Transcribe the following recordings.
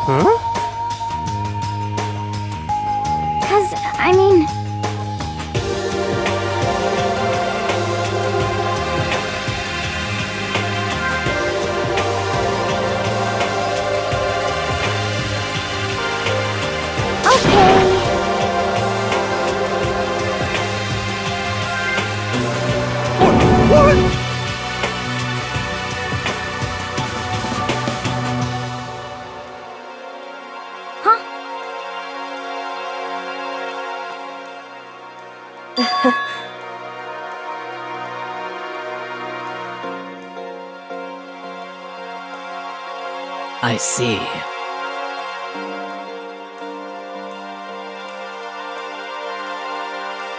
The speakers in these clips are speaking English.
Huh? 'Cause, I mean... Okay. What? Huh? I see.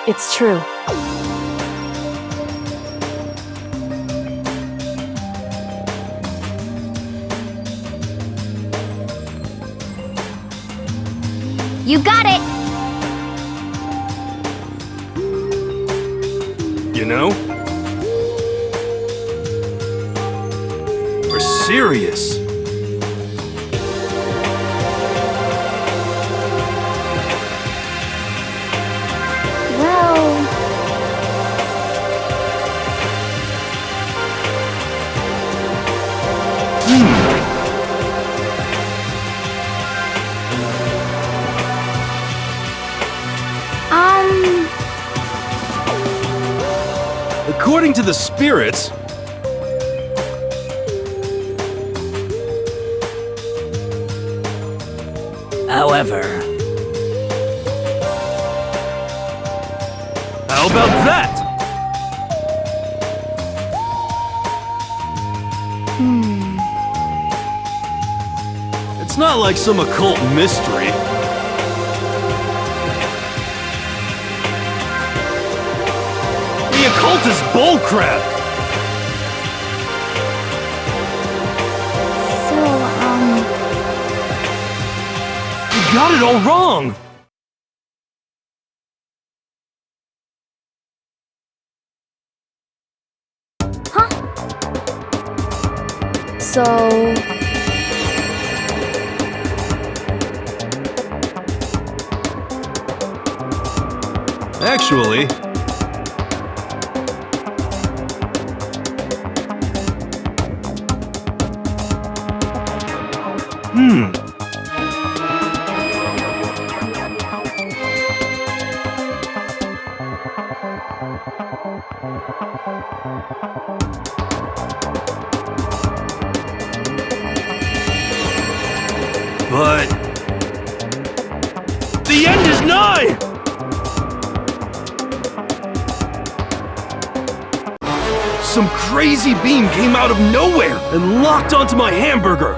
It's true. You got it! You know? We're serious. Well... According to the spirits... However, How about that? It's not like some occult mystery. The occult is bullcrap! So, You got it all wrong! So... Actually... But... the end is nigh! Some crazy beam came out of nowhere and locked onto my hamburger.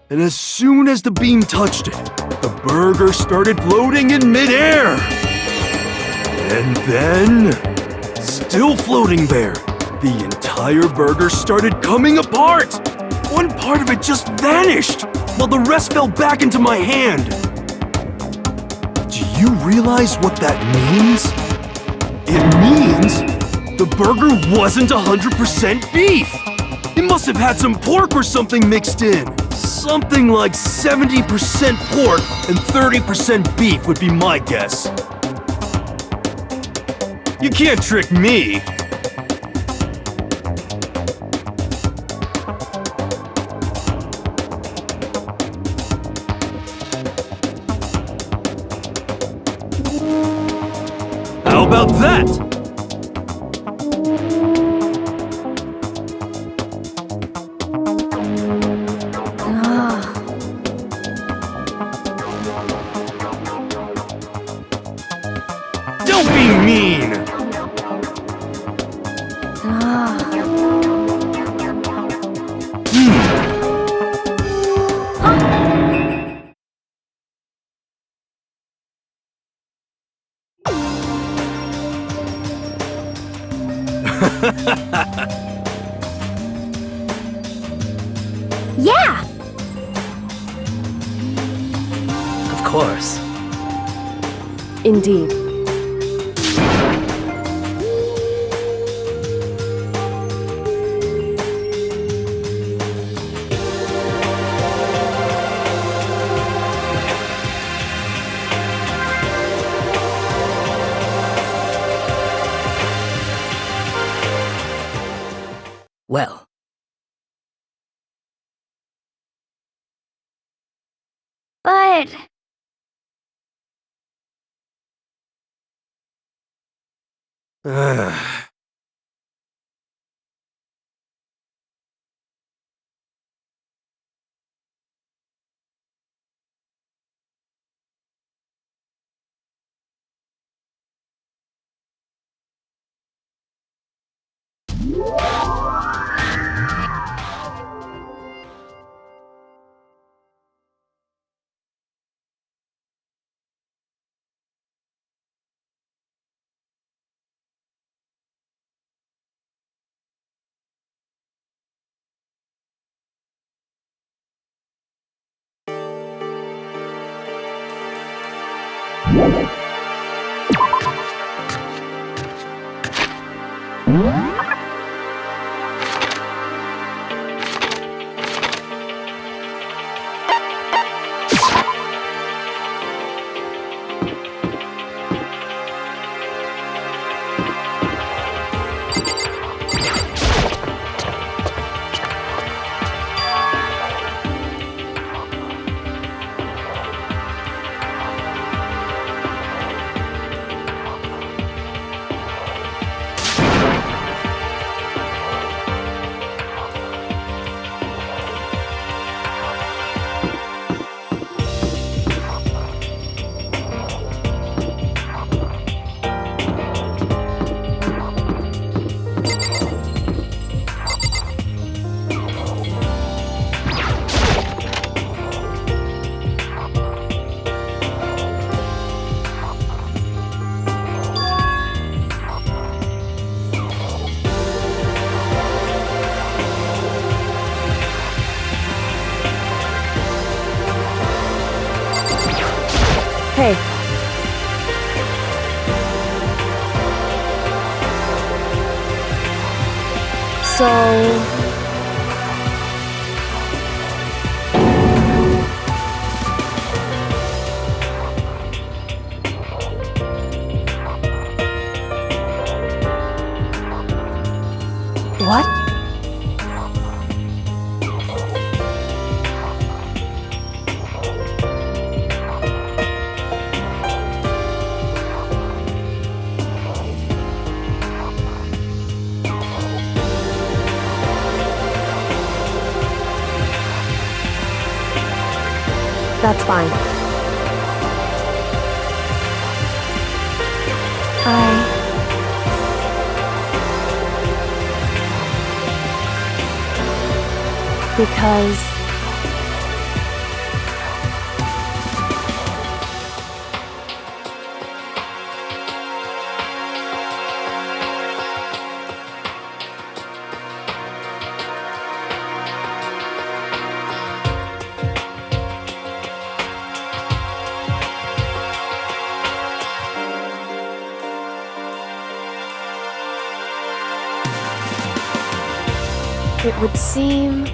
And as soon as the beam touched it, the burger started floating in midair. And then, still floating there, the entire burger started coming apart. One part of it just vanished, while the rest fell back into my hand. Do you realize what that means? It means the burger wasn't 100% beef. It must have had some pork or something mixed in. Something like 70% pork and 30% beef would be my guess. You can't trick me. How about that? mean. Ah. Yeah! Of course. Indeed. Well, But... Hey. So... What? That's fine. Because... it would seem...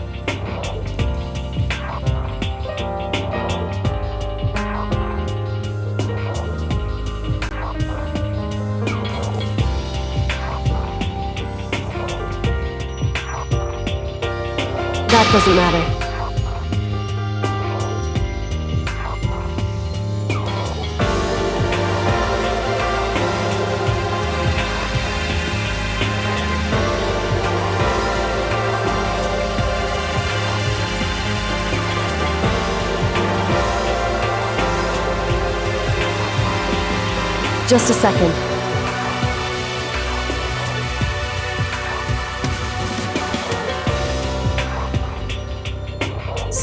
That doesn't matter. Just a second.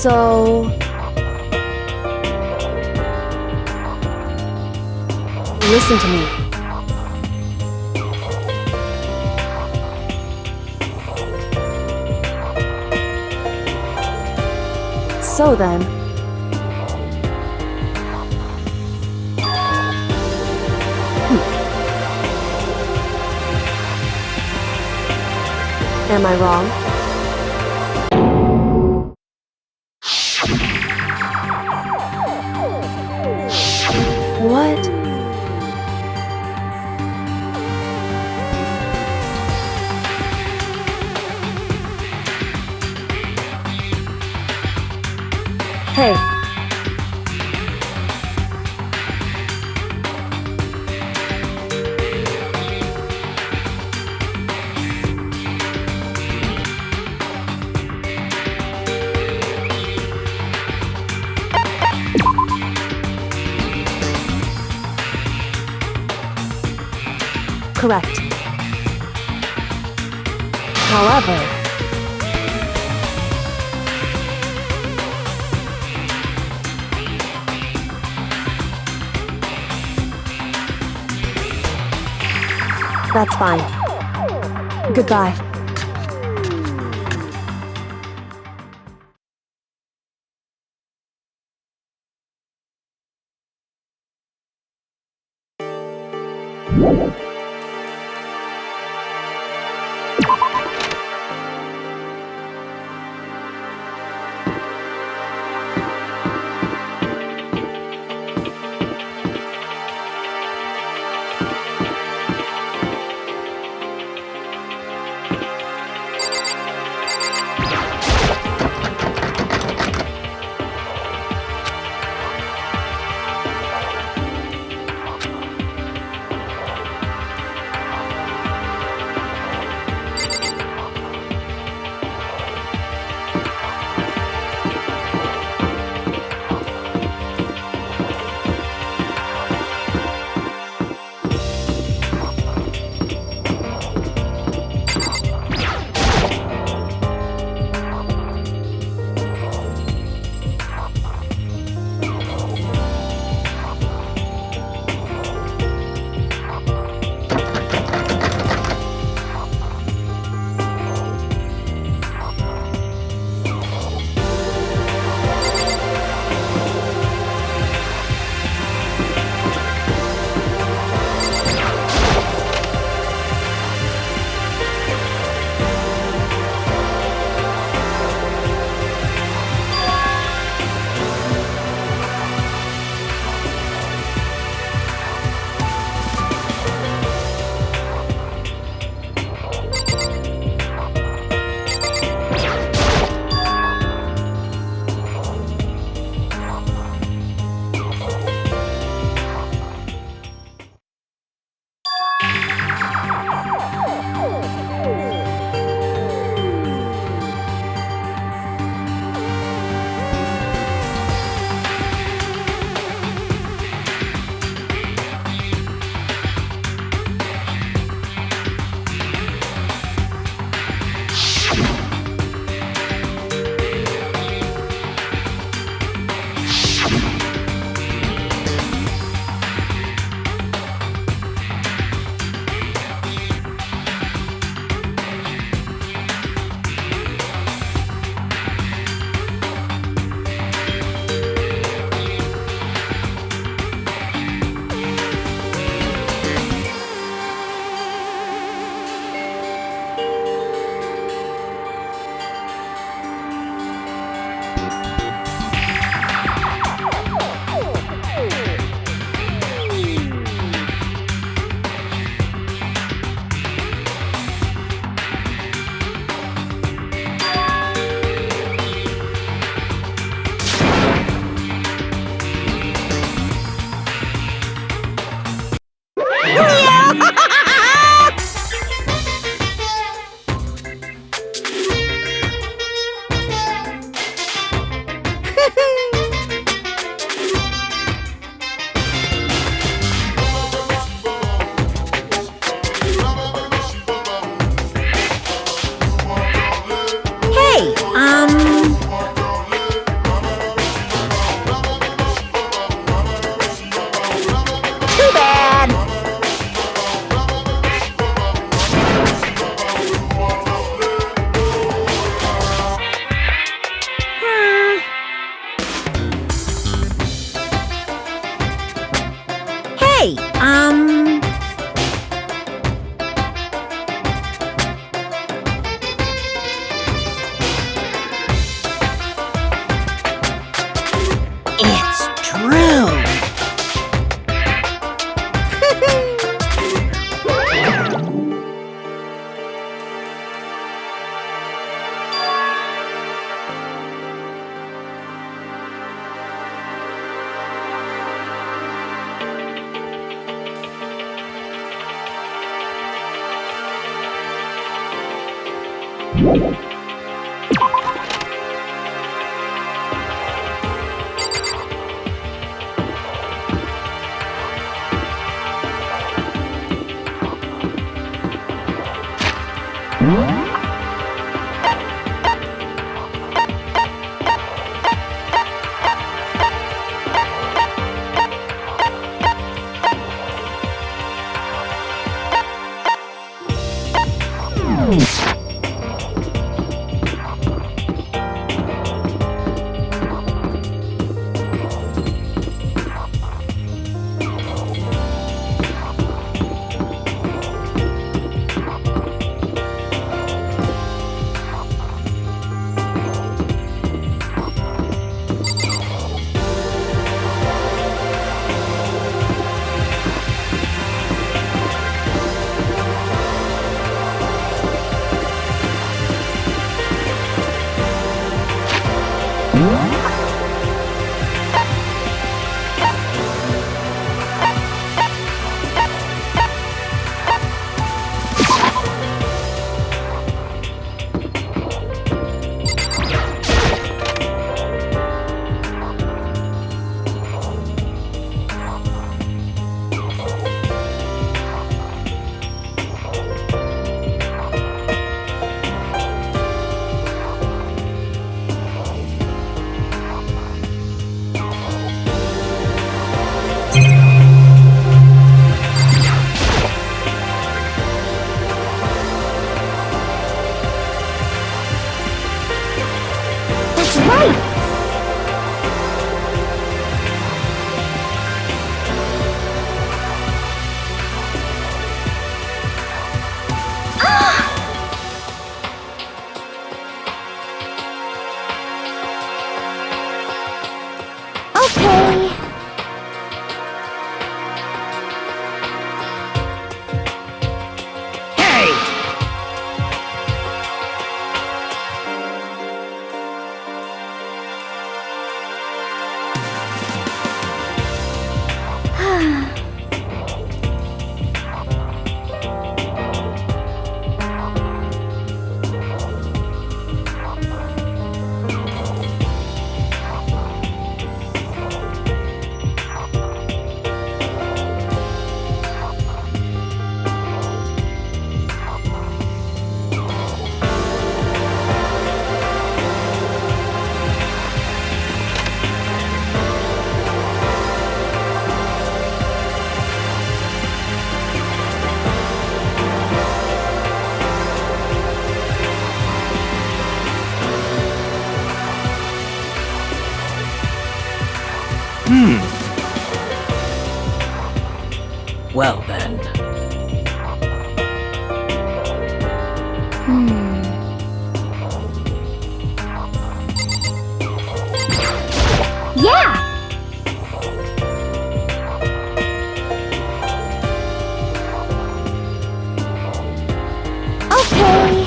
So... Listen to me. So then... Am I wrong? What? Hey. Correct. However... That's fine. Goodbye. Hey, It's true. That's right! Okay. Hey! Well then. Yeah! Okay.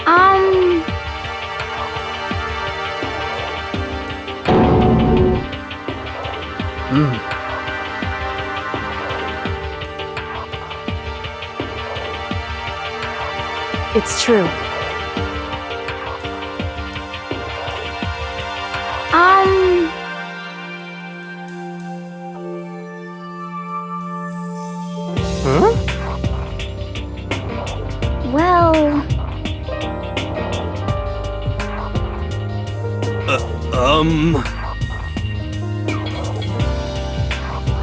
Um... It's true. Well... So...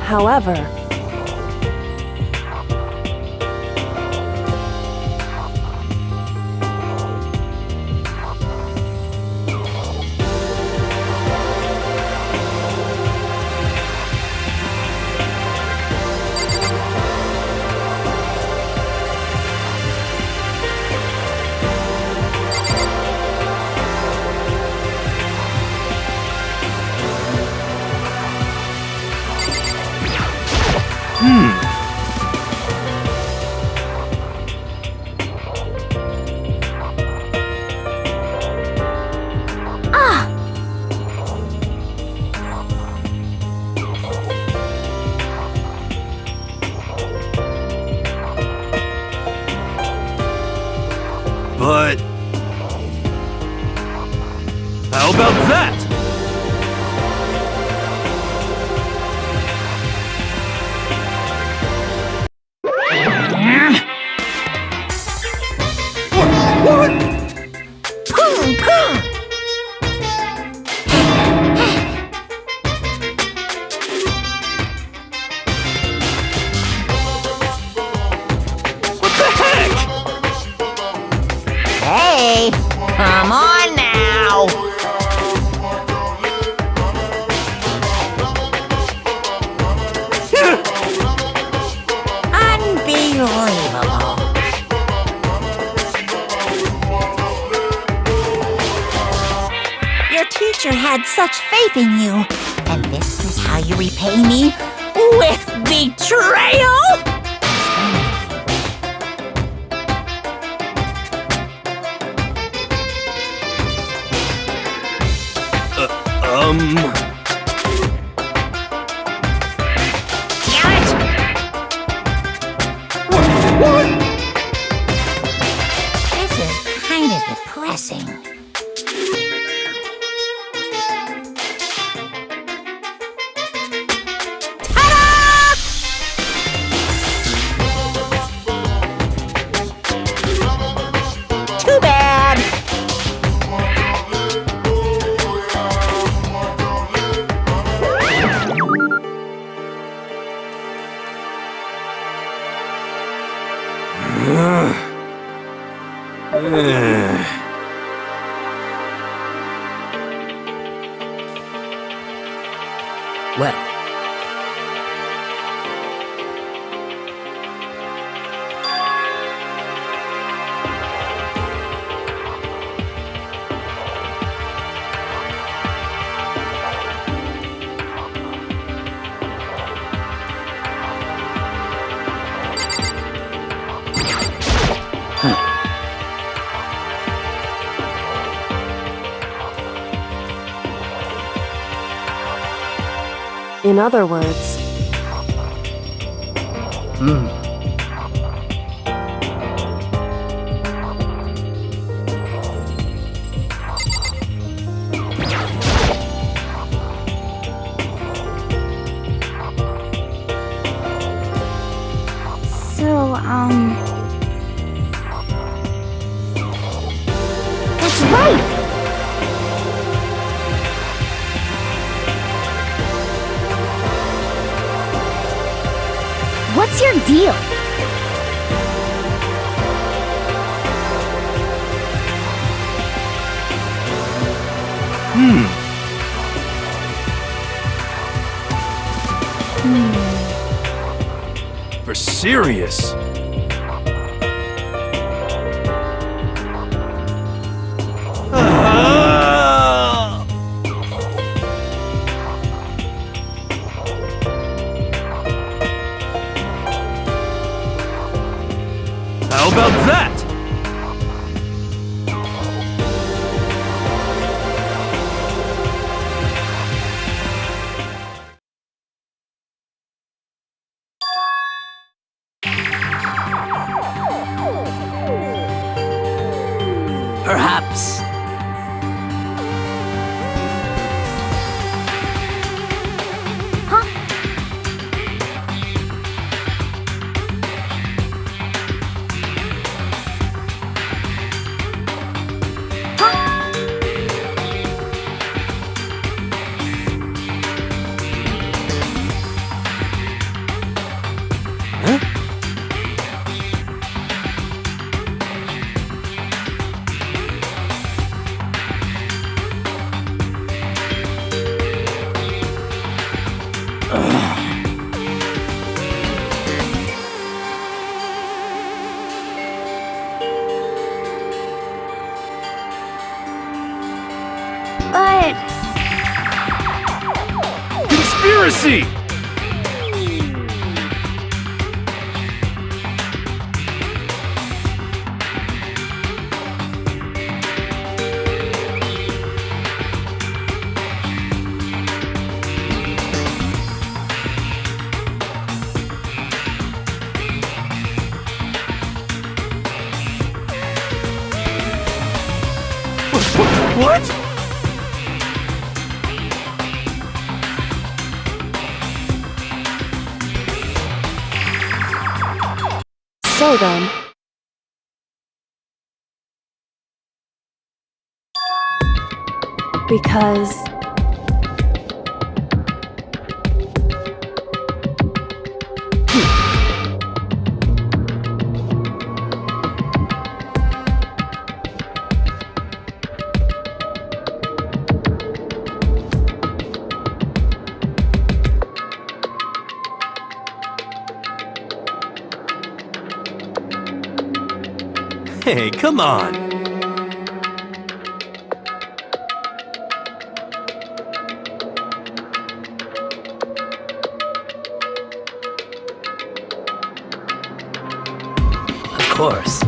However, But... how about that? Pum, pum. What the heck? Hey, come on now. Unbelievable. Your teacher had such faith in you, and this is how you repay me? With betrayal? Damn it! This is kind of depressing. Too bad. Well, in other words, So, that's right! What's your deal? For serious? How about that? perhaps. it! Conspiracy! What? So then, because Hey, come on. Of course.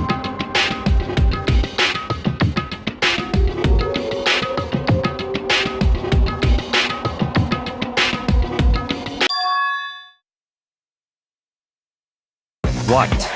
What?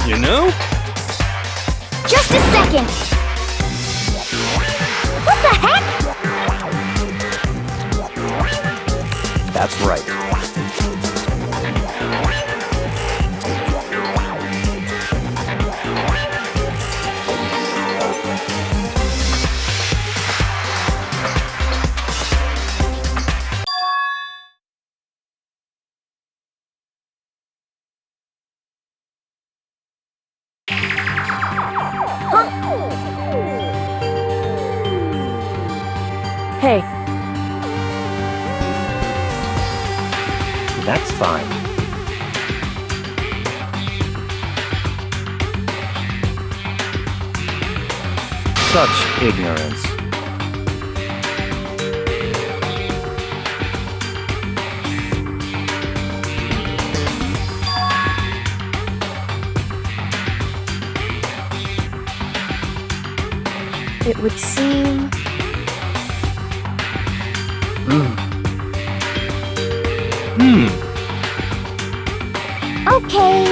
You know? Just a second! What the heck? That's right. hey, That's fine. Such ignorance. it would seem Okay.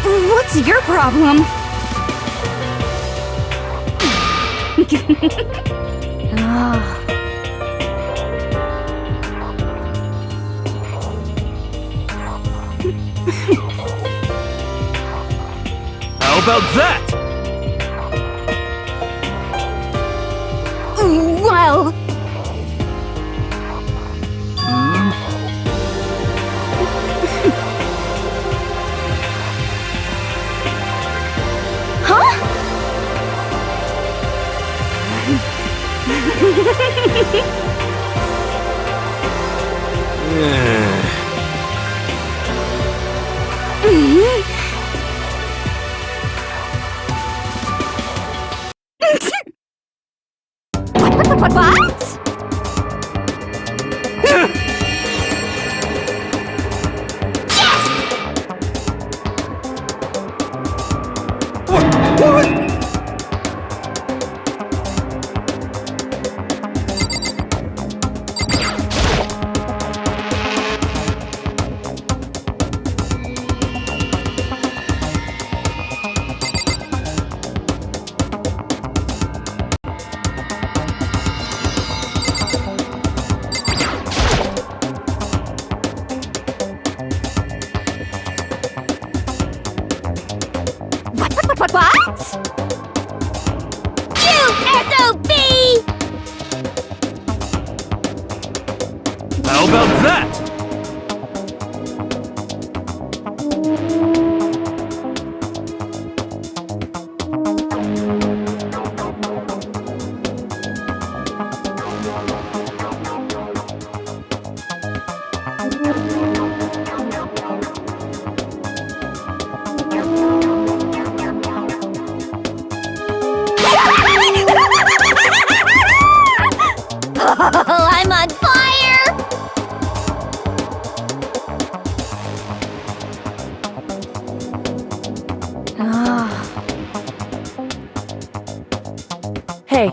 What's your problem? Ah. How about that? Well, huh? What? What? You SOB! How about that? I'm on fire! Hey,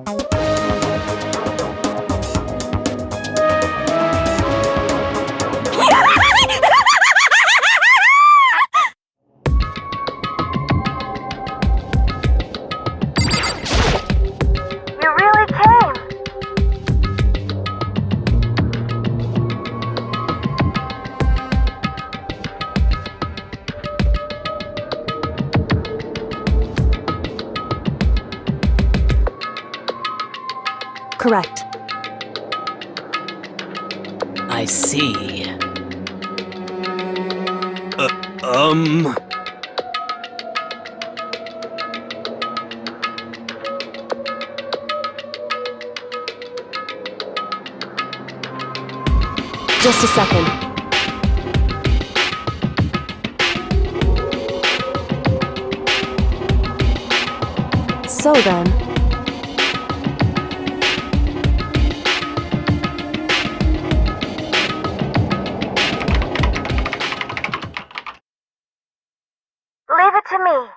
You really came. correct. I see. Just a second. So then, Leave it to me.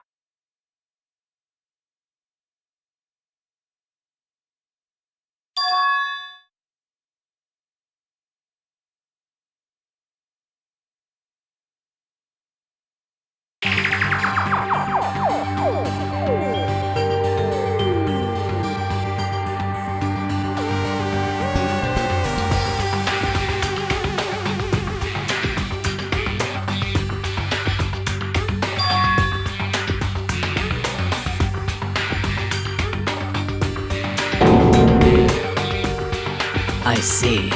I see.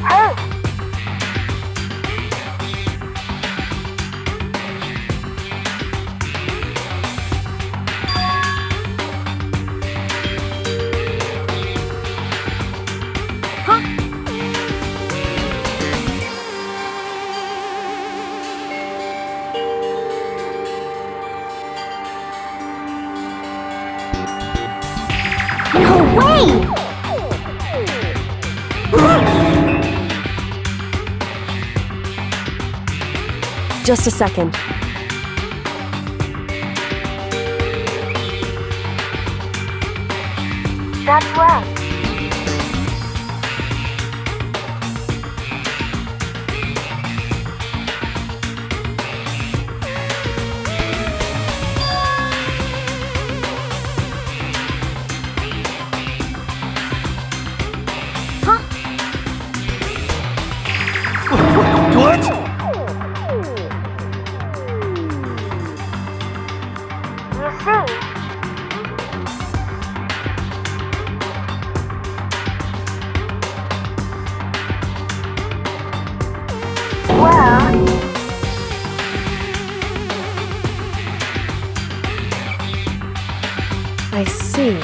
Hey, No way! just a second. that's right. What? You see, well, I see.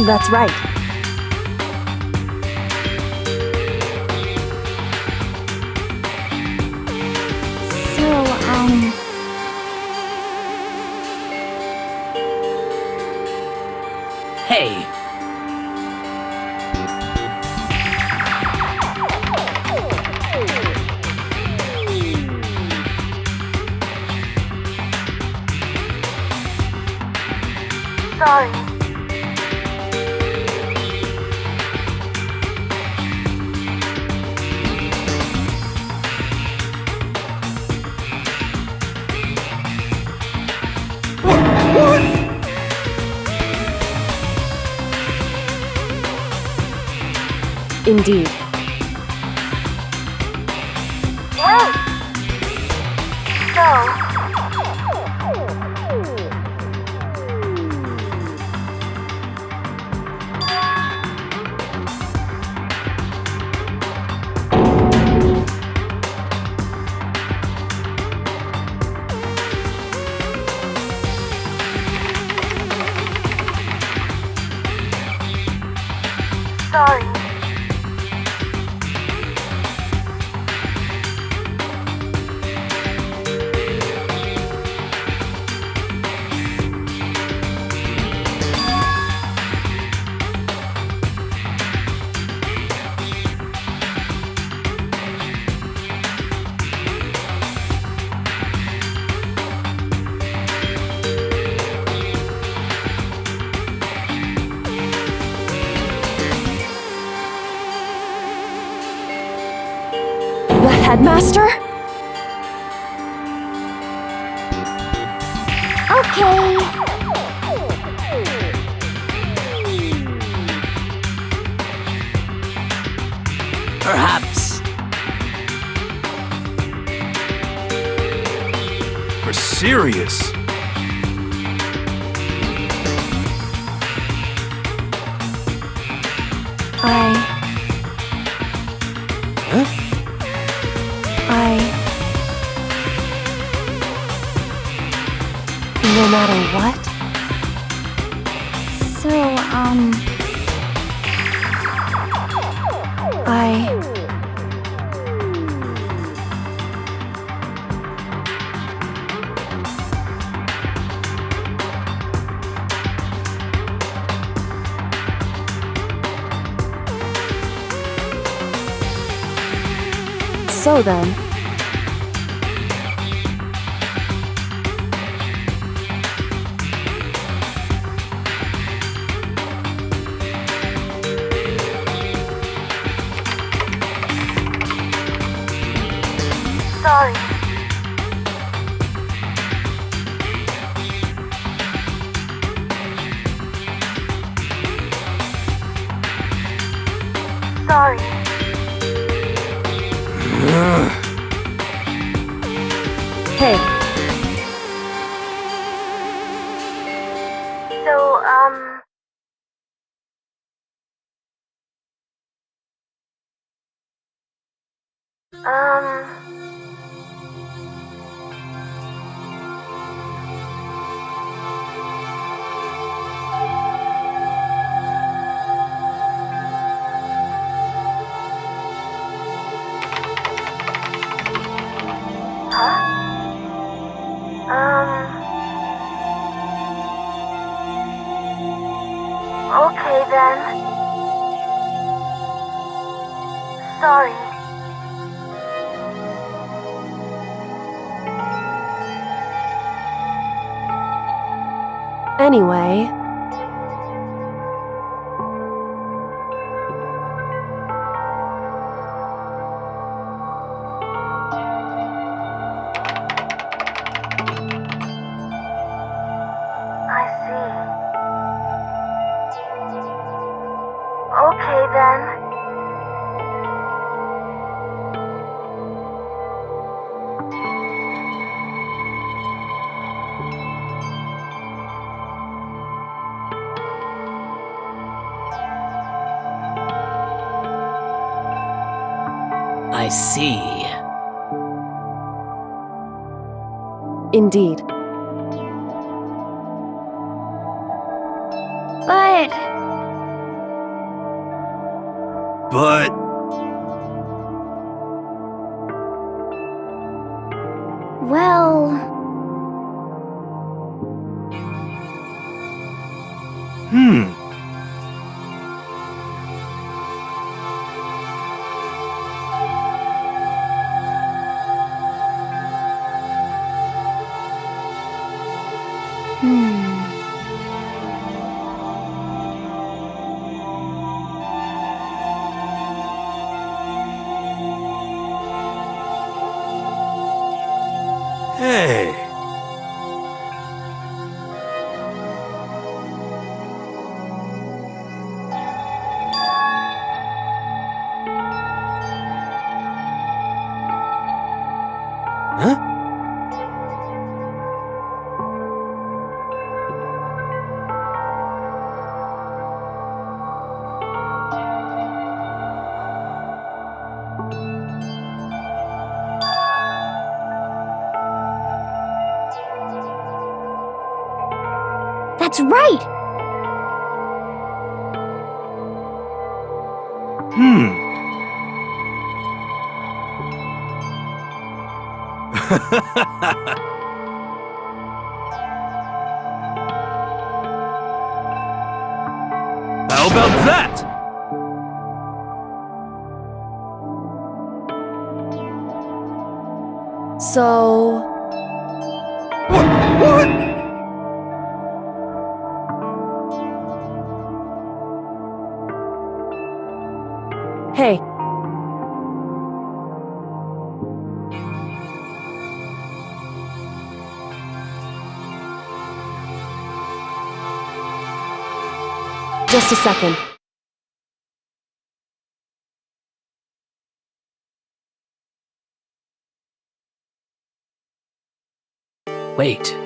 That's right. So, Hey, sorry. Indeed. Wait! So... Sorry. The headmaster? Okay. Perhaps. For serious? No matter what? So, So then, Sorry. Sorry. hey, So, okay then. Sorry. anyway, I see. Okay then. I see. indeed. but... But... Well... Hey... That's right! How about that? So... What? Hey, just a second. Wait.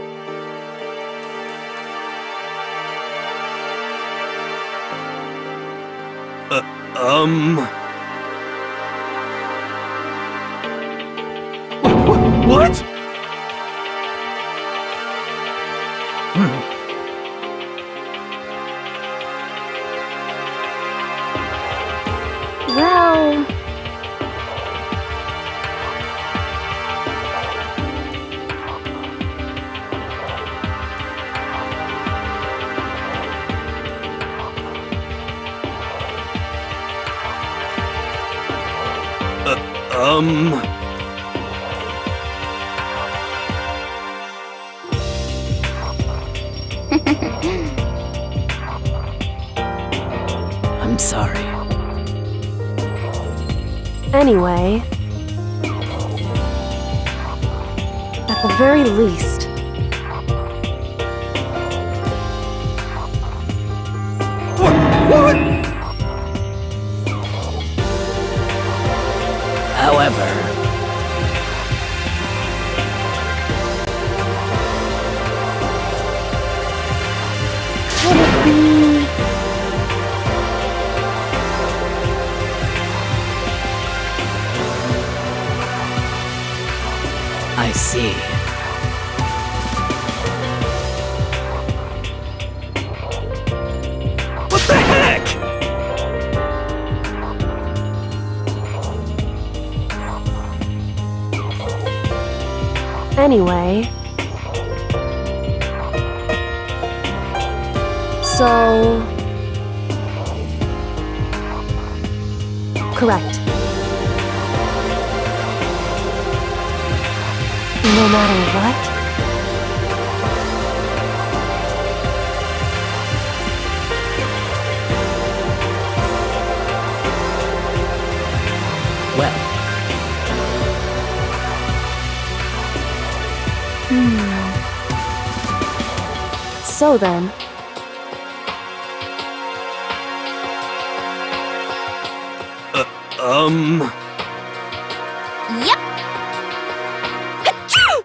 What? Well... I'm sorry. Anyway... At the very least... What? However, Would it be... I see. What the heck? Anyway... So... Correct. No matter what? Well, So then... Yep. Achoo!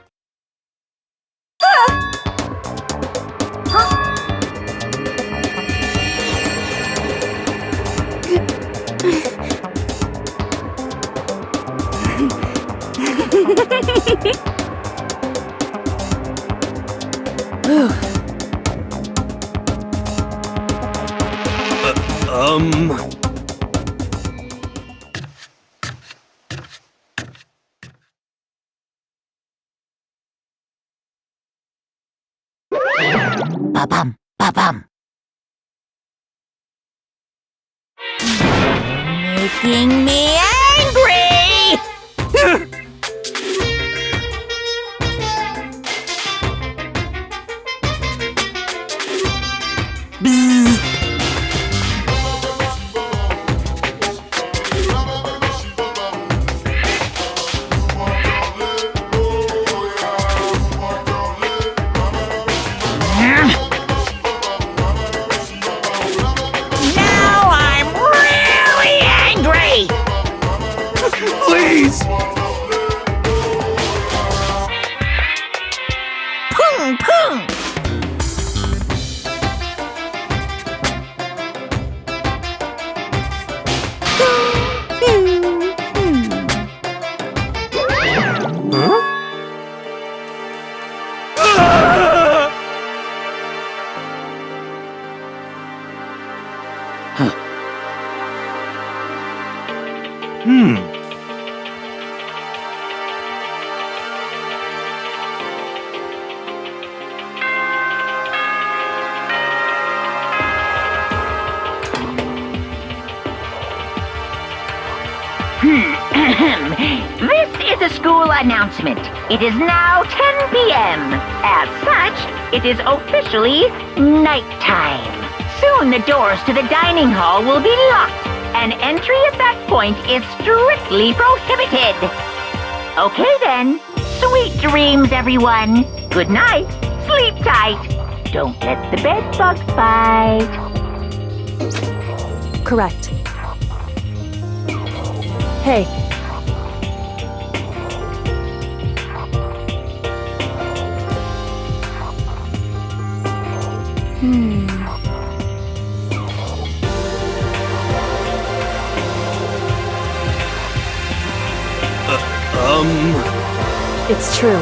Ba-bum, ba-bum. Making me angry! Bzzz. Now I'm really angry! This is a school announcement. It is now 10 p.m. As such, it is officially nighttime. Soon the doors to the dining hall will be locked, and entry at that point is strictly prohibited. Okay then. Sweet dreams, everyone. Good night. Sleep tight. Don't let the bed bugs bite. Correct. Hey. It's true.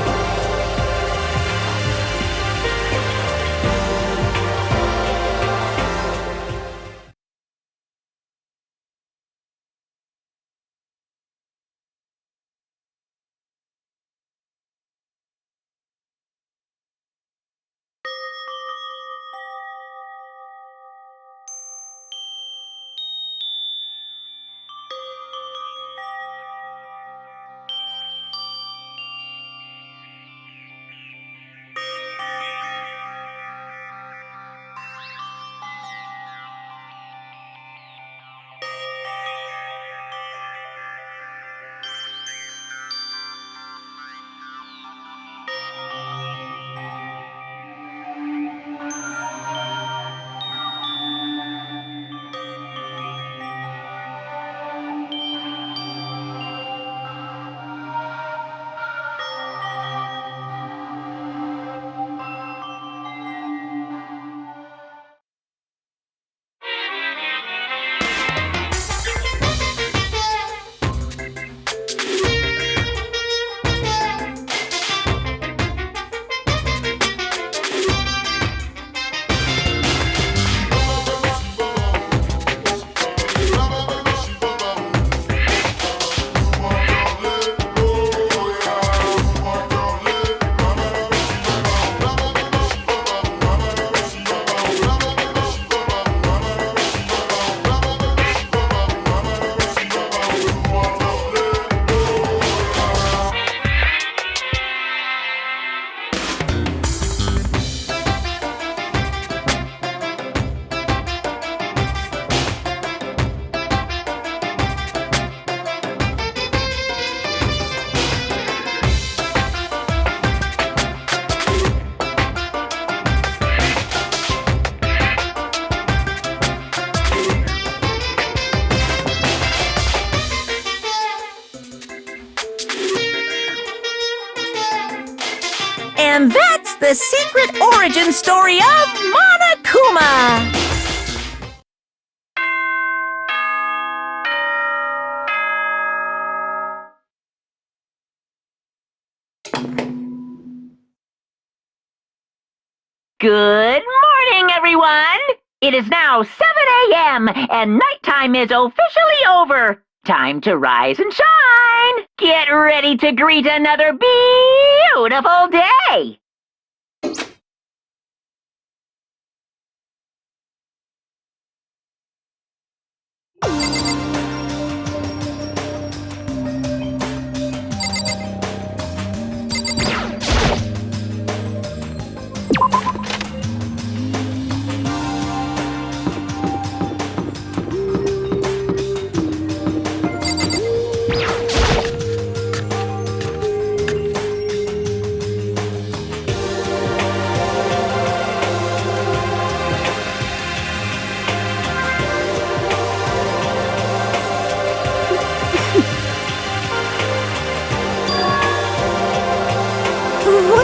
And that's the secret origin story of Monokuma! Good morning, everyone! It is now 7 a.m. and nighttime is officially over. Time to rise and shine! Get ready to greet another beautiful day!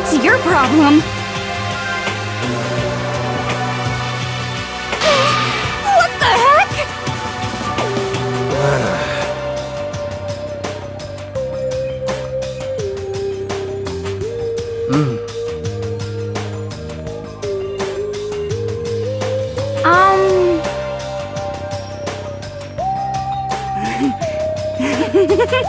What's your problem? What the heck? Okay.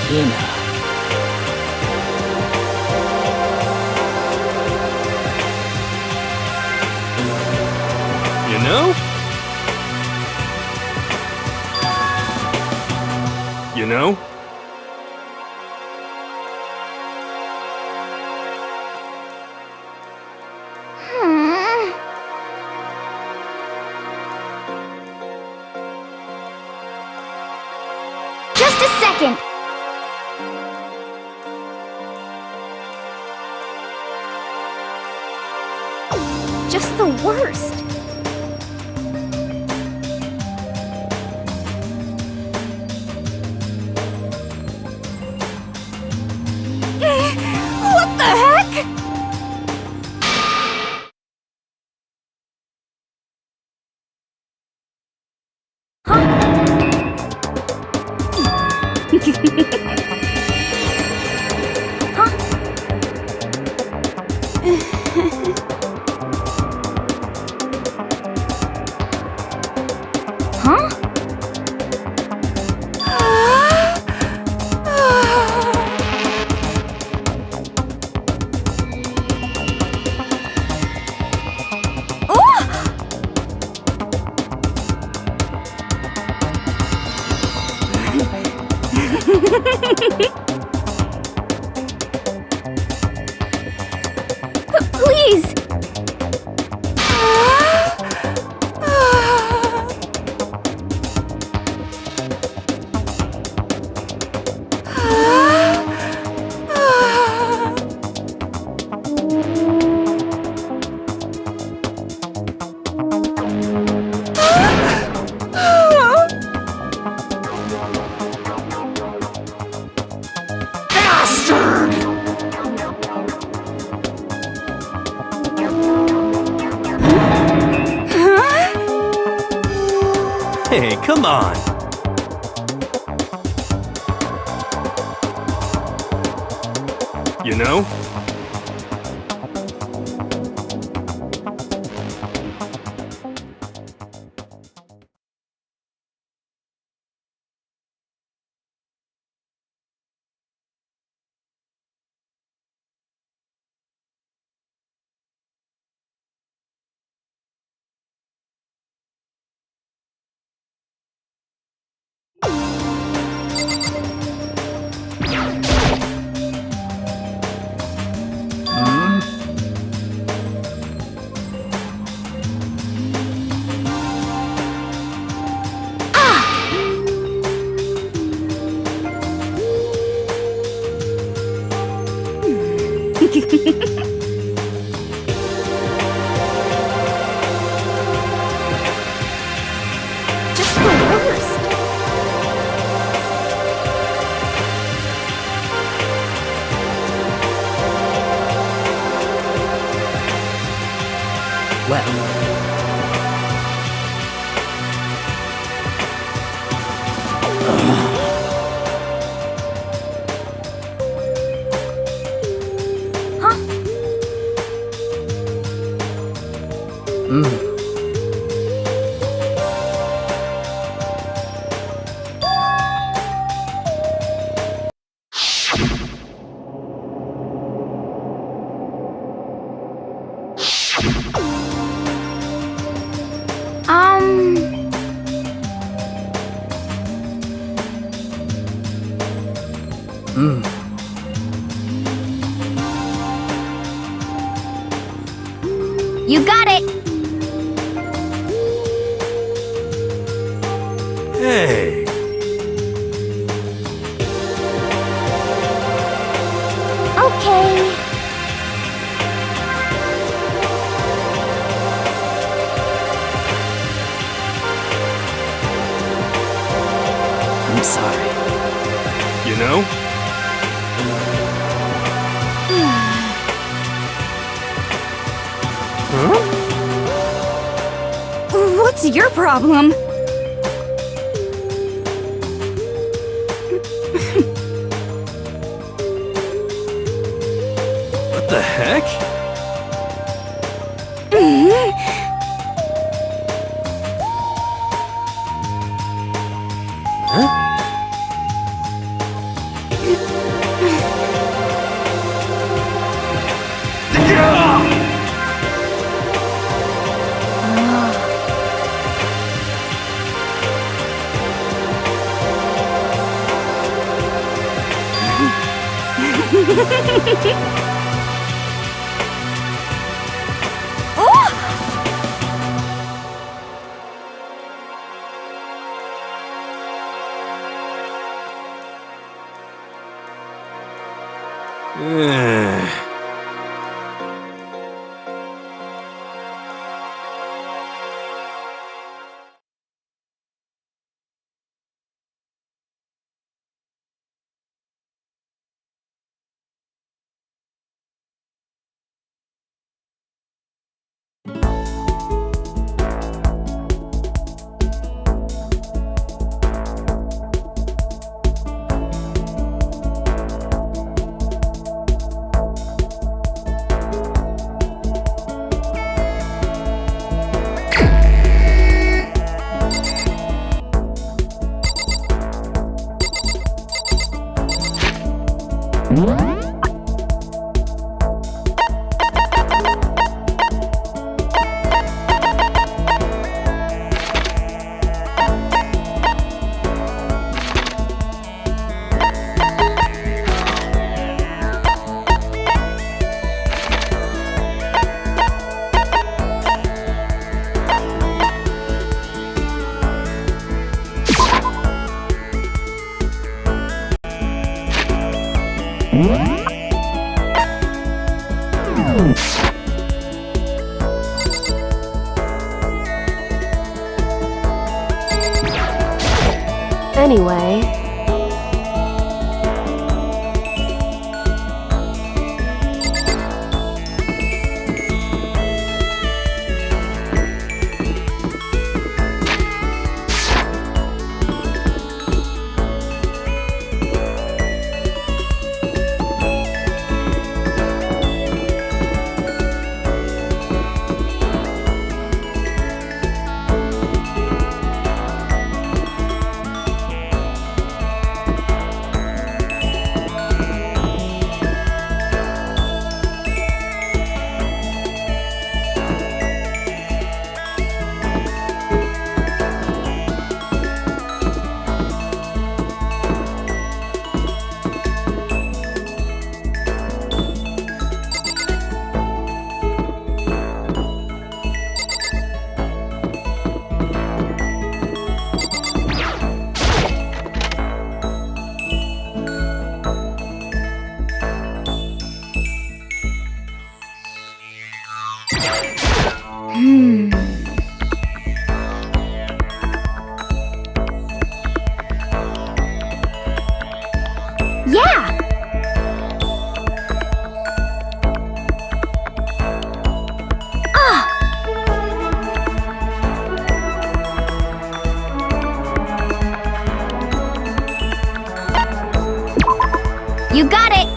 Hina. You know? You know? Just a second. Just the worst. What the heck? Huh? Please! Hey, come on! You know? Just the worst. Well, You got it. Hey! Okay. I'm sorry. You know? What's your problem? Anyway, Yeah! You got it!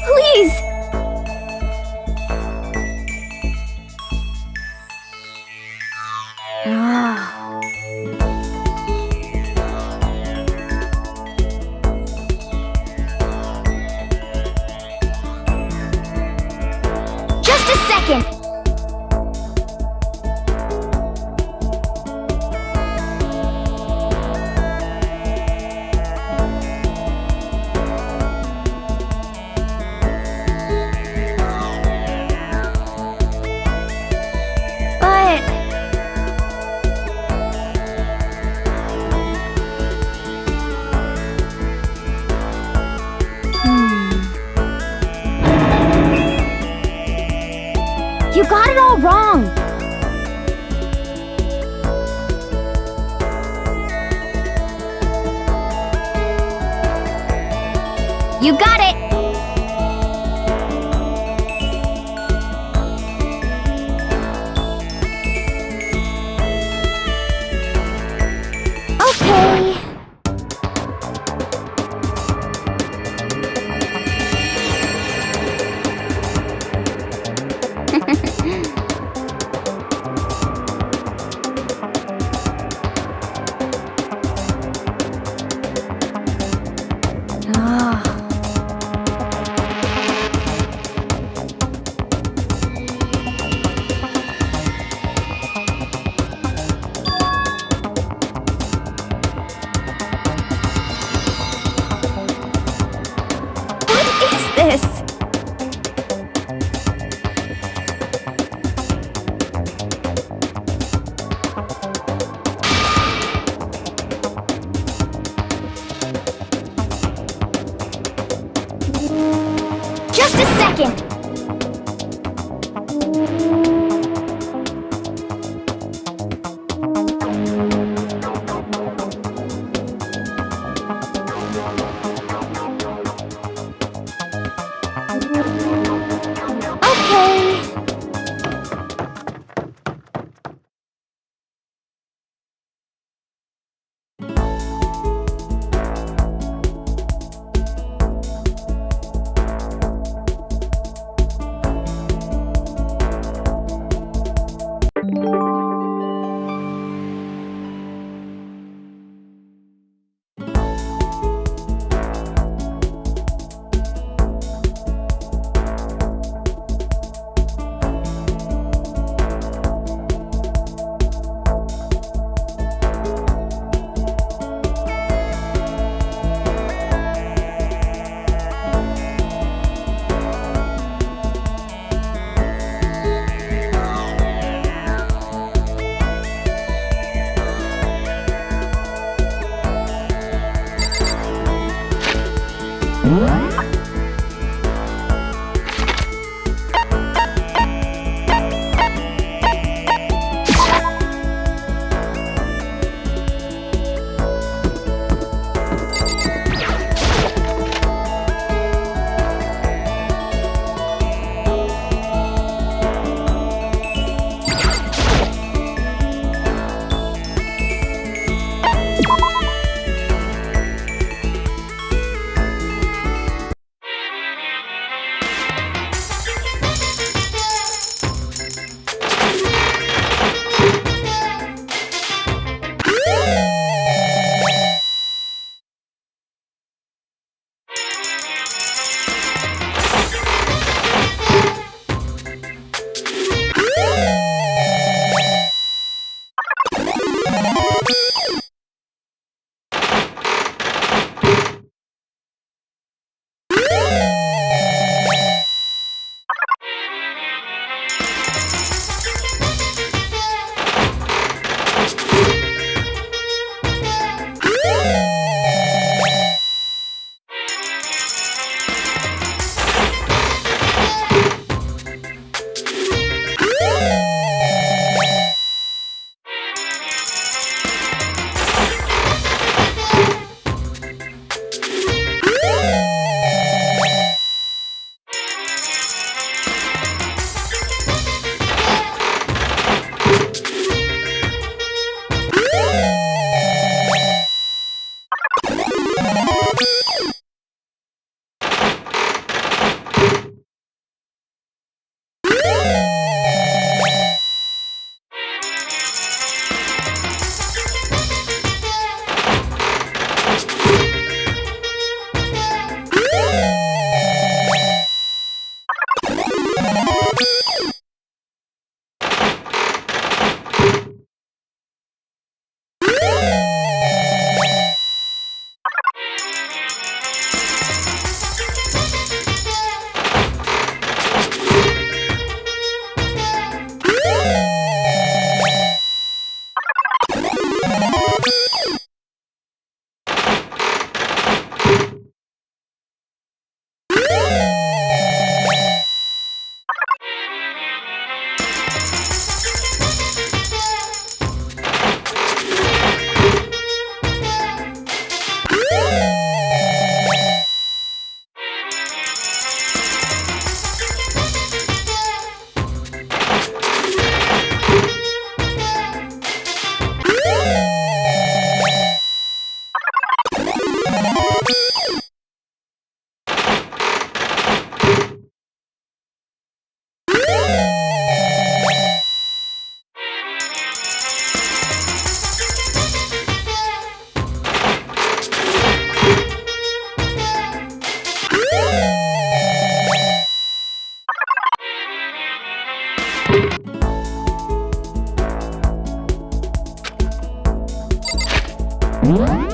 Please! Just a second! got it all wrong. You got it. Okay. This. Just a second. Okay. What?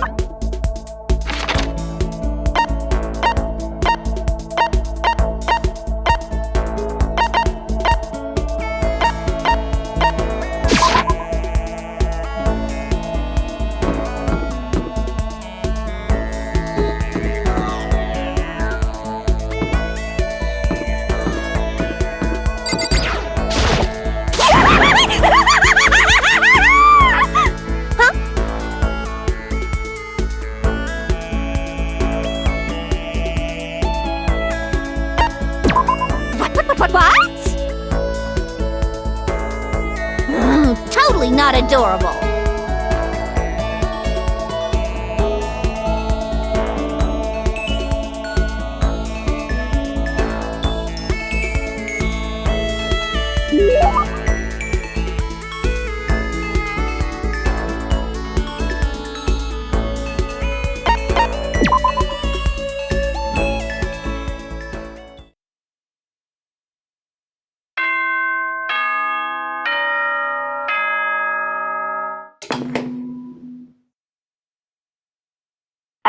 Totally not adorable.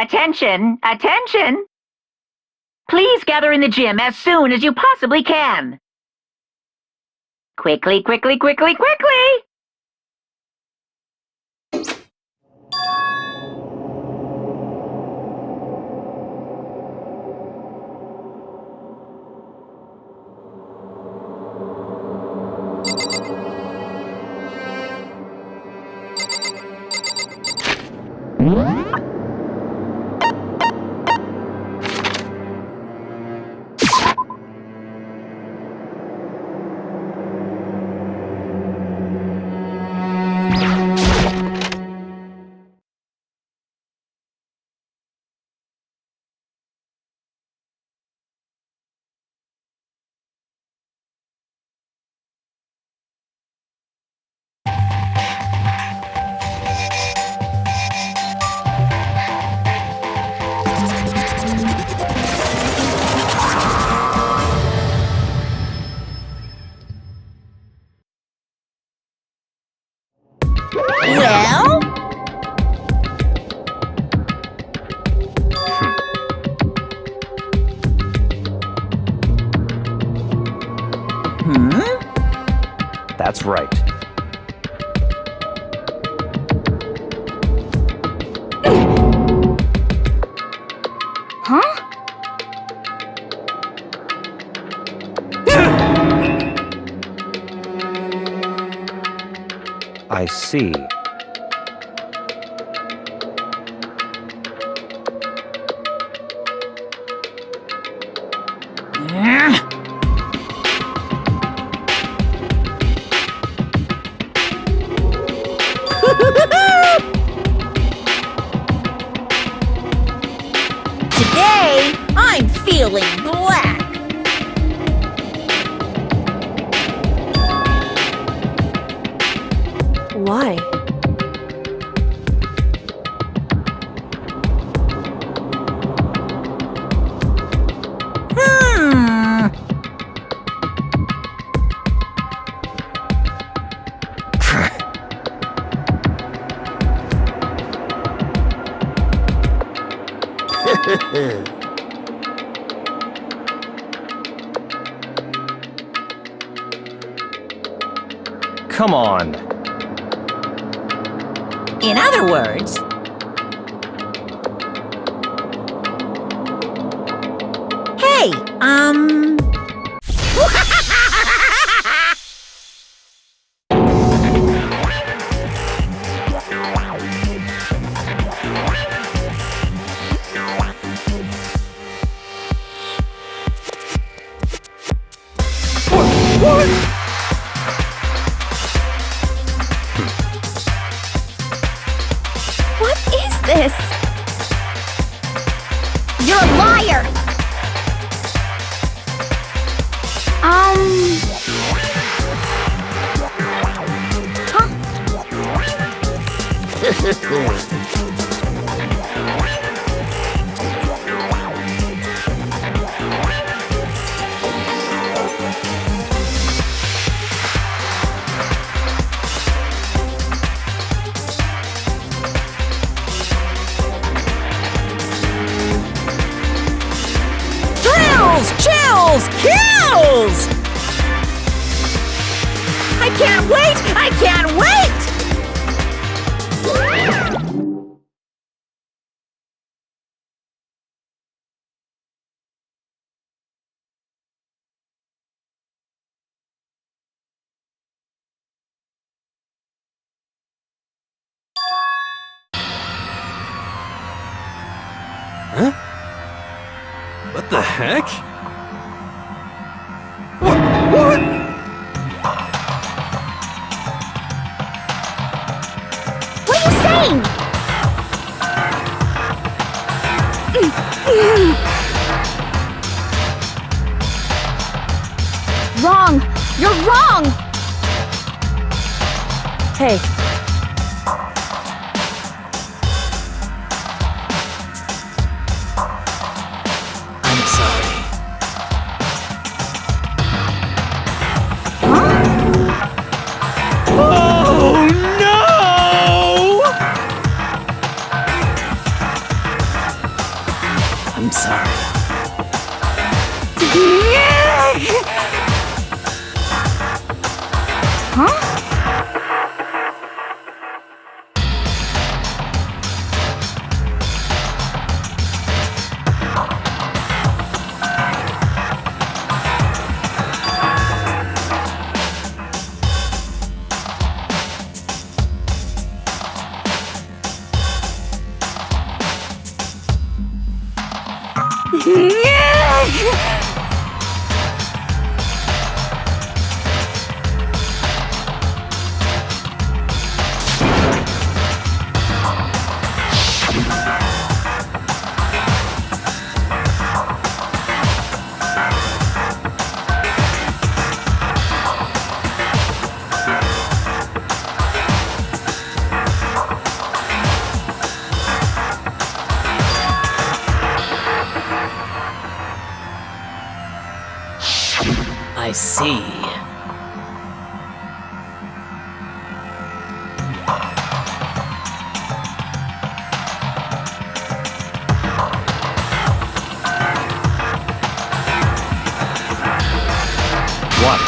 Attention! Attention! Please gather in the gym as soon as you possibly can. Quickly, quickly, quickly, quickly! Well? That's right. Huh? I see. Today, I'm feeling black. Why? Come on. In other words, hey, What is this? You're a liar! I can't wait! Huh? What the heck? What? What are you saying? Wrong! You're wrong! Hey, I'm sorry. Oh no! I'm sorry. I see. What?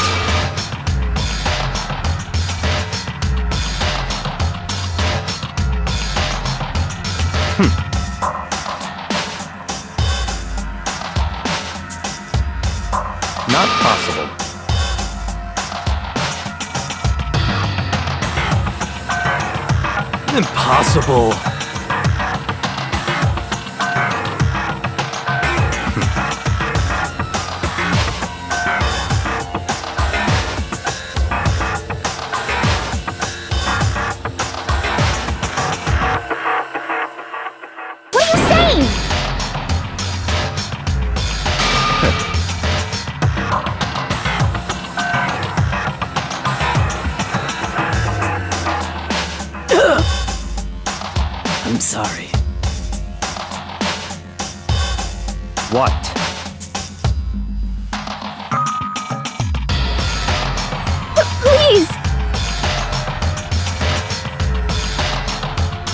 Not possible. Impossible. What are you saying? I'm sorry. What? Please!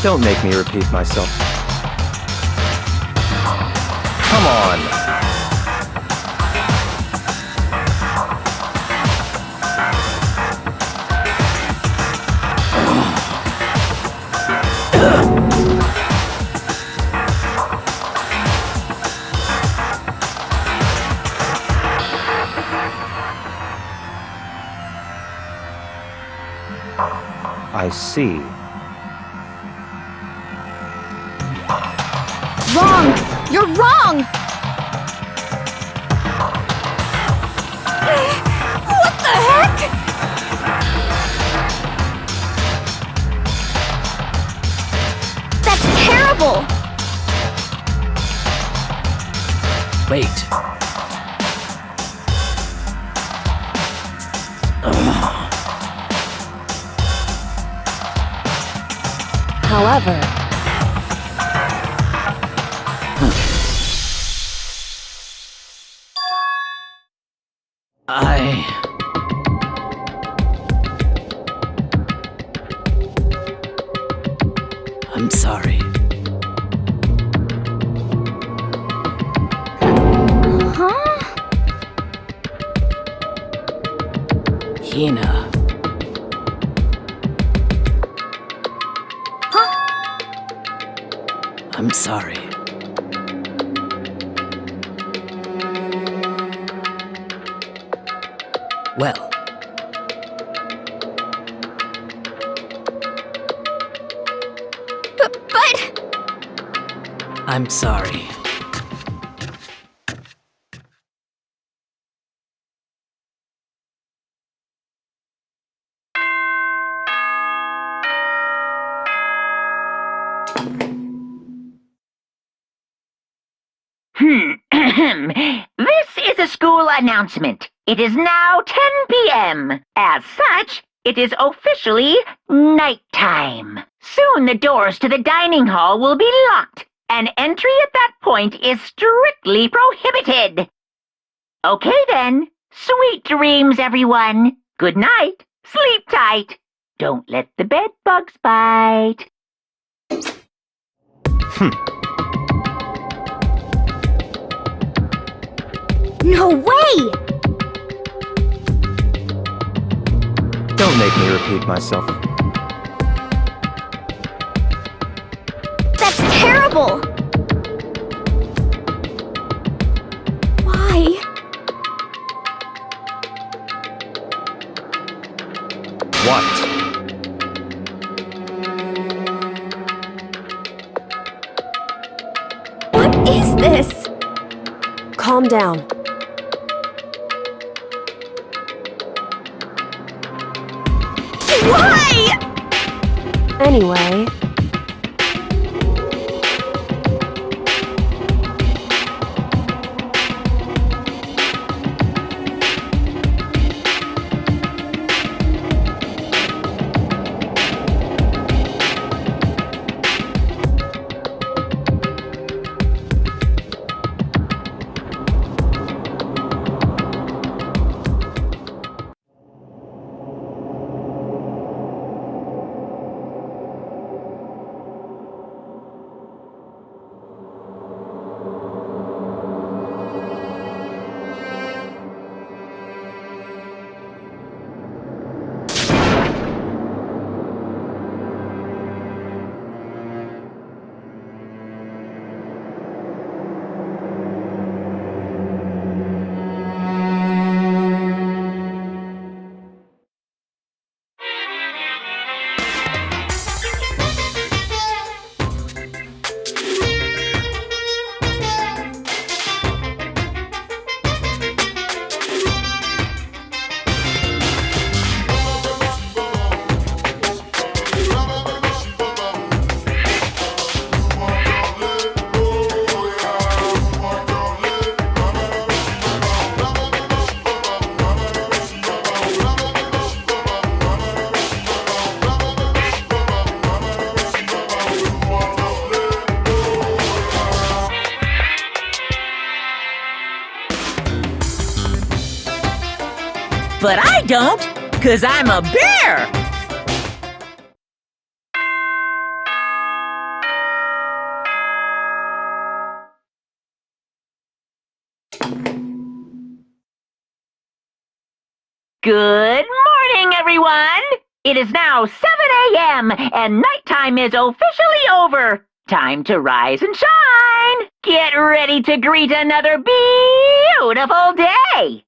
Don't make me repeat myself. Come on. I see. Wrong! You're wrong! What the heck? That's terrible! Wait. however, I'm sorry. Huh? Hina. I'm sorry. Well, But... I'm sorry. This is a school announcement. It is now 10 p.m. As such, it is officially nighttime. Soon the doors to the dining hall will be locked, and entry at that point is strictly prohibited. Okay then. Sweet dreams, everyone. Good night. Sleep tight. Don't let the bed bugs bite. No way! Don't make me repeat myself. That's terrible! Why? What? What is this? Calm down. Why? Anyway, But I don't, 'cause I'm a bear! Good morning, everyone! It is now 7 a.m. and nighttime is officially over. Time to rise and shine! Get ready to greet another beautiful day!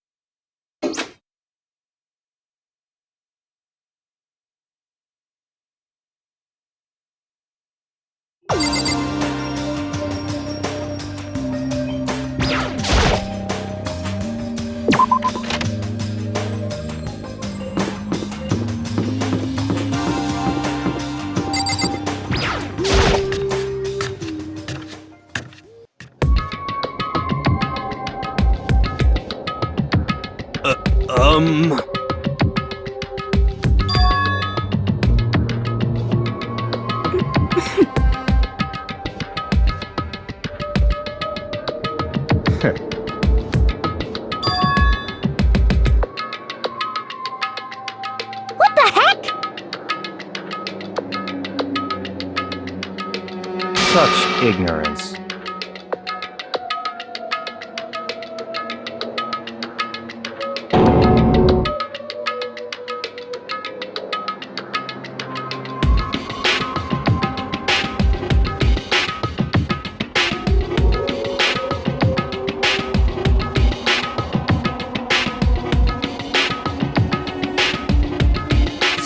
What the heck? Such ignorance.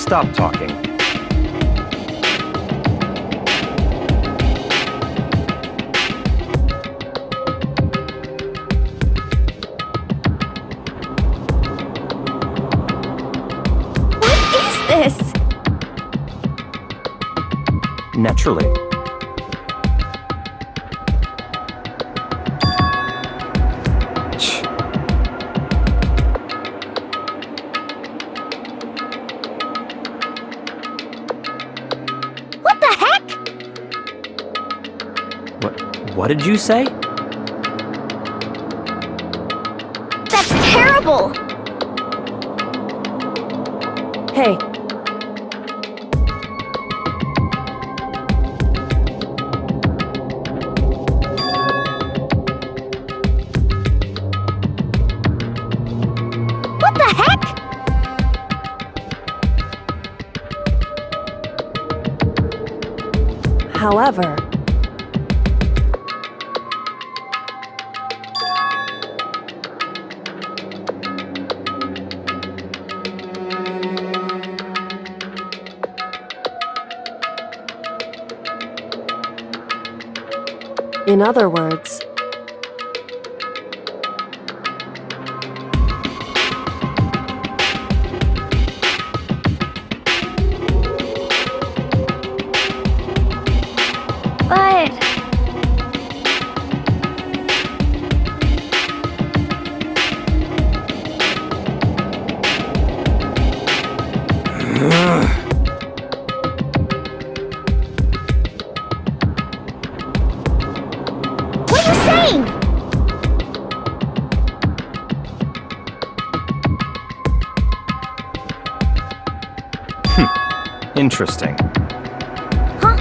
Stop talking. What is this? Naturally. What the heck? What did you say? That's terrible! Hey, What the heck? however, in other words, But... What are you saying? Interesting. Huh?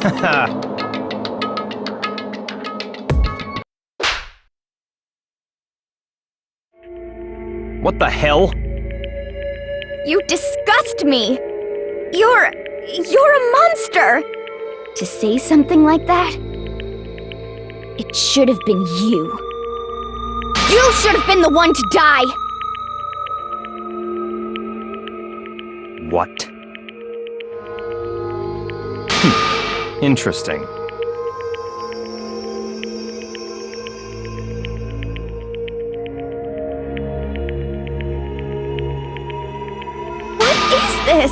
Haha. What the hell? You disgust me! You're a monster! To say something like that? It should have been you. You should have been the one to die! What? Interesting. What is this?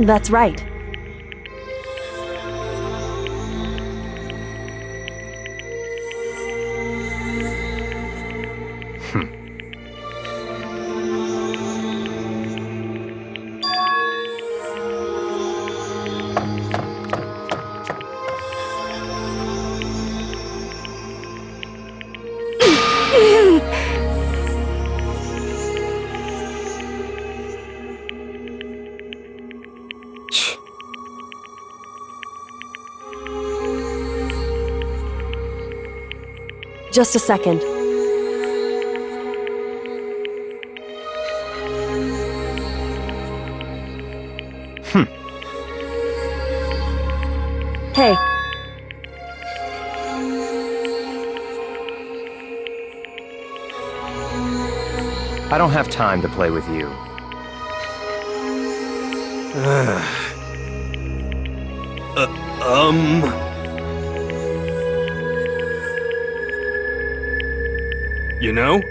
that's right. Just a second. Hey, I don't have time to play with you. You know?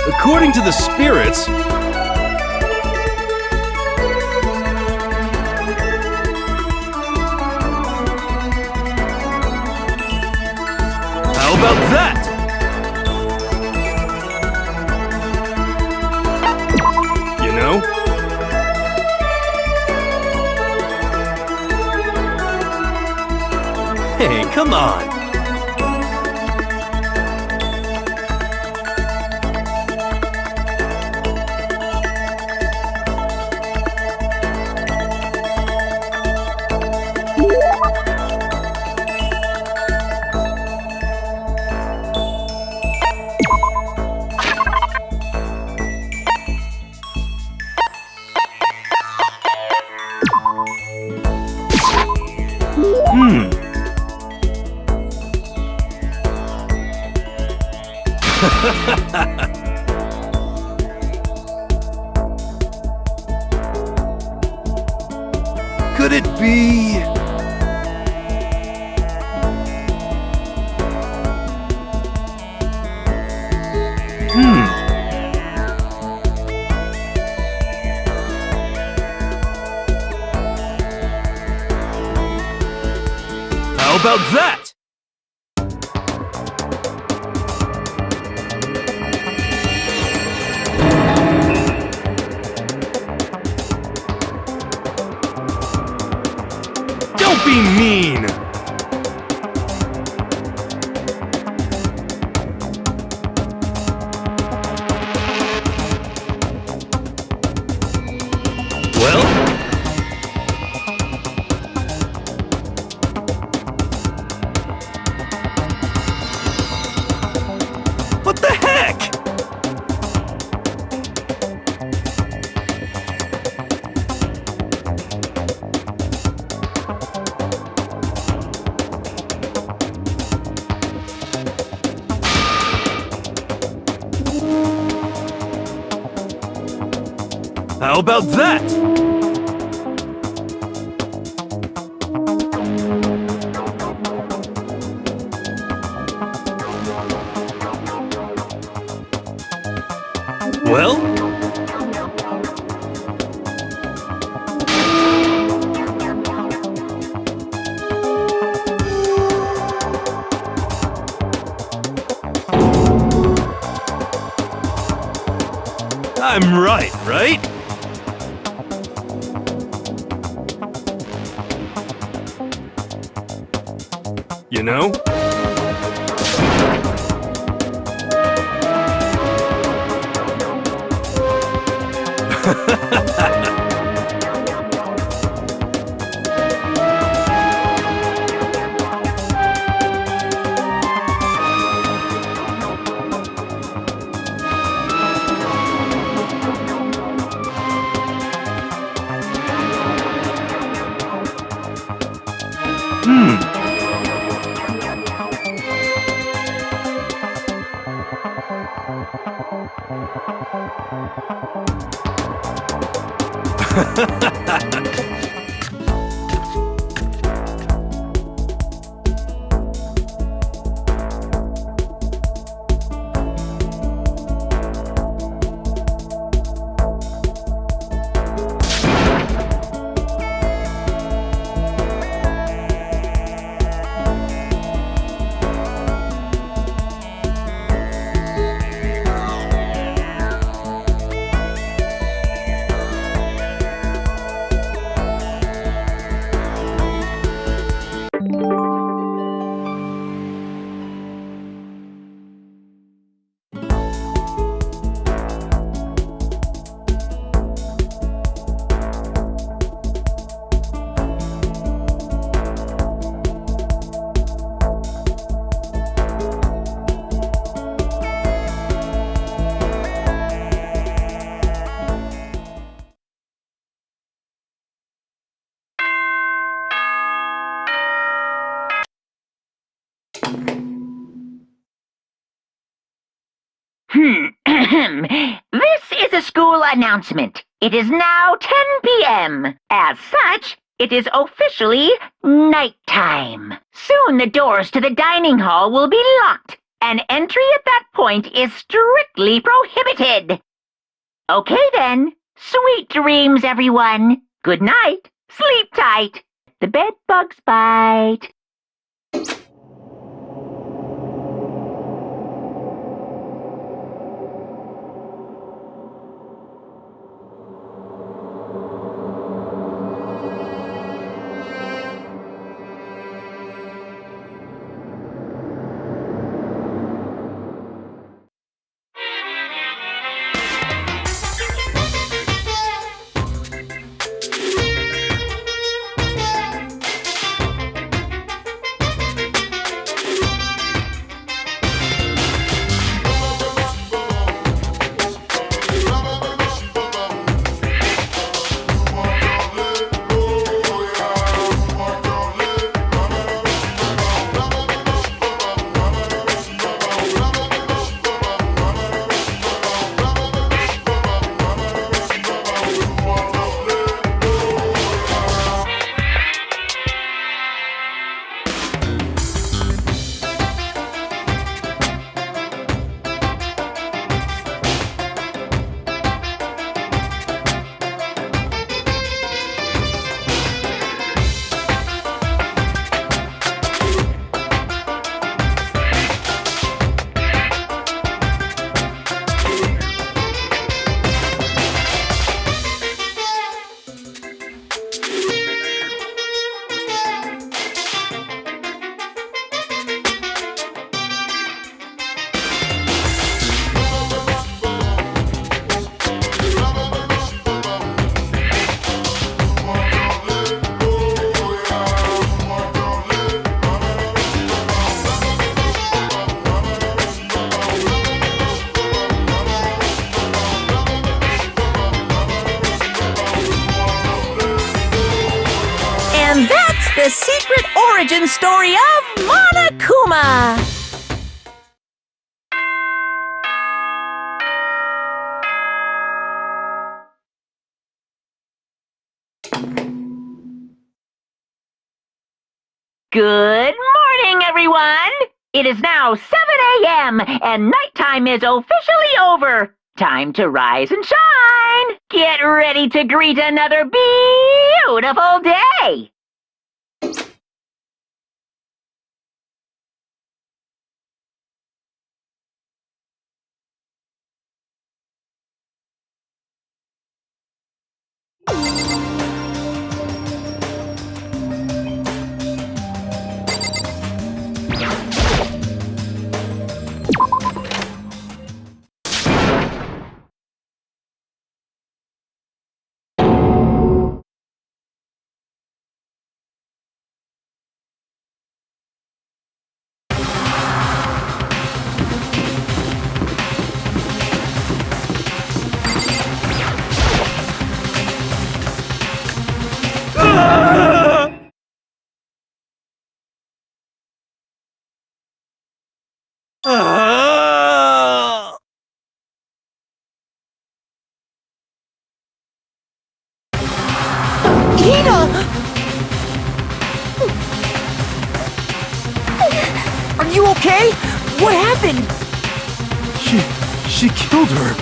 According to the spirits... How about that? You know? Hey, come on! Could it be... How about that? Don't be mean! Well? What the heck? How about that? Well? I'm right, right? You know? This is a school announcement. It is now 10 p.m. As such, it is officially nighttime. Soon the doors to the dining hall will be locked, and entry at that point is strictly prohibited. Okay then. Sweet dreams, everyone. Good night. Sleep tight. The bed bugs bite. And that's the secret origin story of Monokuma! Good morning, everyone! It is now 7 a.m. and nighttime is officially over. Time to rise and shine! Get ready to greet another beautiful day! Are you okay? What happened? She killed her.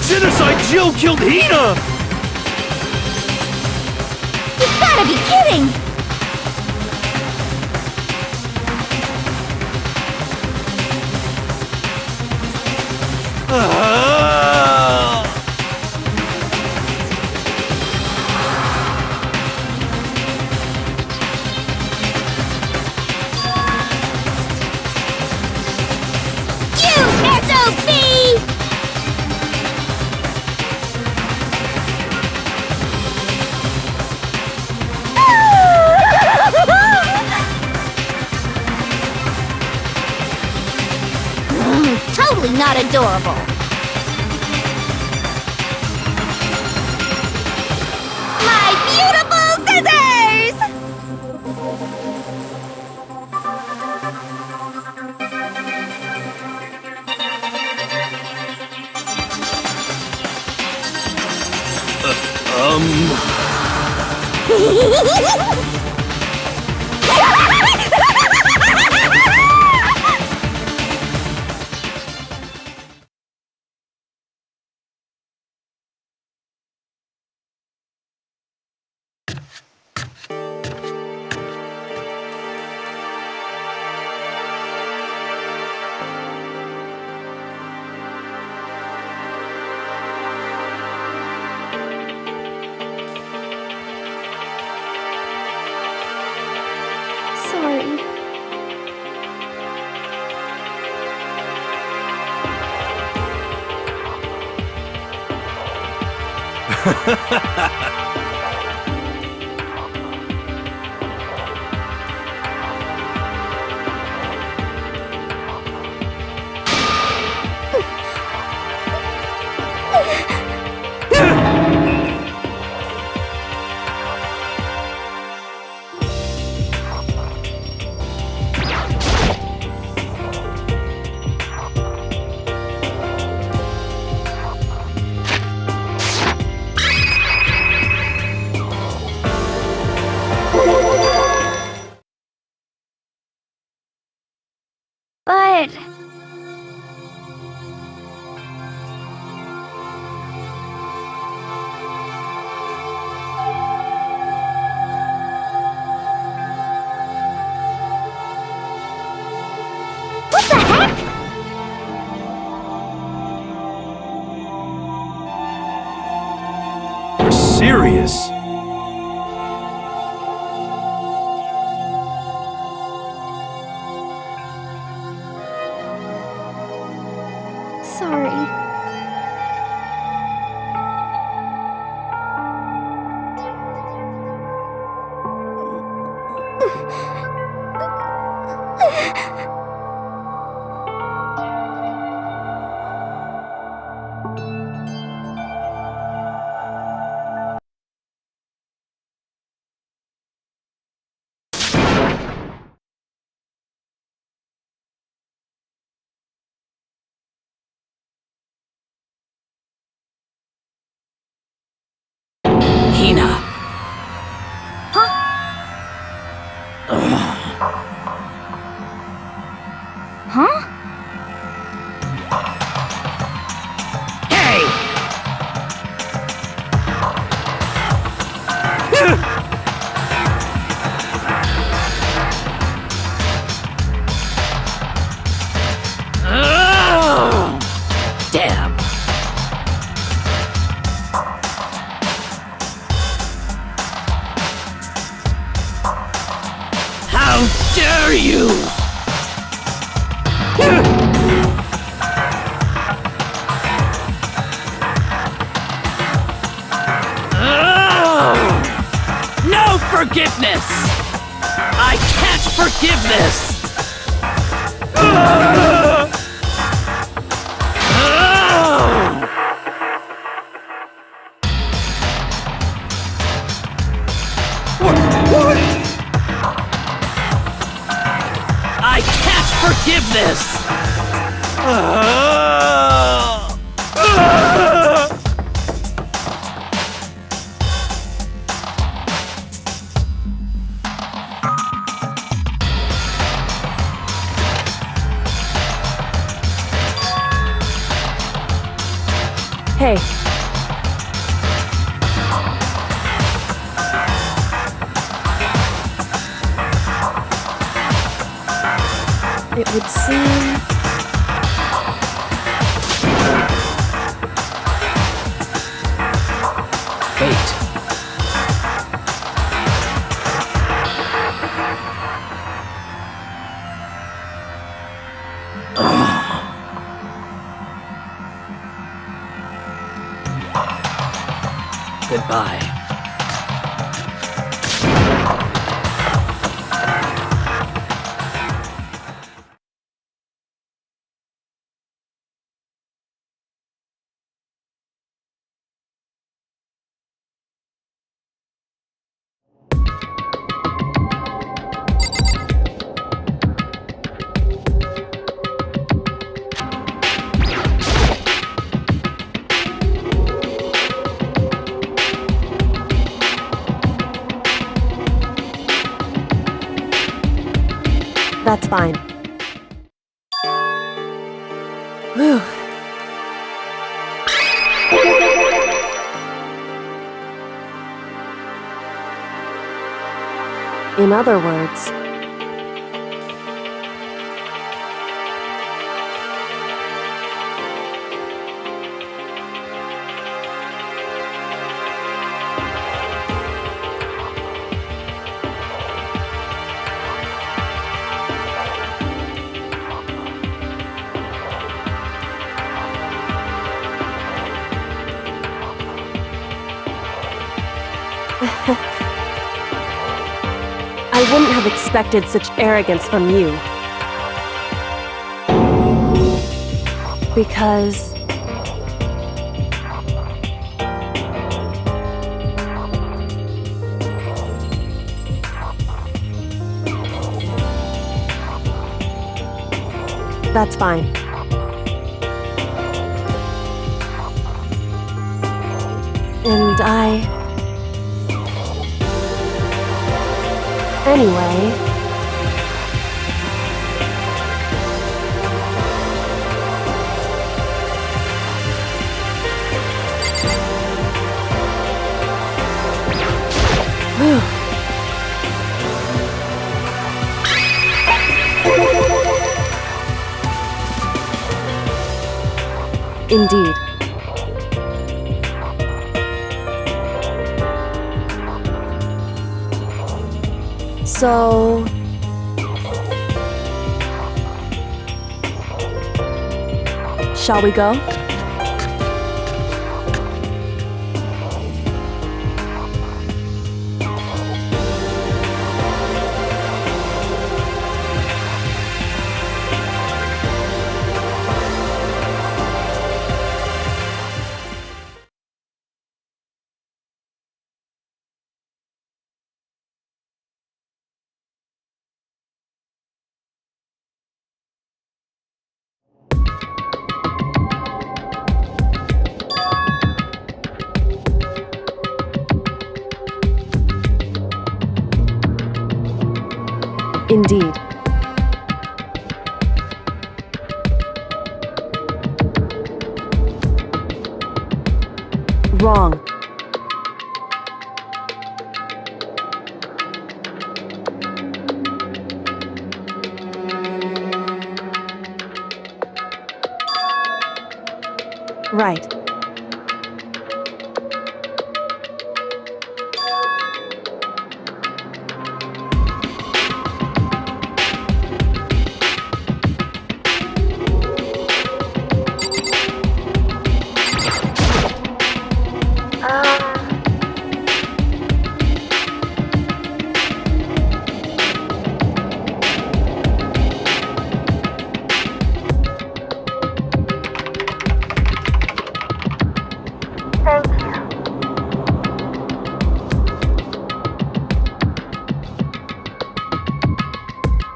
Genocide Jill killed Hina! You gotta be kidding! Totally not adorable. My beautiful scissors! Sorry. But... What the heck? You're serious? Sorry. Hina! Huh? Hey! Damn! How dare you! No forgiveness! I can't forgive this! I can't forgive this! Hey, it would seem... Wait. Goodbye. That's fine. Whew. In other words, I wouldn't have expected such arrogance from you. Because... That's fine. And Anyway... Whew. Indeed. So... Shall we go? Indeed. Wrong. Right. Thank you.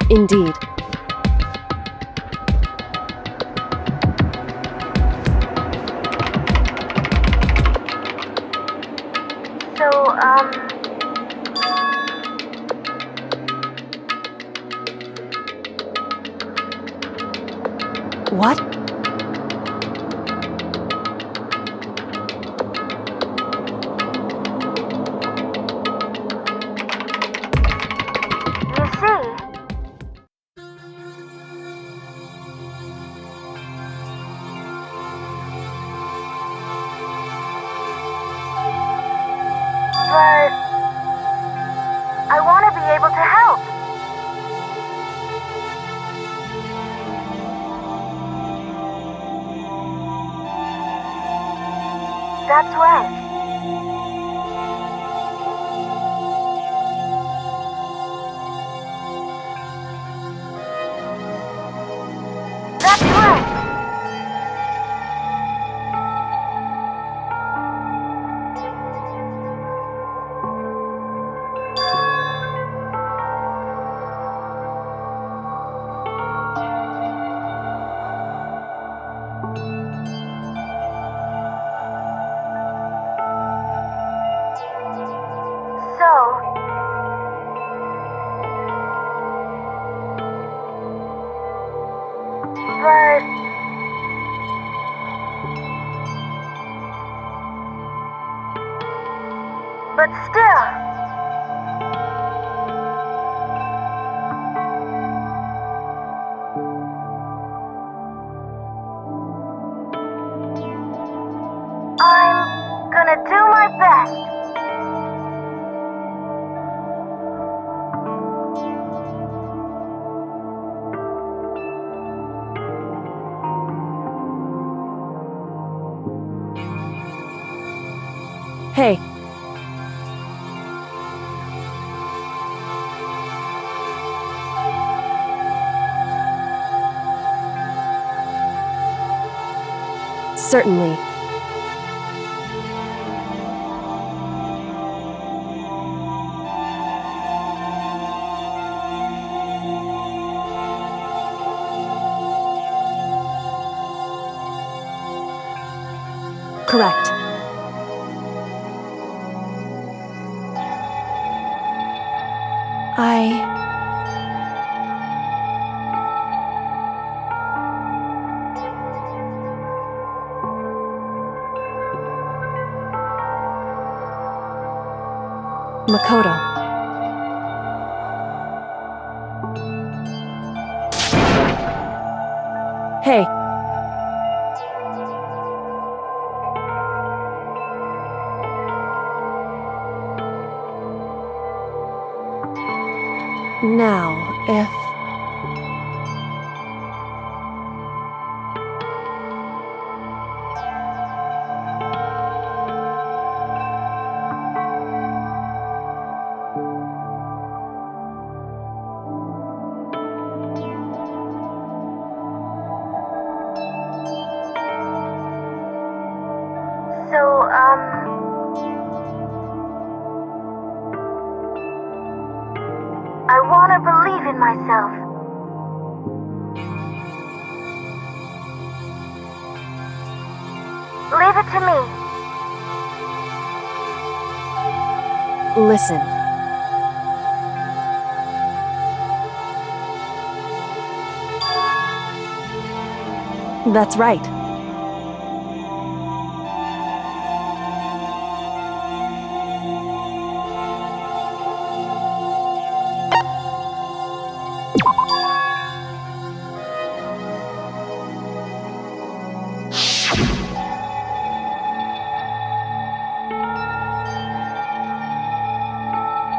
Indeed. So, What? you see, but I want to be able to help. That's right. That's right. but still. I'm gonna do my best. Hey. Certainly. Correct. Makoto. Hey. Now, if... So, I want to believe in myself. Leave it to me. Listen. That's right.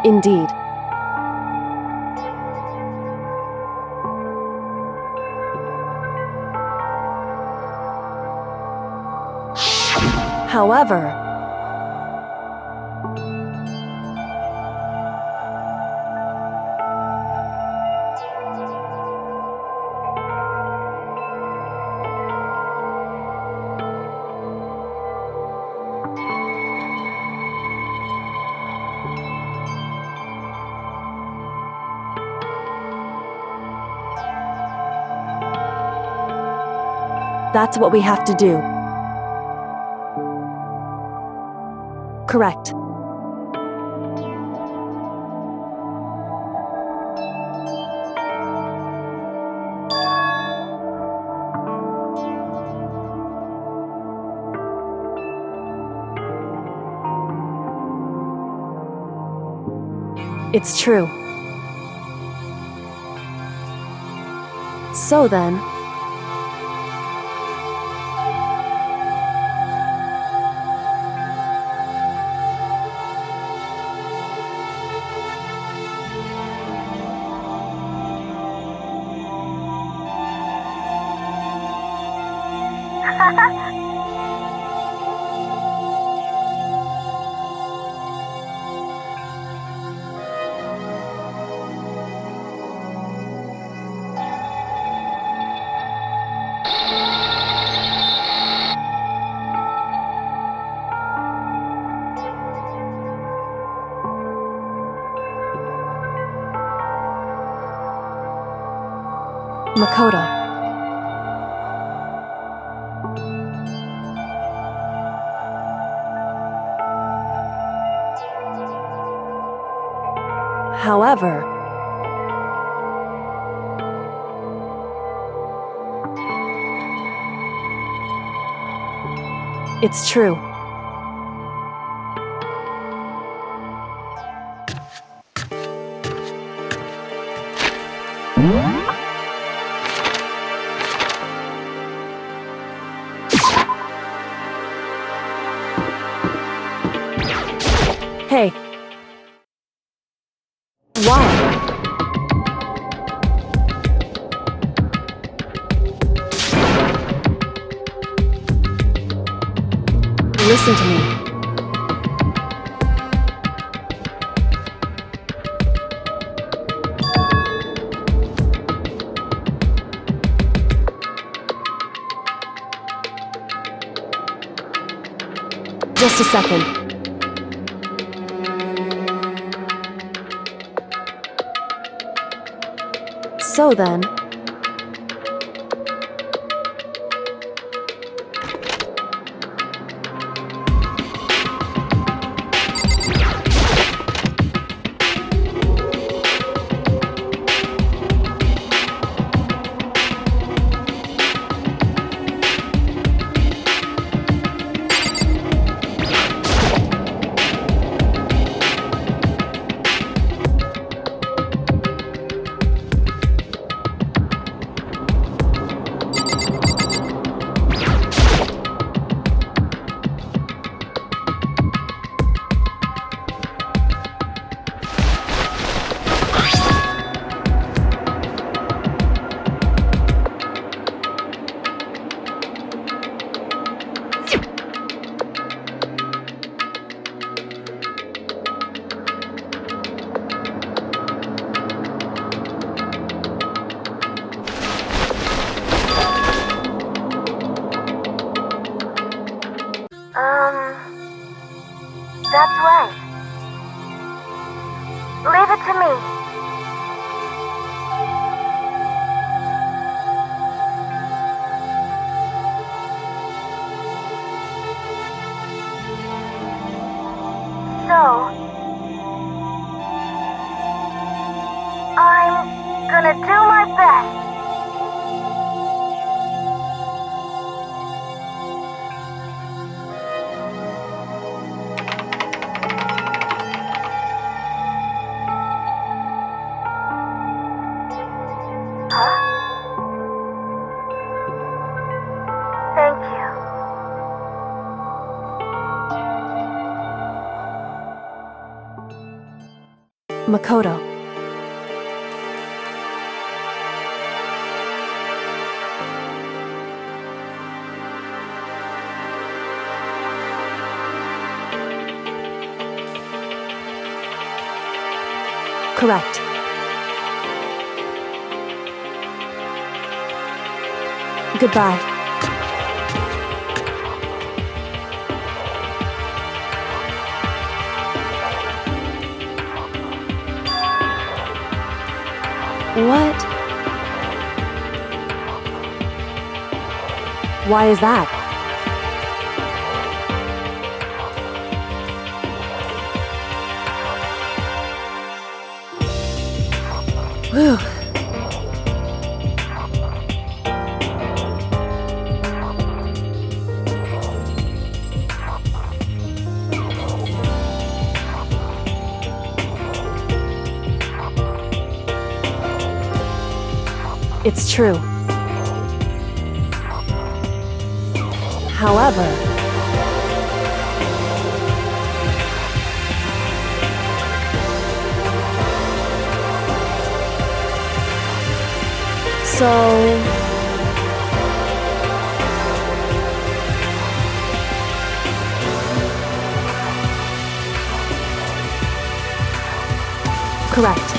Indeed. However, that's what we have to do. Correct. It's true. So then... Makoto. However... It's true. Hey. Why? Listen to me. Just a second. So then... That's right. Leave it to me. So, I'm gonna do my best. Huh? Thank you. Makoto. Correct. Goodbye. What? Why is that? Whew. It's true. However, so... Correct.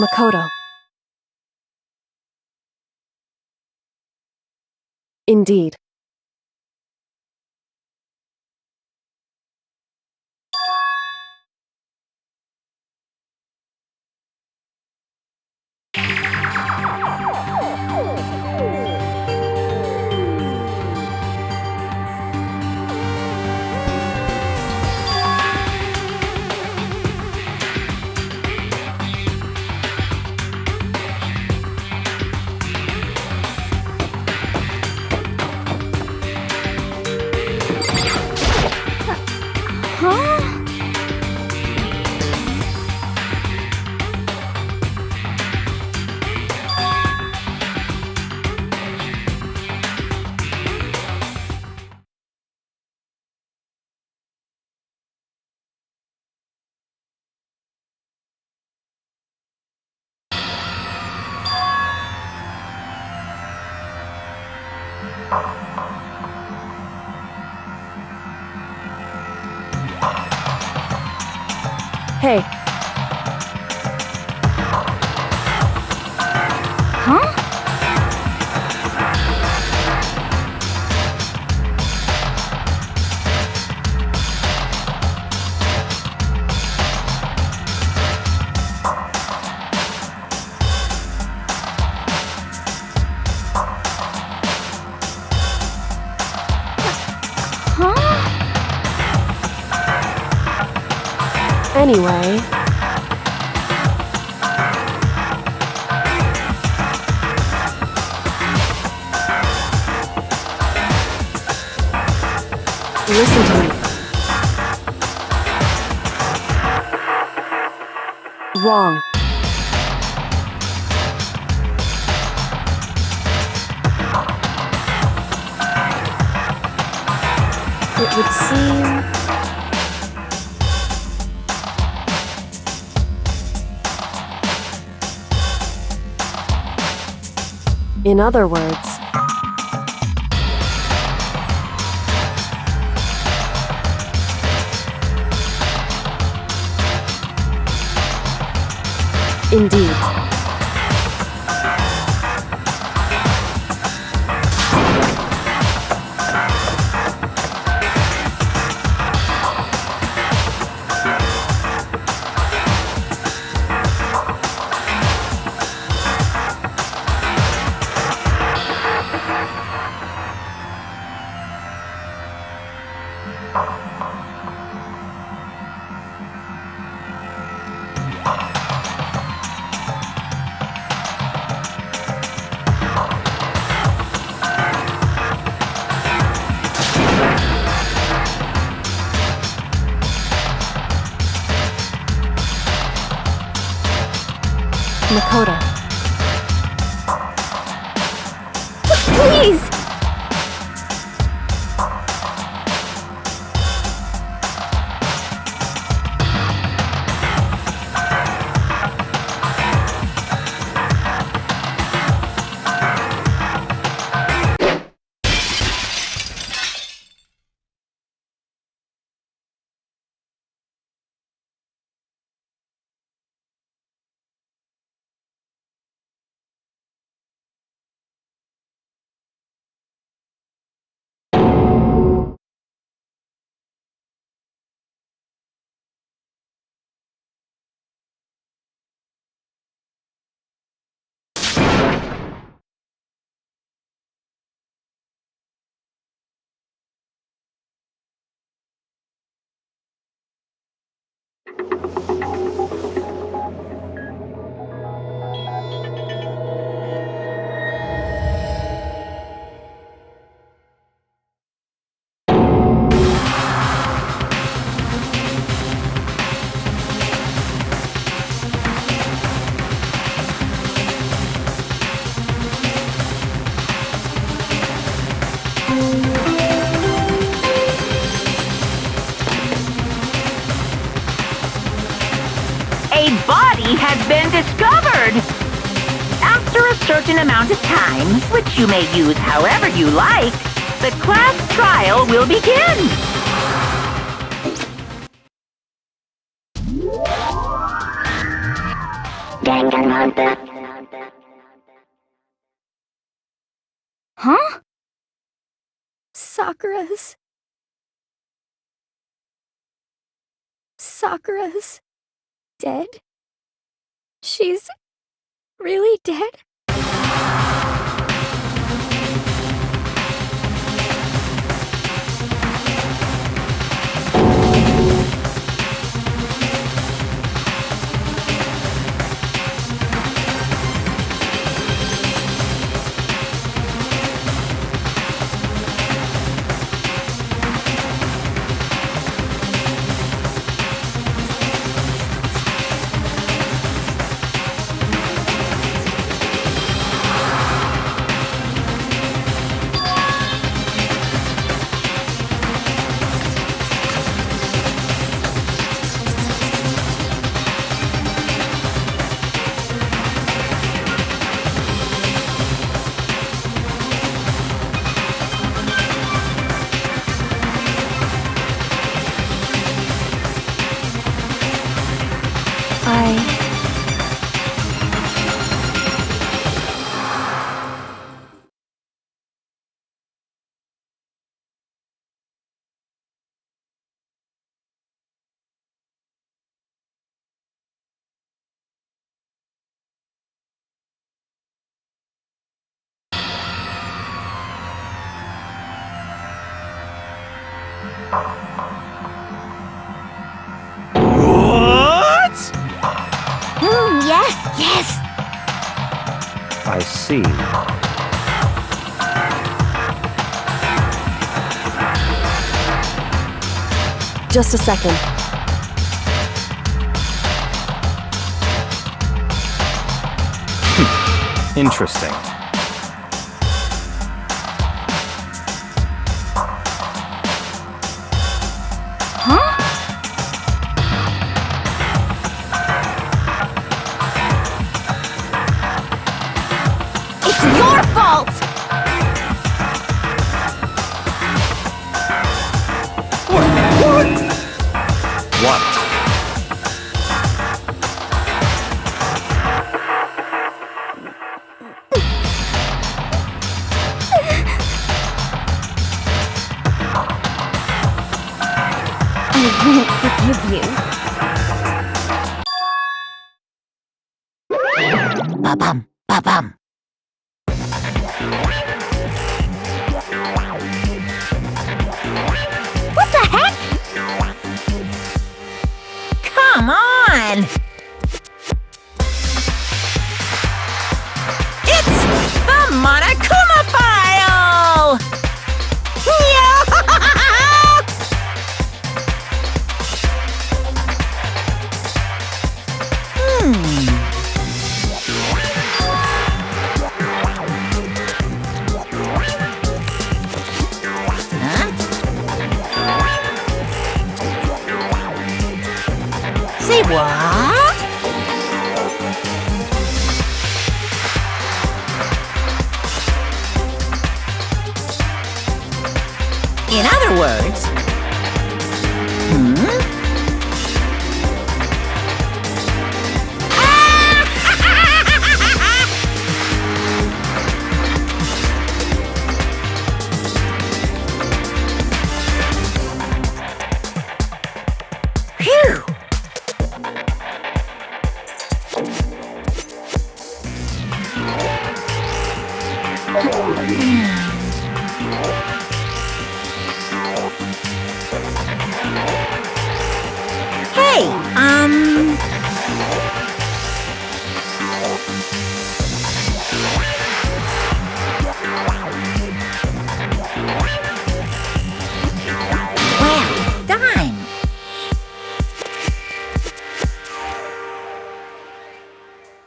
Makoto. Indeed. Hey. Huh? Anyway... Listen to me. Wrong. It would seem... In other words... Indeed. Makoto. Please! A body has been discovered! After a certain amount of time, which you may use however you like, the class trial will begin! Danganronpa. Huh? Sakura's dead? She's really dead? What? Yes, yes. I see. Just a second. Interesting. Huh? It's your fault! What? I won't forgive you. Ba-bum, ba-bum. What the heck? Come on! It's the Monokuma file! Yeah! Say what? In other words, Phew! Hey, well done.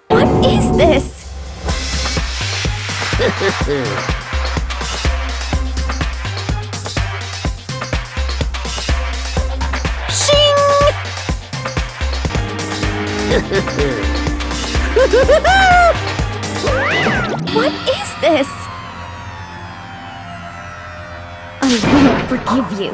What is this? Shing! What is this? I won't forgive you.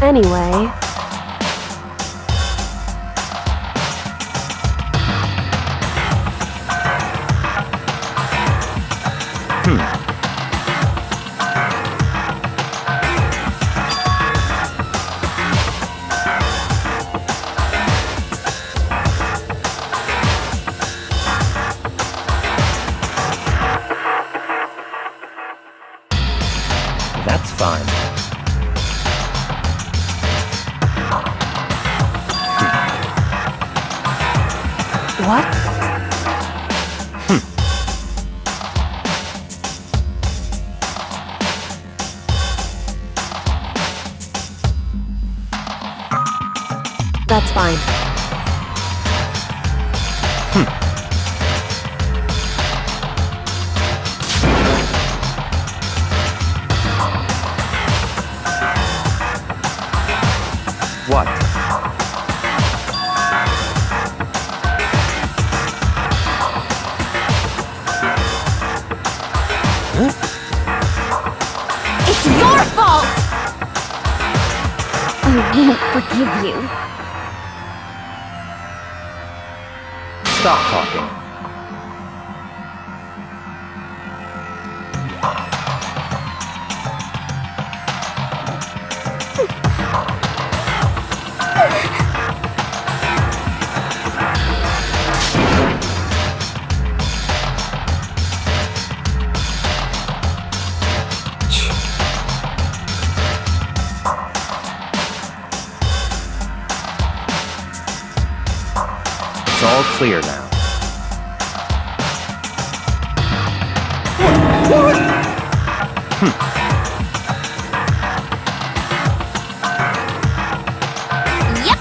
Anyway, That's fine. what? That's fine. What? It's your fault! I won't forgive you. Stop talking. It's all clear now. Yep!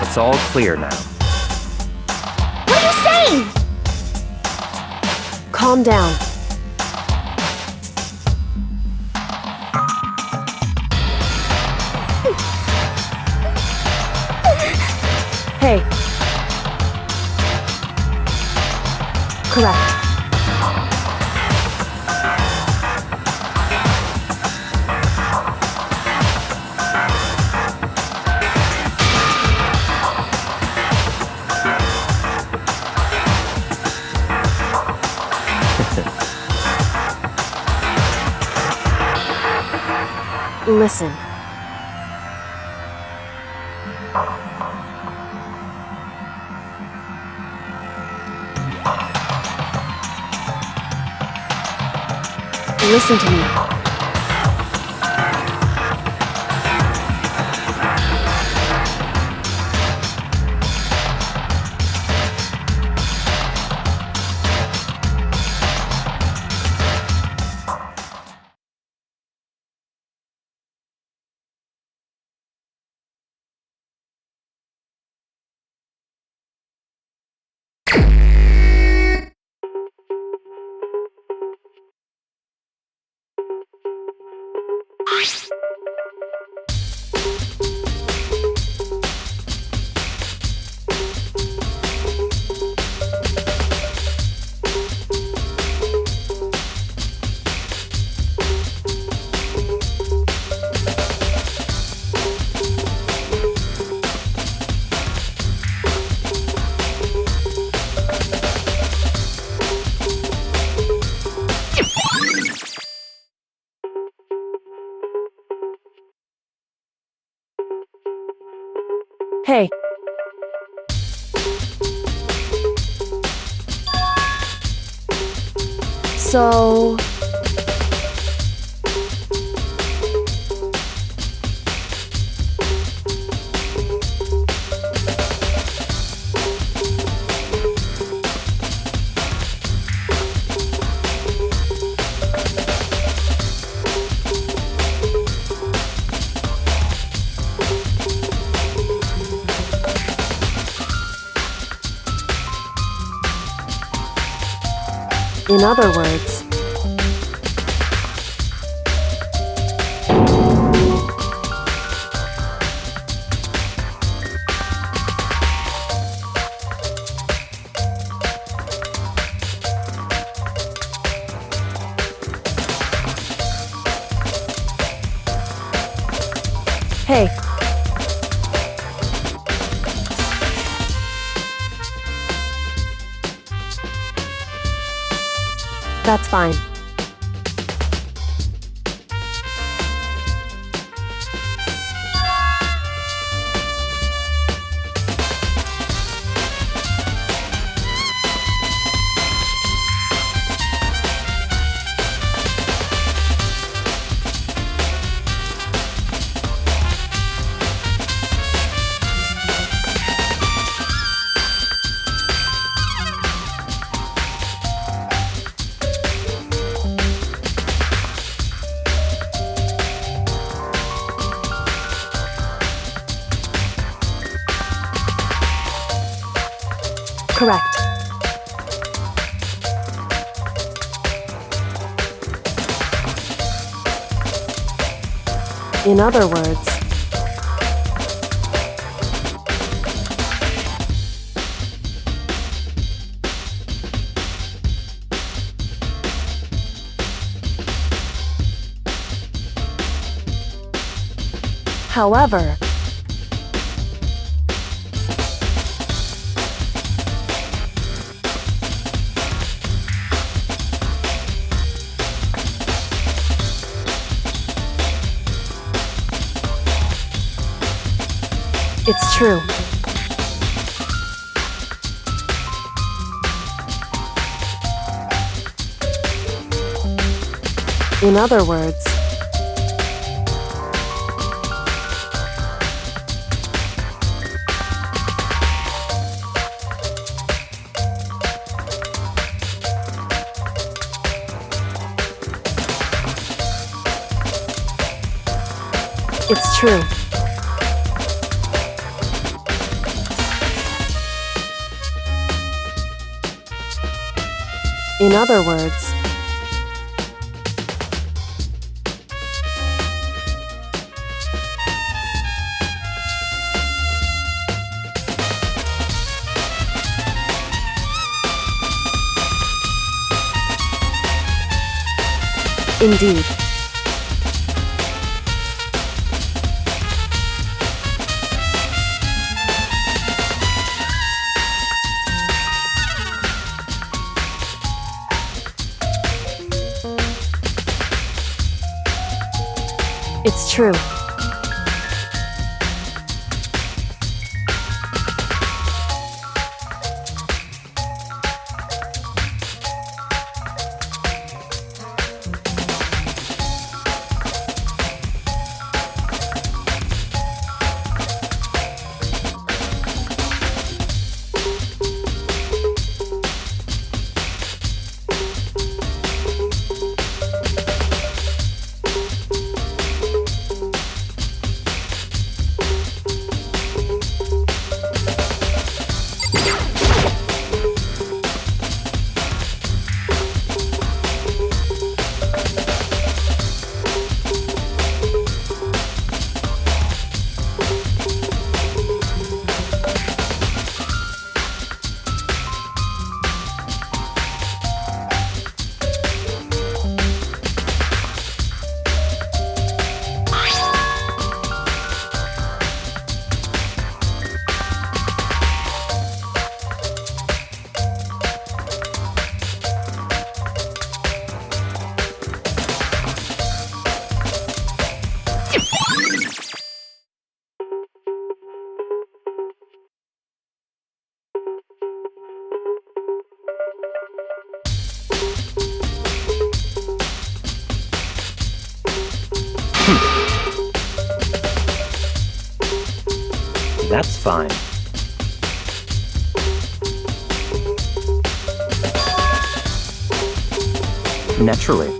It's all clear now. What are you saying? Calm down. Hey. Correct. Listen. Listen to me. Hey. So... In other words, hey. That's fine. Correct. In other words, however, it's true. In other words, it's true. In other words, indeed. It's true. That's fine. Naturally.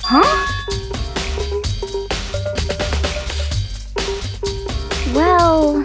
Huh? Well...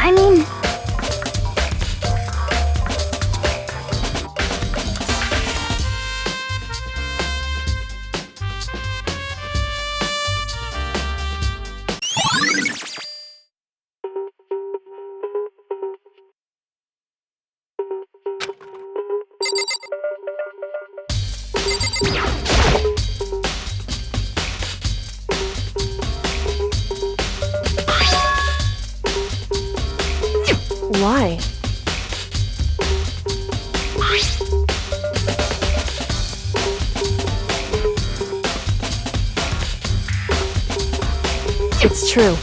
I mean... Why? It's true.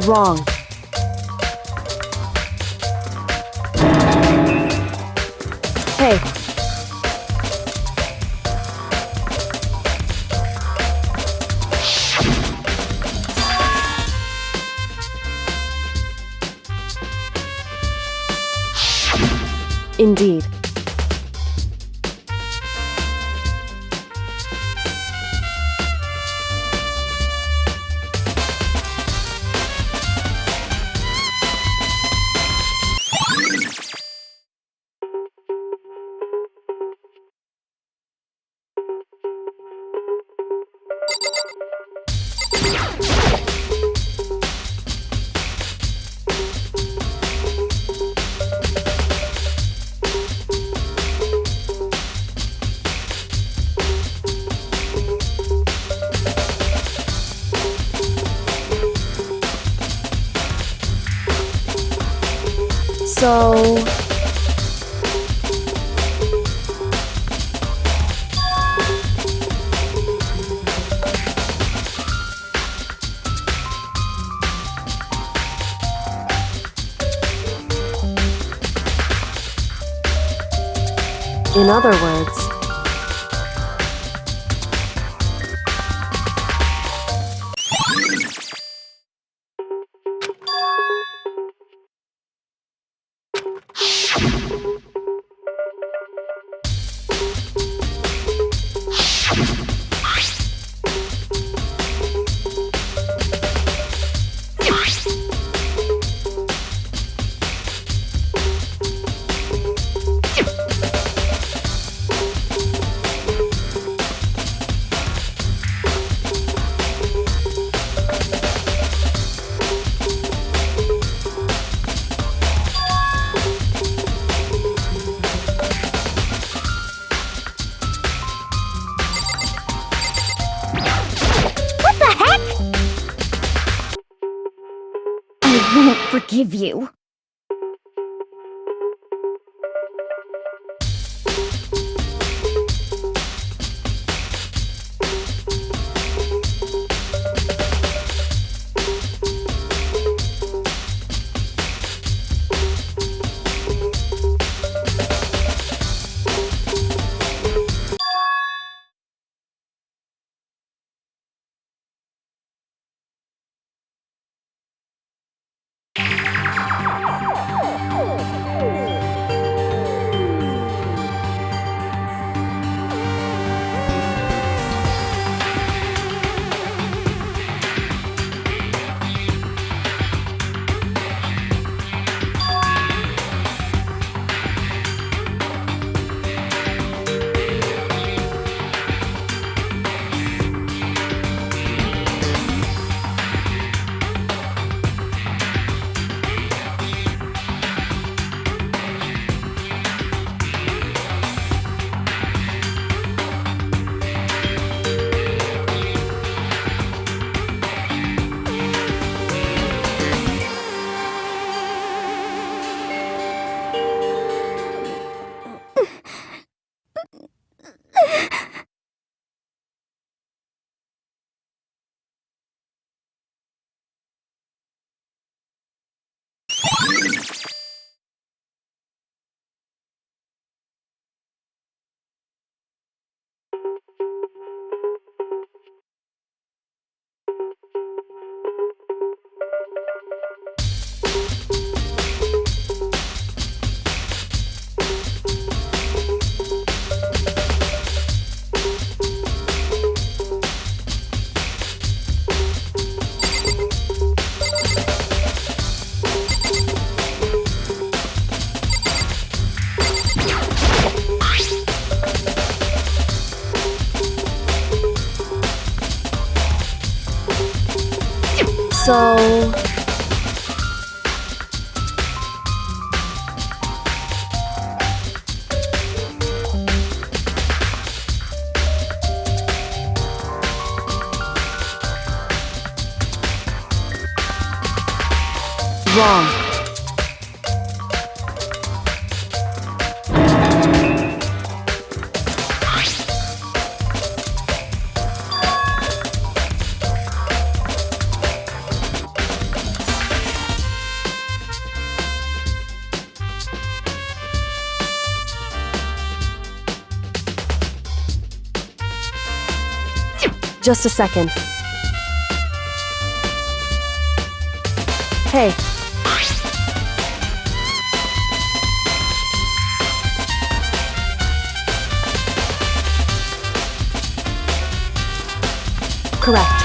Wrong. Hey. Indeed. So... In other words... forgive you. So... wrong. Just a second. Hey. Correct.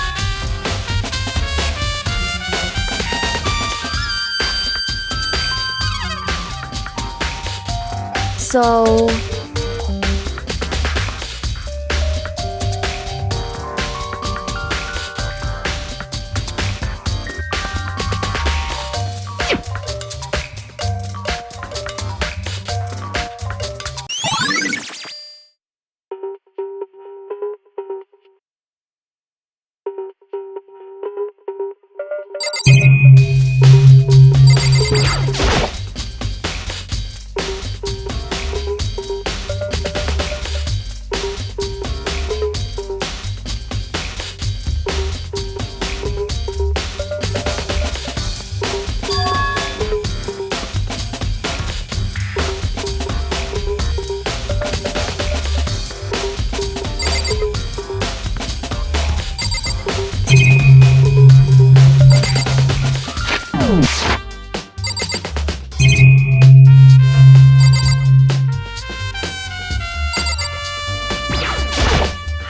So...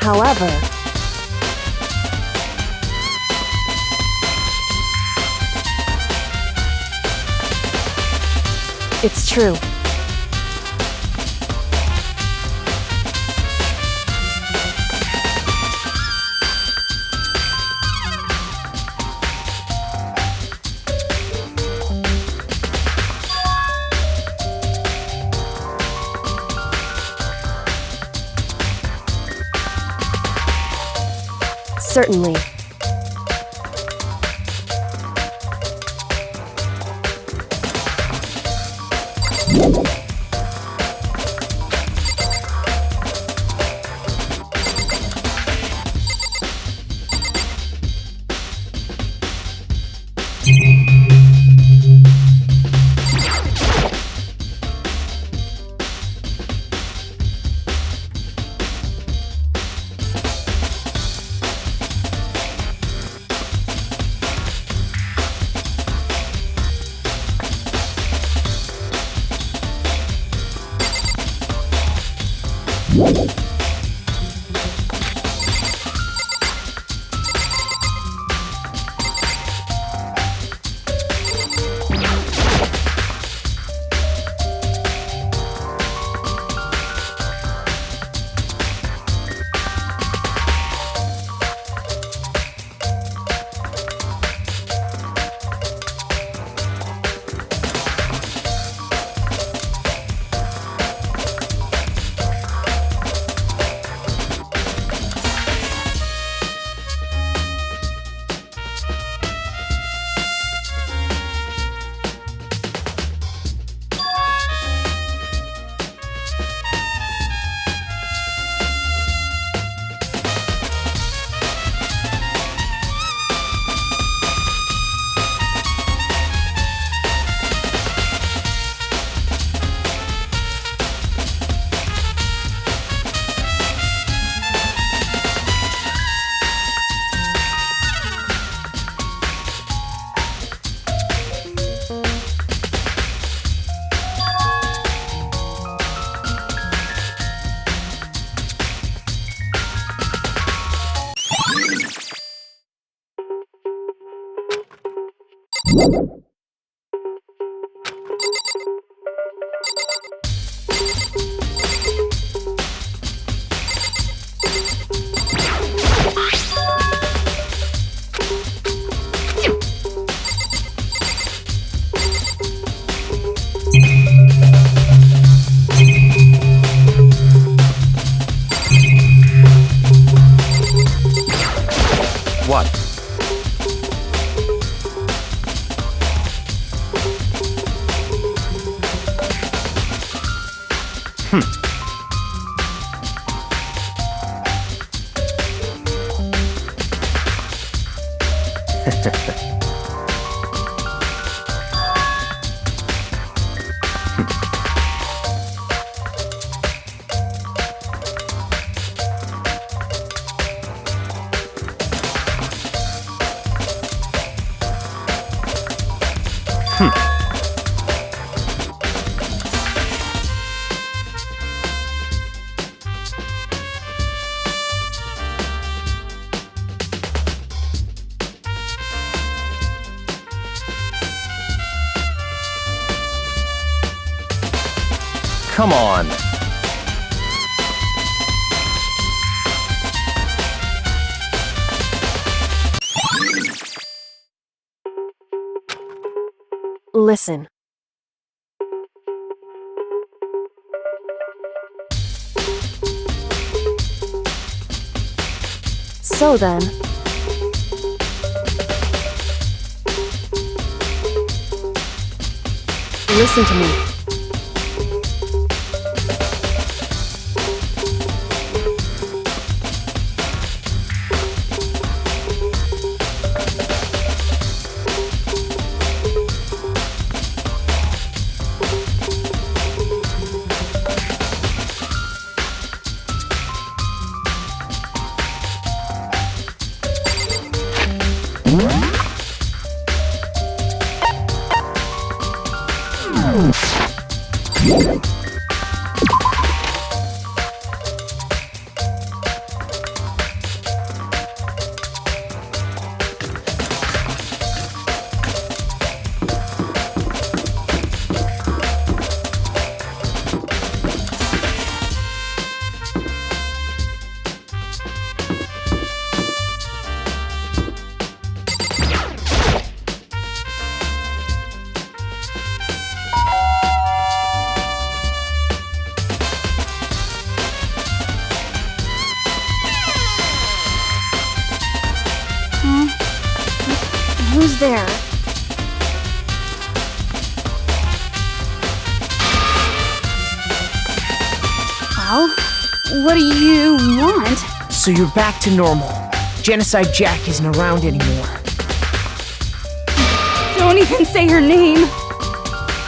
However... it's true. Certainly. What? Come on. Listen. So then, listen to me. Who's there? Well, what do you want? So you're back to normal. Genocide Jack isn't around anymore. Don't even say her name.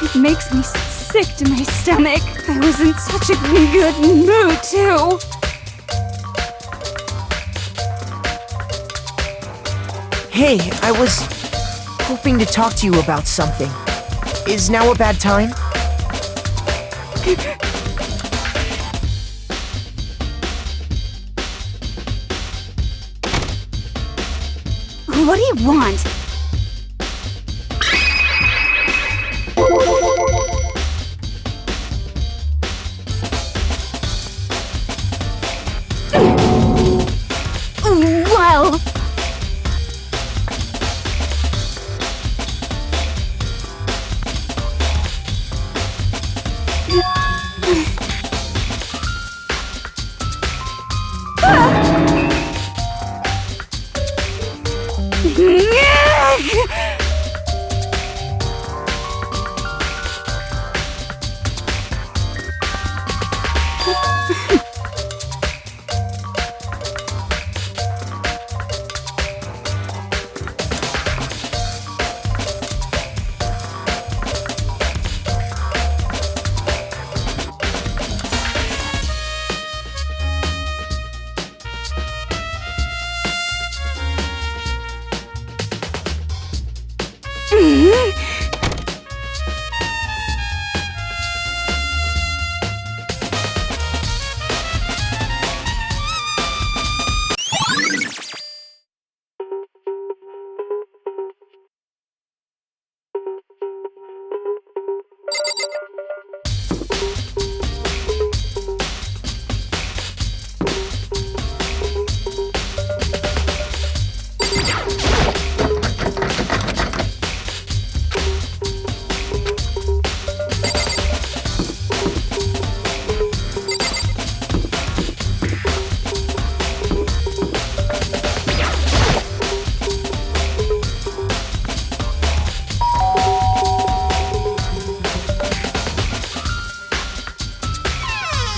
It makes me sick to my stomach. I was in such a good mood, too. Hey, I was hoping to talk to you about something. Is now a bad time? What do you want? Well...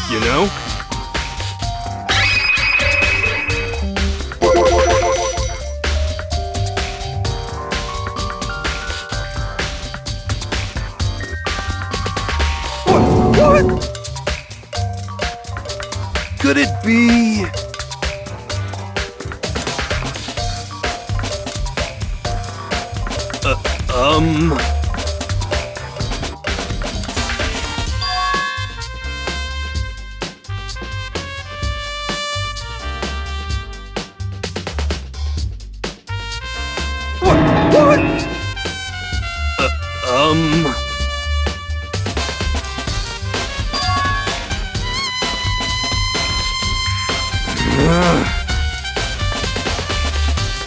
You know? What? Could it be... What?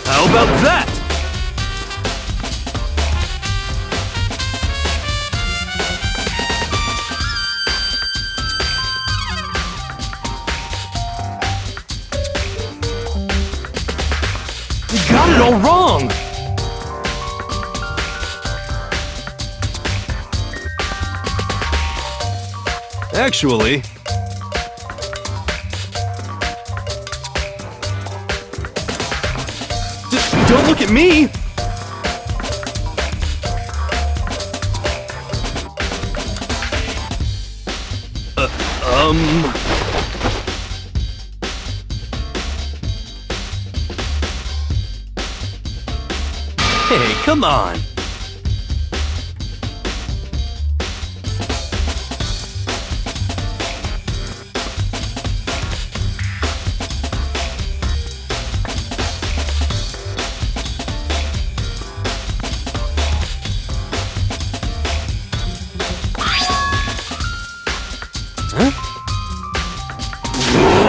How about that? You got it all wrong! Actually... Don't look at me! Hey, come on!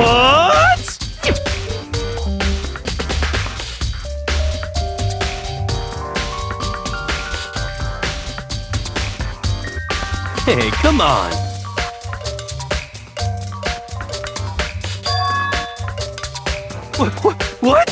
What? Hey, come on. What?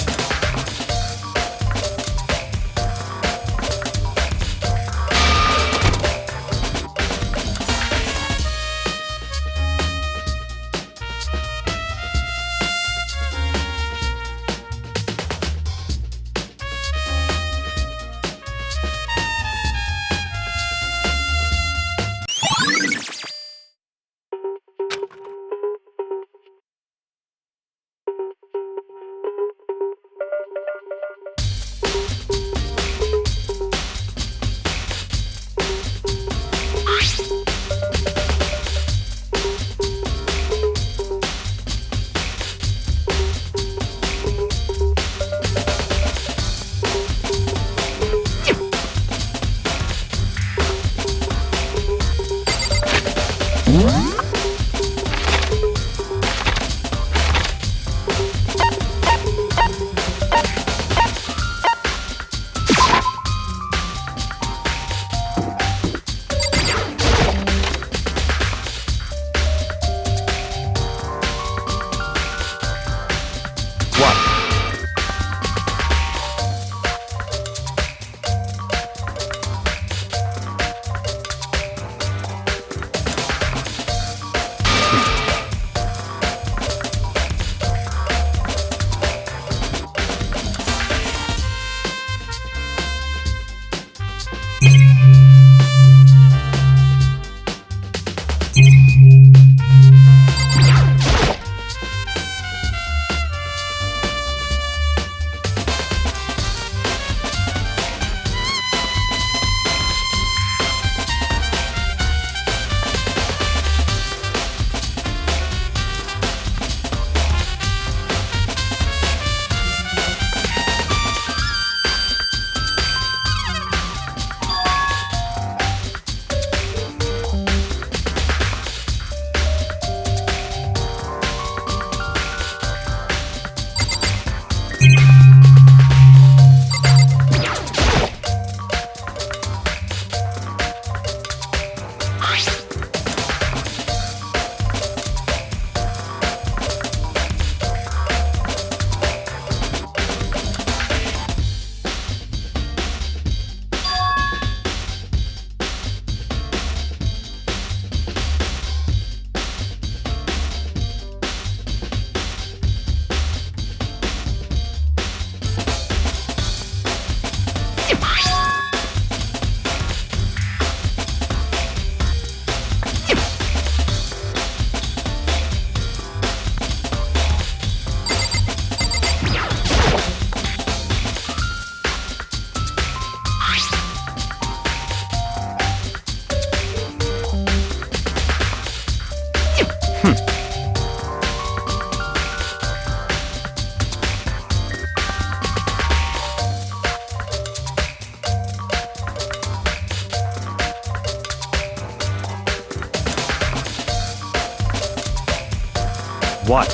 What?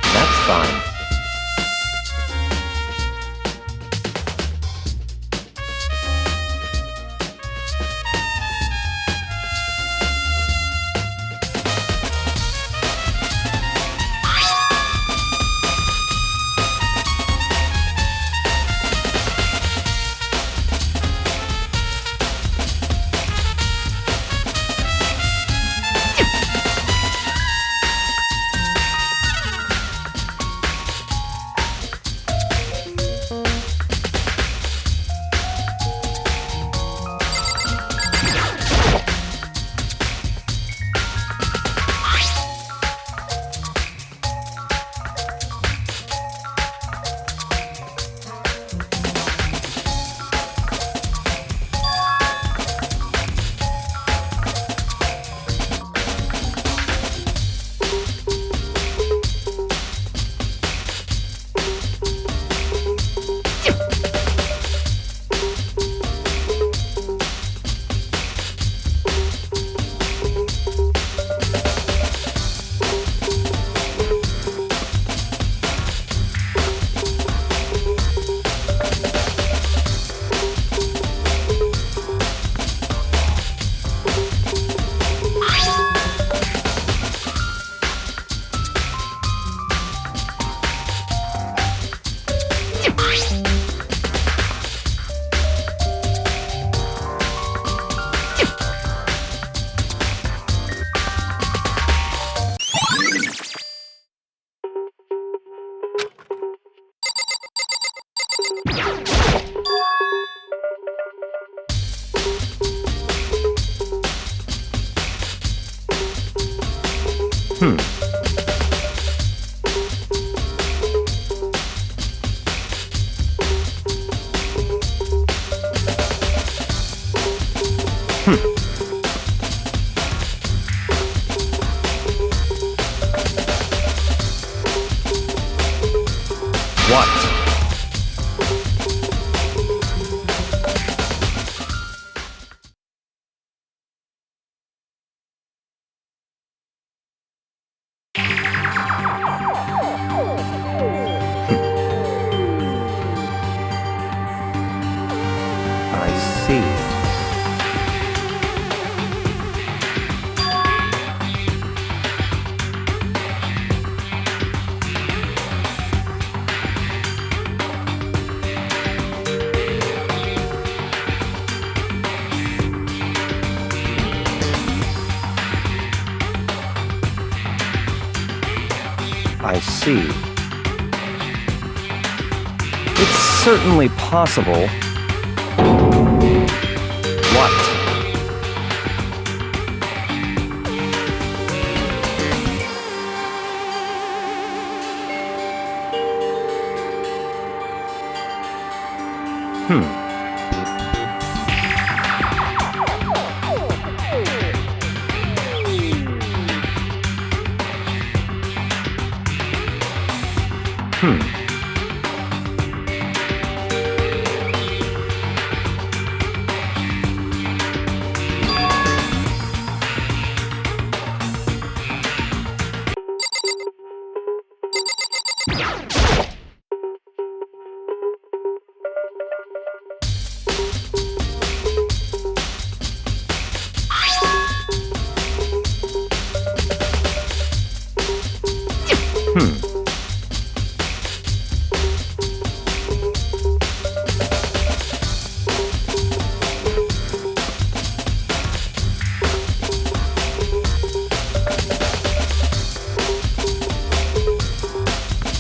That's fine. What? I see. I see. It's certainly possible. What?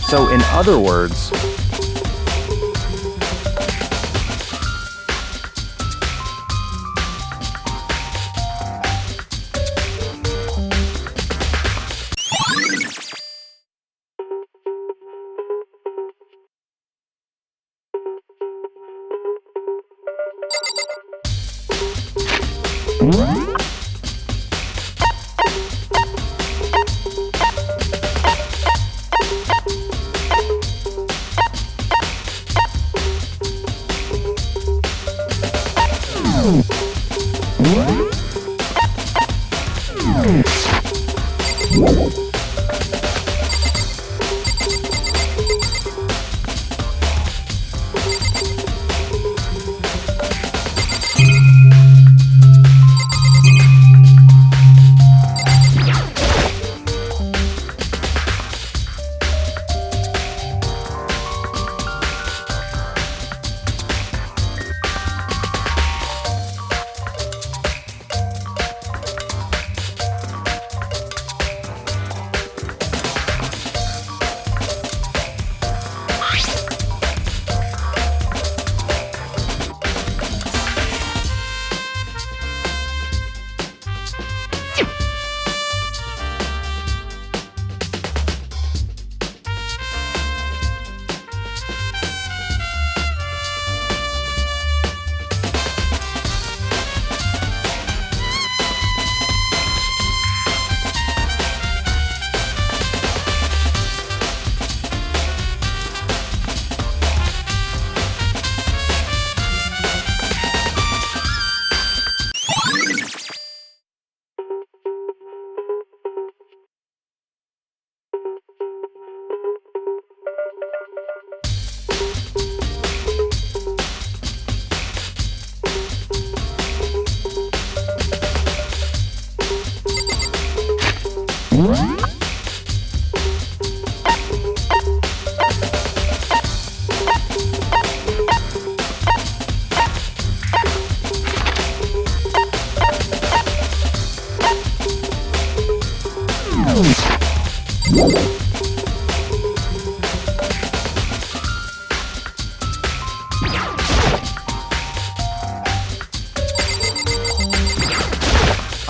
So in other words,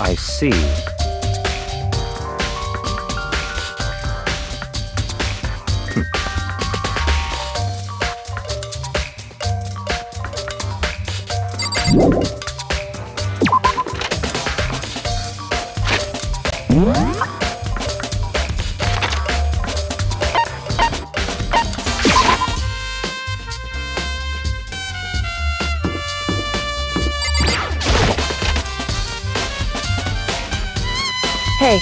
I see. Hey,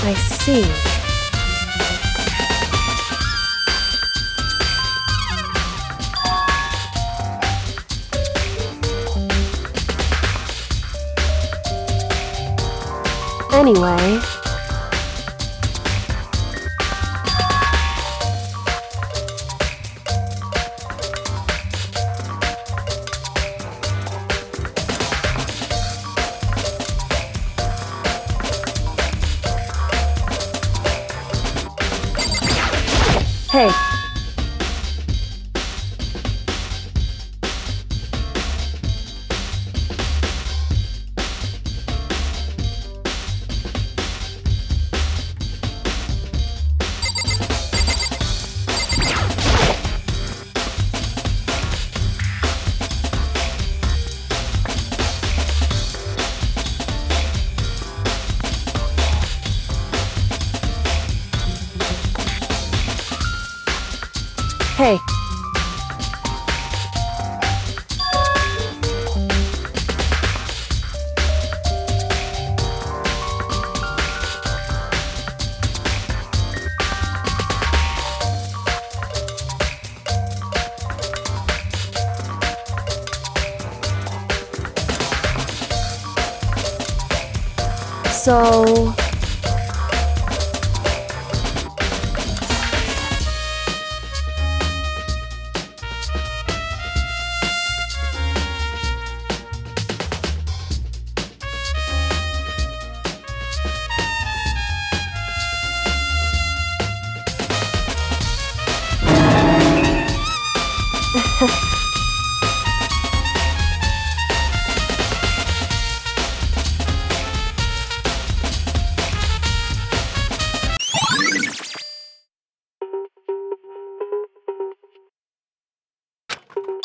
I see. Anyway, hey, hey. So,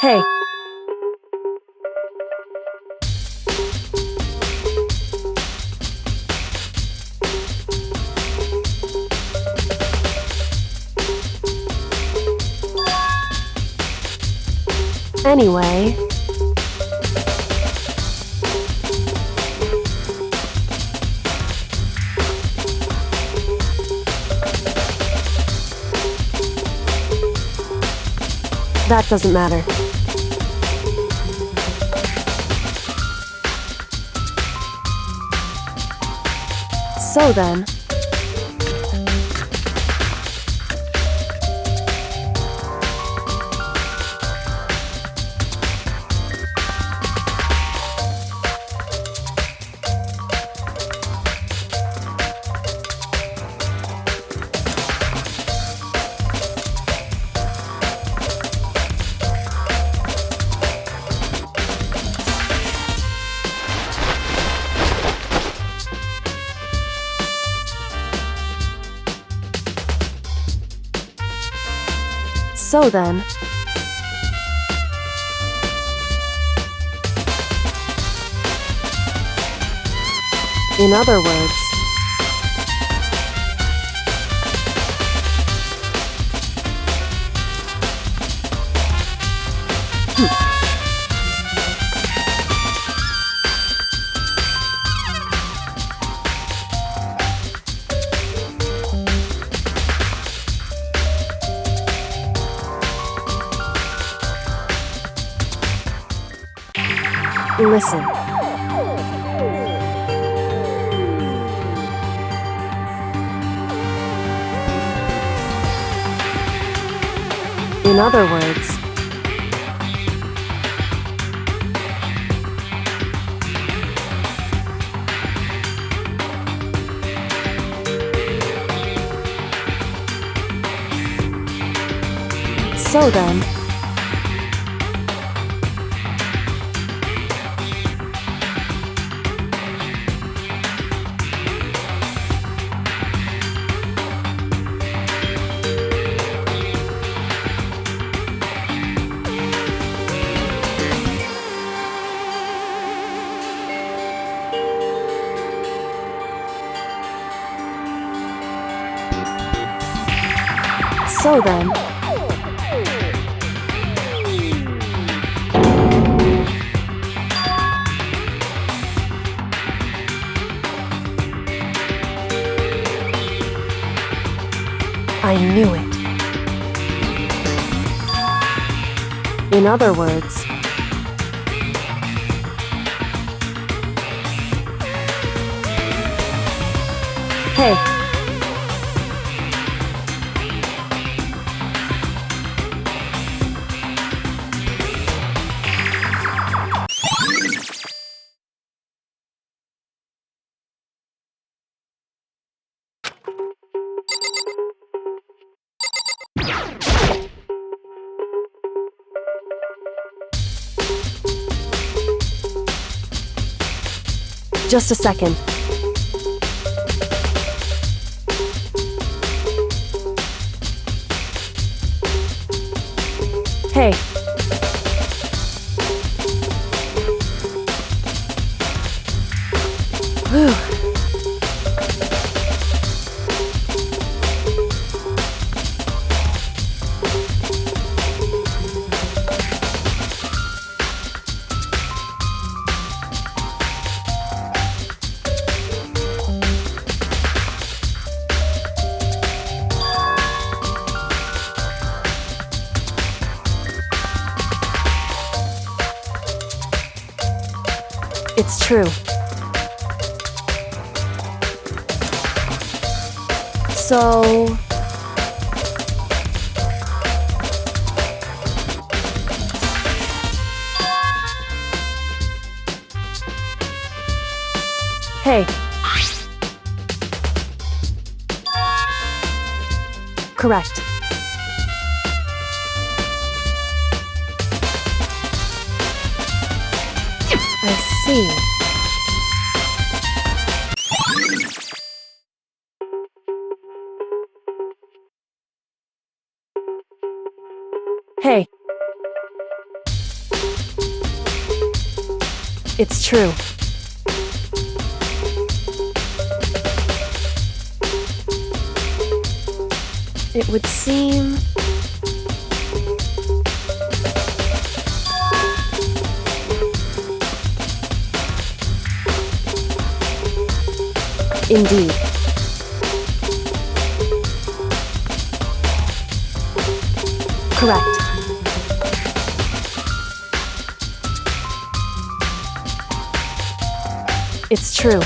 Hey. Anyway... That doesn't matter. So then... So then... In other words... Listen. In other words... So then... So then... I knew it. In other words... Hey. Just a second. Hey. Whew. It's true. So... Hey. Correct. I see. Hey. It's true. It would seem... Indeed. Correct. It's true.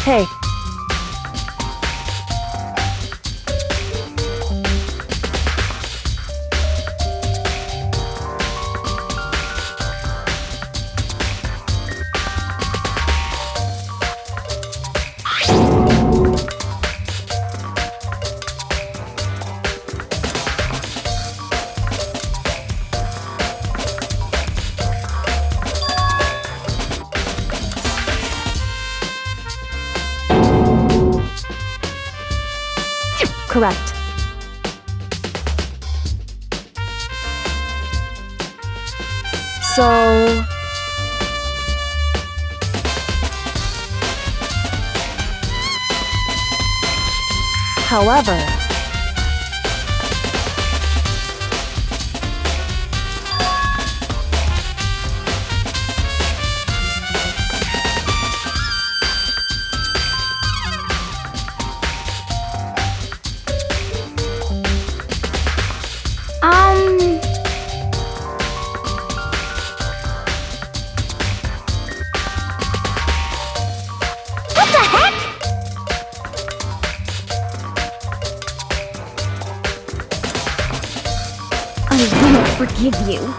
Hey. Correct. So... However... What the heck? I won't forgive you.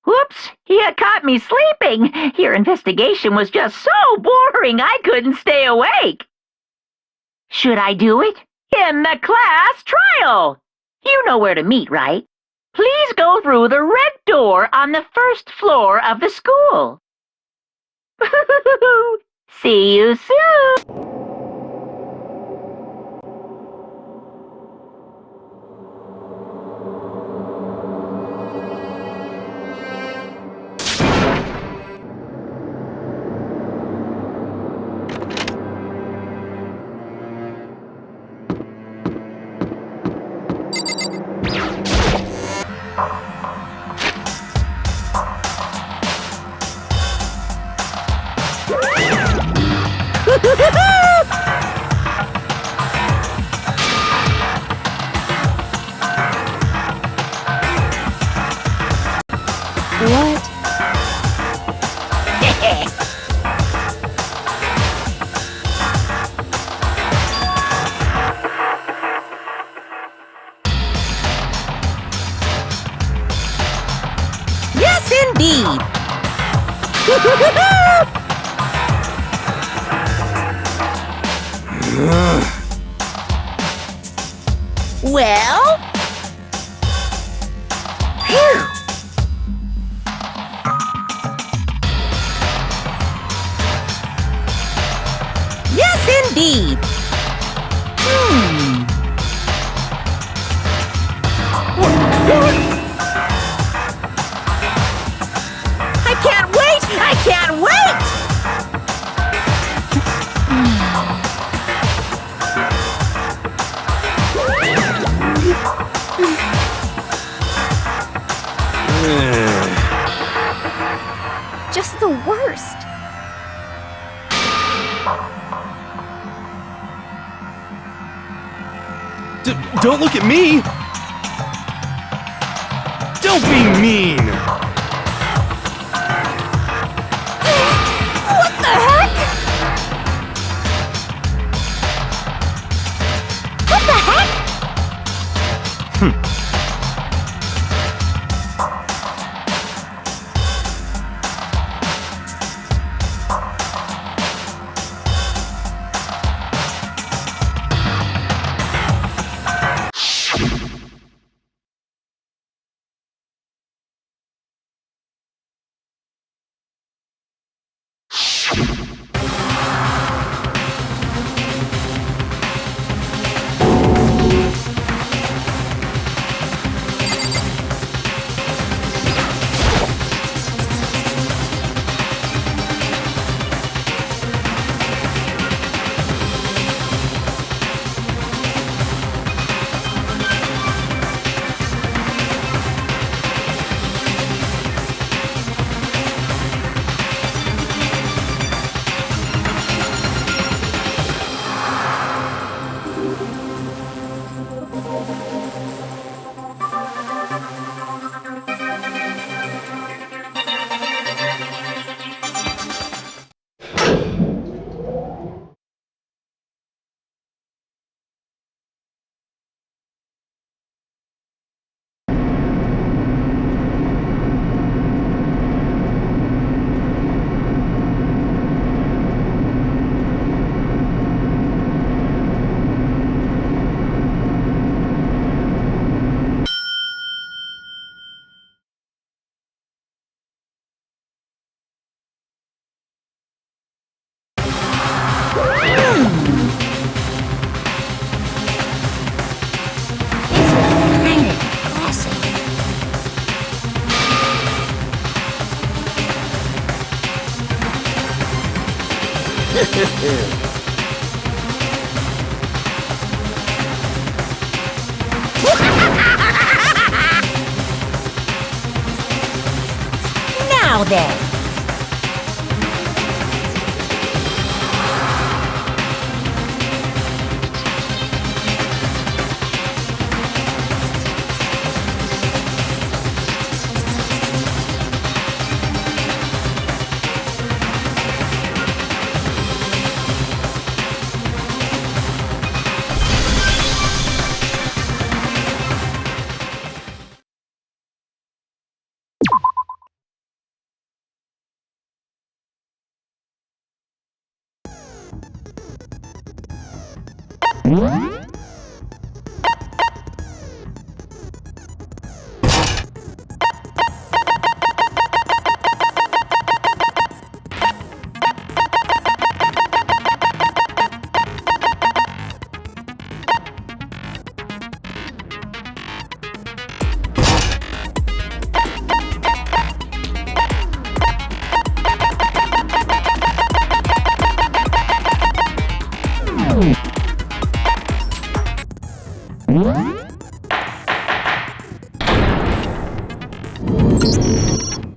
Whoops! You caught me sleeping. Your investigation was just so boring I couldn't stay awake. Should I do it? In the class trial! You know where to meet, right? Please go through the red door on the first floor of the school. See you soon! What? Yes, indeed. Well? Phew. Yes, indeed. What? Don't look at me! Don't be mean! What the heck? What the heck? Now then.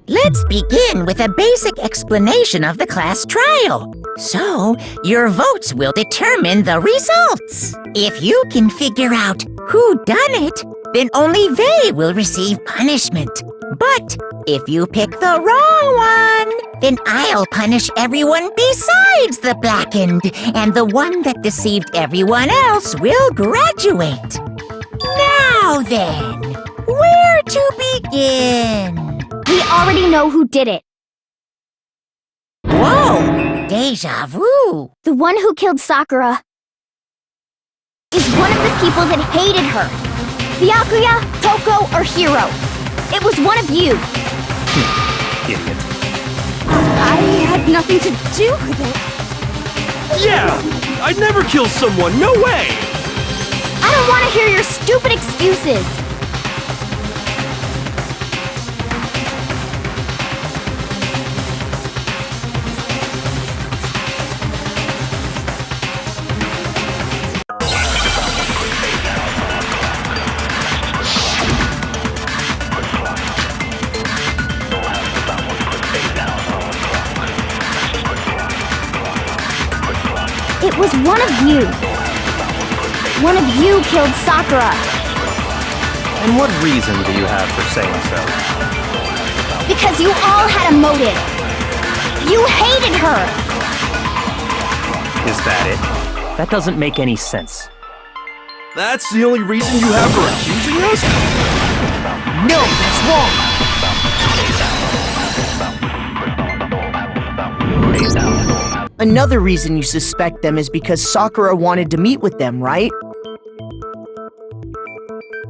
Let's begin with a basic explanation of the class trial. So, your votes will determine the results. If you can figure out who done it, then only they will receive punishment. But if you pick the wrong one, then I'll punish everyone besides the blackened, and the one that deceived everyone else will graduate. Now then, where to begin? We already know who did it. Whoa! Deja vu! The one who killed Sakura is one of the people that hated her. Byakuya, Toko, or Hiro. It was one of you. Idiot. I had nothing to do with it. Yeah! I'd never kill someone, no way! I don't want to hear your stupid excuses. It was one of you. One of you killed Sakura. And what reason do you have for saying so? Because you all had a motive. You hated her. Is that it? That doesn't make any sense. That's the only reason you have for accusing us? No, that's wrong! Another reason you suspect them is because Sakura wanted to meet with them, right?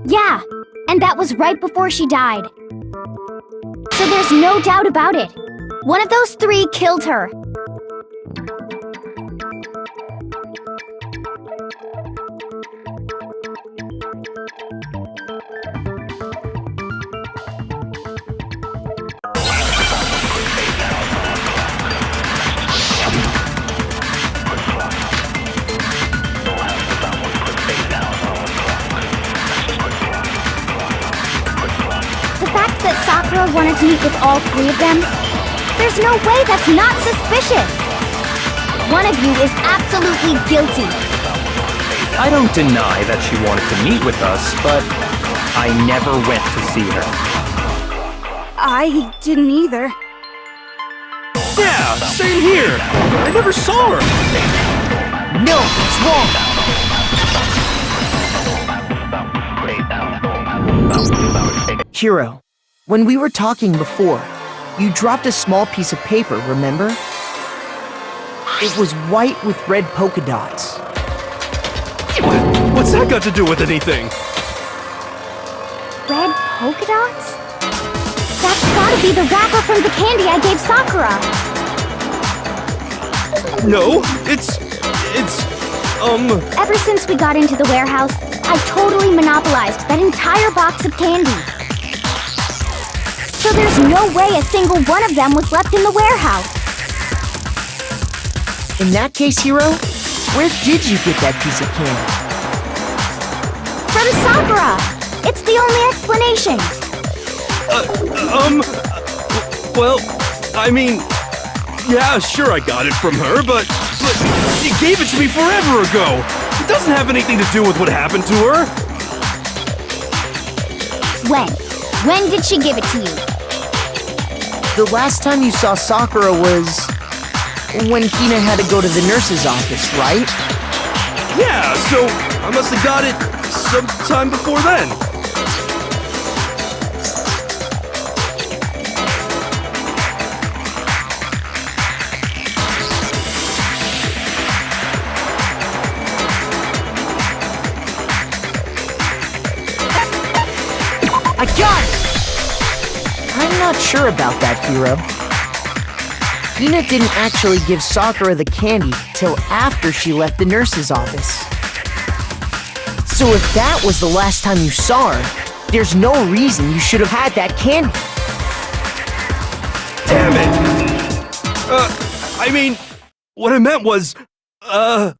Yeah, and that was right before she died. So there's no doubt about it. One of those three killed her. Sakura wanted to meet with all three of them? There's no way that's not suspicious! One of you is absolutely guilty. I don't deny that she wanted to meet with us, but I never went to see her. I didn't either. Yeah, same here. I never saw her. No, it's wrong! Hiro, when we were talking before, you dropped a small piece of paper, remember? It was white with red polka dots. What's that got to do with anything? Red polka dots? That's gotta be the wrapper from the candy I gave Sakura! No, it's... Ever since we got into the warehouse, I totally monopolized that entire box of candy. So there's no way a single one of them was left in the warehouse. In that case, Hiro, where did you get that piece of candy? From Sakura! It's the only explanation. Well, I mean... Yeah, sure I got it from her, but she gave it to me forever ago! It doesn't have anything to do with what happened to her! When? When did she give it to you? The last time you saw Sakura was... when Hina had to go to the nurse's office, right? Yeah, so I must have got it sometime before then. I got it! I'm not sure about that, Hiro. Hina didn't actually give Sakura the candy till after she left the nurse's office. So if that was the last time you saw her, there's no reason you should have had that candy. Damn it! I mean, what I meant was, Oh,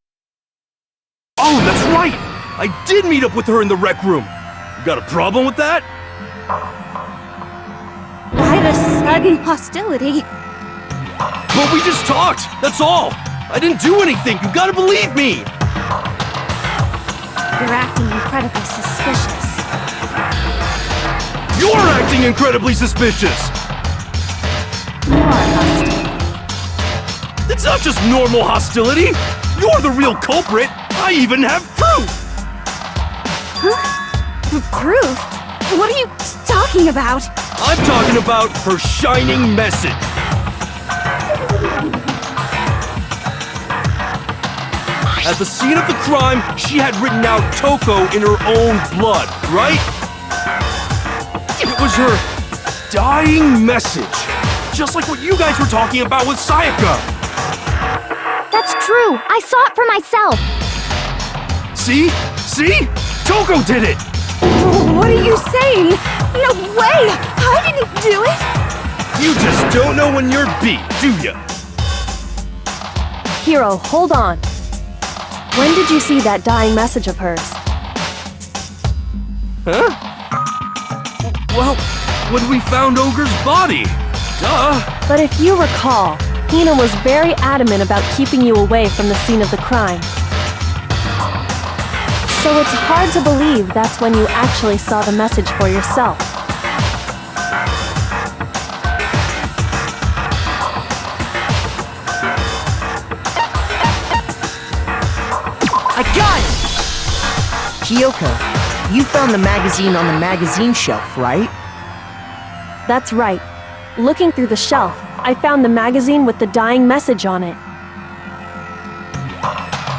that's right! I did meet up with her in the rec room! You got a problem with that? Why the sudden hostility? Well, we just talked, that's all! I didn't do anything, you gotta believe me! You're acting incredibly suspicious. You're acting incredibly suspicious! You are hostile. It's not just normal hostility! You're the real culprit! I even have proof! Proof? What are you talking about? I'm talking about her shining message! At the scene of the crime, she had written out Toko in her own blood, right? It was her dying message. Just like what you guys were talking about with Sayaka. That's true. I saw it for myself. See? See? Toko did it! What are you saying? No way! I didn't do it! You just don't know when you're beat, do ya? Hiro, hold on. When did you see that dying message of hers? Huh? Well, when we found Ogre's body. Duh. But if you recall, Hina was very adamant about keeping you away from the scene of the crime. So it's hard to believe that's when you actually saw the message for yourself. I got it! Kyoko, you found the magazine on the magazine shelf, right? That's right. Looking through the shelf, I found the magazine with the dying message on it.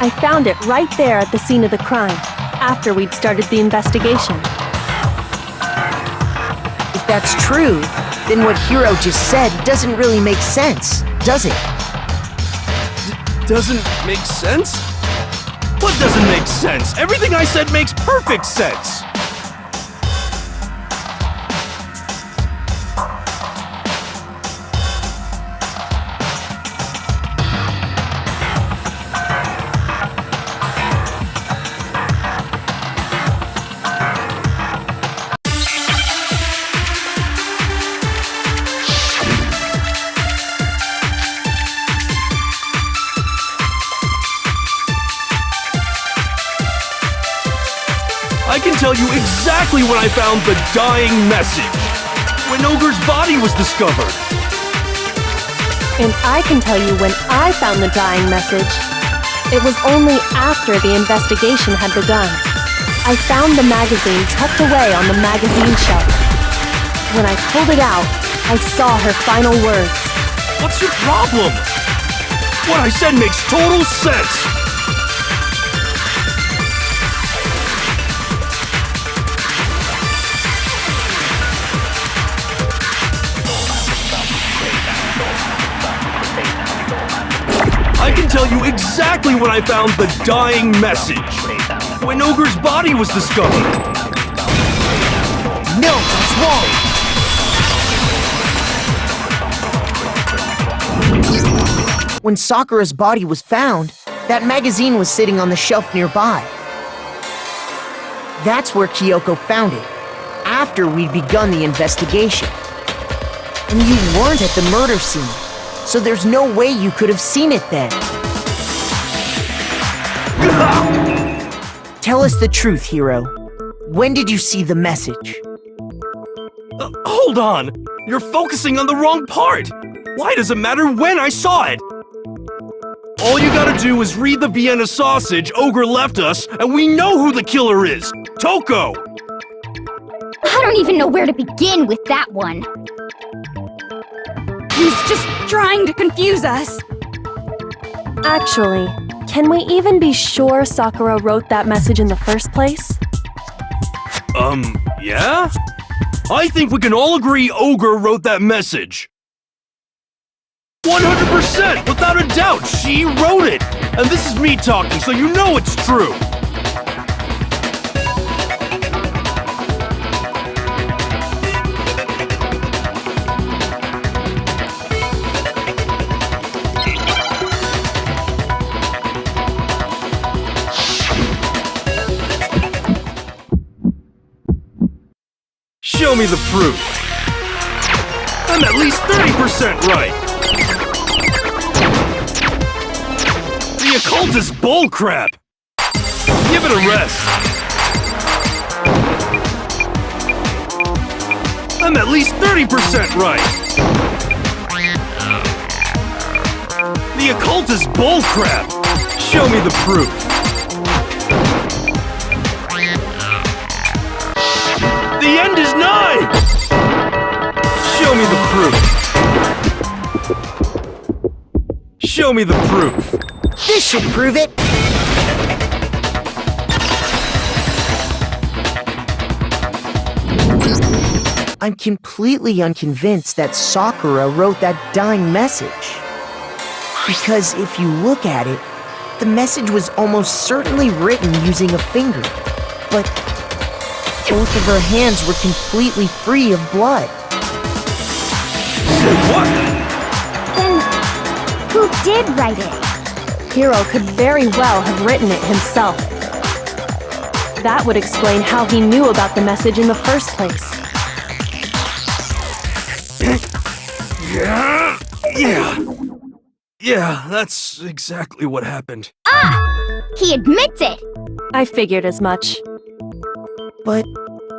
I found it right there at the scene of the crime, after we'd started the investigation. If that's true, then what Hiro just said doesn't really make sense, does it? Doesn't make sense? What doesn't make sense? Everything I said makes perfect sense! I can tell you exactly when I found the dying message. When Ogre's body was discovered. And I can tell you when I found the dying message. It was only after the investigation had begun. I found the magazine tucked away on the magazine shelf. When I pulled it out, I saw her final words. What's your problem? What I said makes total sense. I can tell you exactly when I found the dying message. When Ogre's body was discovered. No, that's wrong! When Sakura's body was found, that magazine was sitting on the shelf nearby. That's where Kyoko found it, after we'd begun the investigation. And you weren't at the murder scene, so there's no way you could have seen it then. Tell us the truth, Hiro. When did you see the message? Hold on! You're focusing on the wrong part! Why does it matter when I saw it? All you gotta do is read the Vienna sausage Ogre left us, and we know who the killer is! Toko! I don't even know where to begin with that one. He's just trying to confuse us. Actually, can we even be sure Sakura wrote that message in the first place? Yeah? I think we can all agree Ogre wrote that message. 100%! Without a doubt, she wrote it! And this is me talking, so you know it's true! Show me the proof. I'm at least 30% right. The occult is bullcrap. Give it a rest. I'm at least 30% right. The occult is bullcrap. Show me the proof. The end is nigh! Show me the proof. Show me the proof. This should prove it! I'm completely unconvinced that Sakura wrote that dying message. Because if you look at it, the message was almost certainly written using a finger. But both of her hands were completely free of blood. Say what? Then, who did write it? Hiro could very well have written it himself. That would explain how he knew about the message in the first place. Yeah. Yeah, that's exactly what happened. Ah! He admits it! I figured as much. But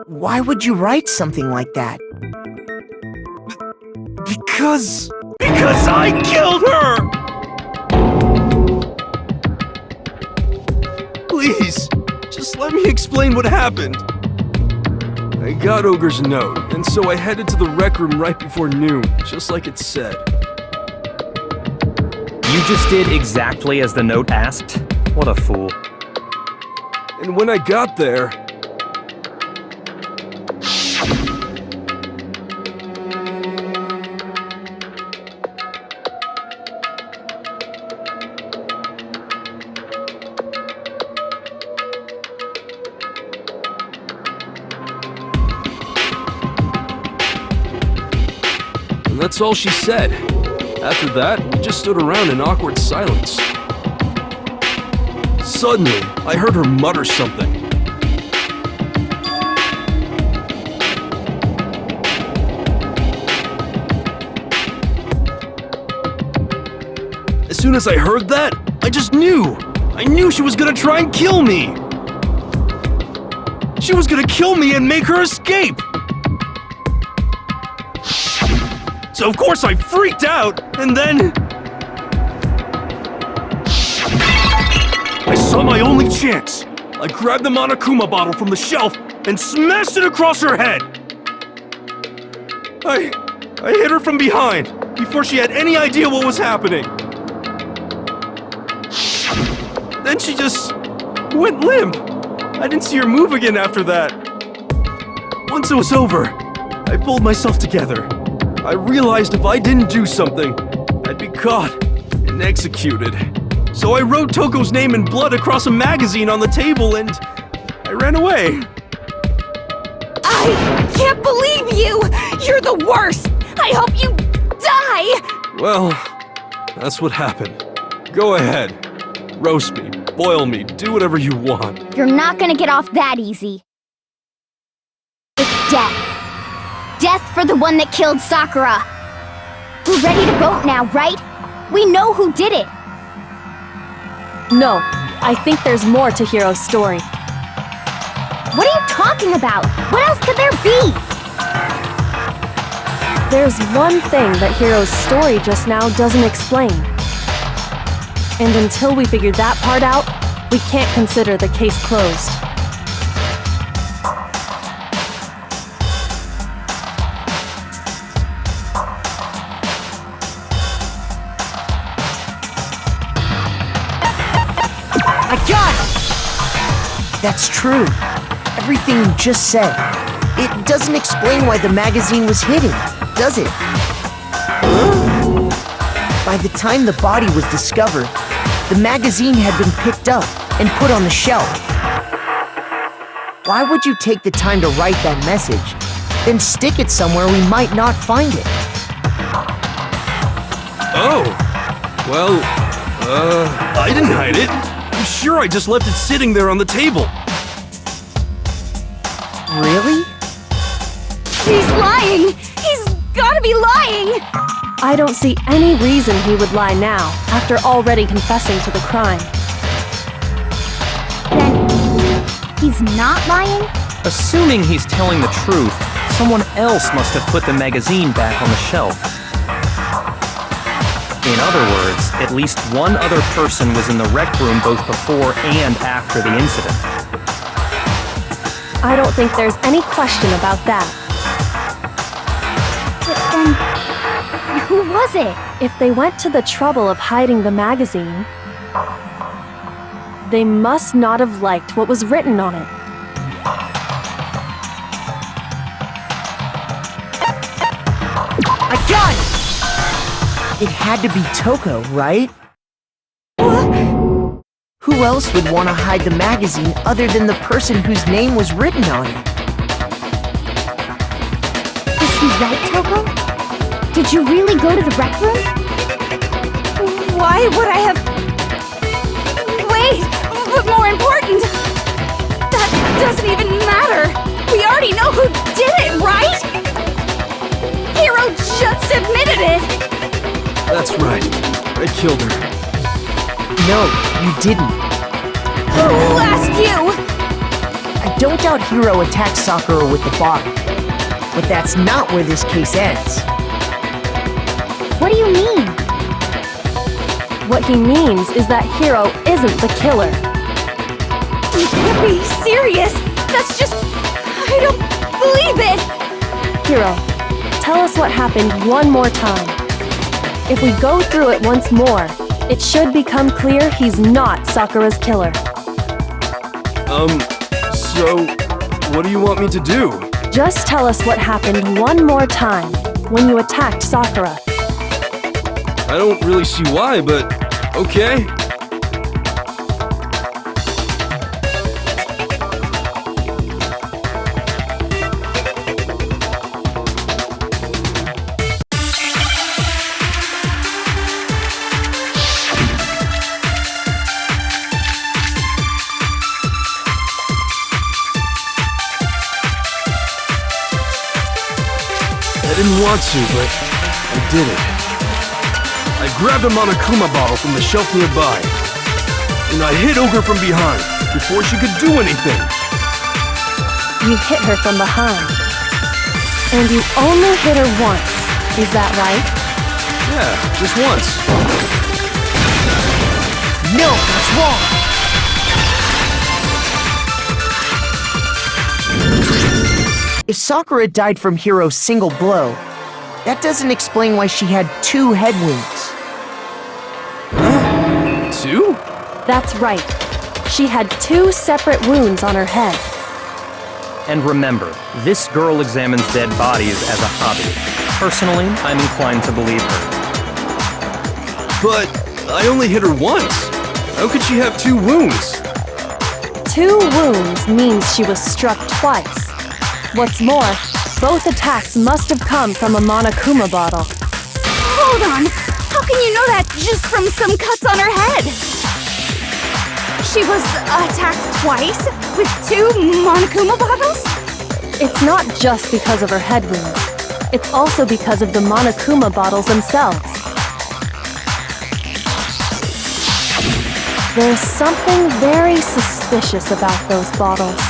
why would you write something like that? Because I killed her! Please, just let me explain what happened. I got Ogre's note, and so I headed to the rec room right before noon, just like it said. You just did exactly as the note asked? What a fool. And when I got there... And that's all she said. After that, we just stood around in awkward silence. Suddenly, I heard her mutter something. As soon as I heard that, I just knew! I knew she was gonna try and kill me! She was gonna kill me and make her escape! So of course I freaked out, and then... I saw my only chance. I grabbed the Monokuma bottle from the shelf and smashed it across her head. I hit her from behind, before she had any idea what was happening. Then she just went limp. I didn't see her move again after that. Once it was over, I pulled myself together. I realized if I didn't do something, I'd be caught and executed. So I wrote Toko's name in blood across a magazine on the table and I ran away. I can't believe you! You're the worst! I hope you die! Well, that's what happened. Go ahead. Roast me, boil me, do whatever you want. You're not gonna get off that easy. It's death. Death for the one that killed Sakura. We're ready to vote now, right? We know who did it. No, I think there's more to Hiro's story. What are you talking about? What else could there be? There's one thing that Hiro's story just now doesn't explain. And until we figure that part out, we can't consider the case closed. I got it! That's true. Everything you just said. It doesn't explain why the magazine was hidden, does it? By the time the body was discovered, the magazine had been picked up and put on the shelf. Why would you take the time to write that message, then stick it somewhere we might not find it? Oh, well, I didn't hide it. I'm sure I just left it sitting there on the table. Really? He's lying! He's gotta be lying! I don't see any reason he would lie now, after already confessing to the crime. Then, he's not lying? Assuming he's telling the truth, someone else must have put the magazine back on the shelf. In other words, at least one other person was in the rec room both before and after the incident. I don't think there's any question about that. But then, who was it? If they went to the trouble of hiding the magazine, they must not have liked what was written on it. I got it! It had to be Toko, right? Who else would want to hide the magazine other than the person whose name was written on it? Is he right, Toko? Did you really go to the rec room? Why would I have... Wait! But more important... That doesn't even matter! We already know who did it, right? Hiro just admitted it! That's right. I killed her. No, you didn't. Who asked you? I don't doubt Hiro attacked Sakura with the bottle. But that's not where this case ends. What do you mean? What he means is that Hiro isn't the killer. You can't be serious. That's just... I don't believe it. Hiro, tell us what happened one more time. If we go through it once more, it should become clear he's not Sakura's killer. So, what do you want me to do? Just tell us what happened one more time when you attacked Sakura. I don't really see why, but okay. I didn't want to, but I did it. I grabbed a Monokuma bottle from the shelf nearby, and I hit Ogre from behind before she could do anything. You hit her from behind. And you only hit her once, is that right? Yeah, just once. No, that's wrong! If Sakura died from Hiro's single blow, that doesn't explain why she had 2 head wounds. 2? That's right. She had 2 separate wounds on her head. And remember, this girl examines dead bodies as a hobby. Personally, I'm inclined to believe her. But I only hit her once. How could she have 2 wounds? 2 wounds means she was struck twice. What's more, both attacks must have come from a Monokuma bottle. Hold on. How can you know that just from some cuts on her head? She was attacked twice with 2 Monokuma bottles? It's not just because of her head wounds. It's also because of the Monokuma bottles themselves. There's something very suspicious about those bottles.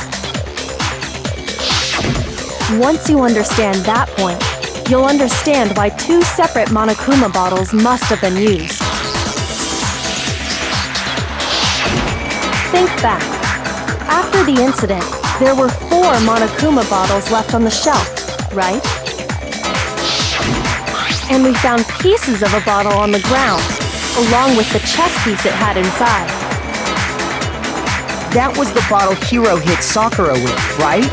Once you understand that point, you'll understand why 2 separate Monokuma bottles must have been used. Think back. After the incident, there were 4 Monokuma bottles left on the shelf, right? And we found pieces of a bottle on the ground, along with the chess piece it had inside. That was the bottle Hiro hit Sakura with, right?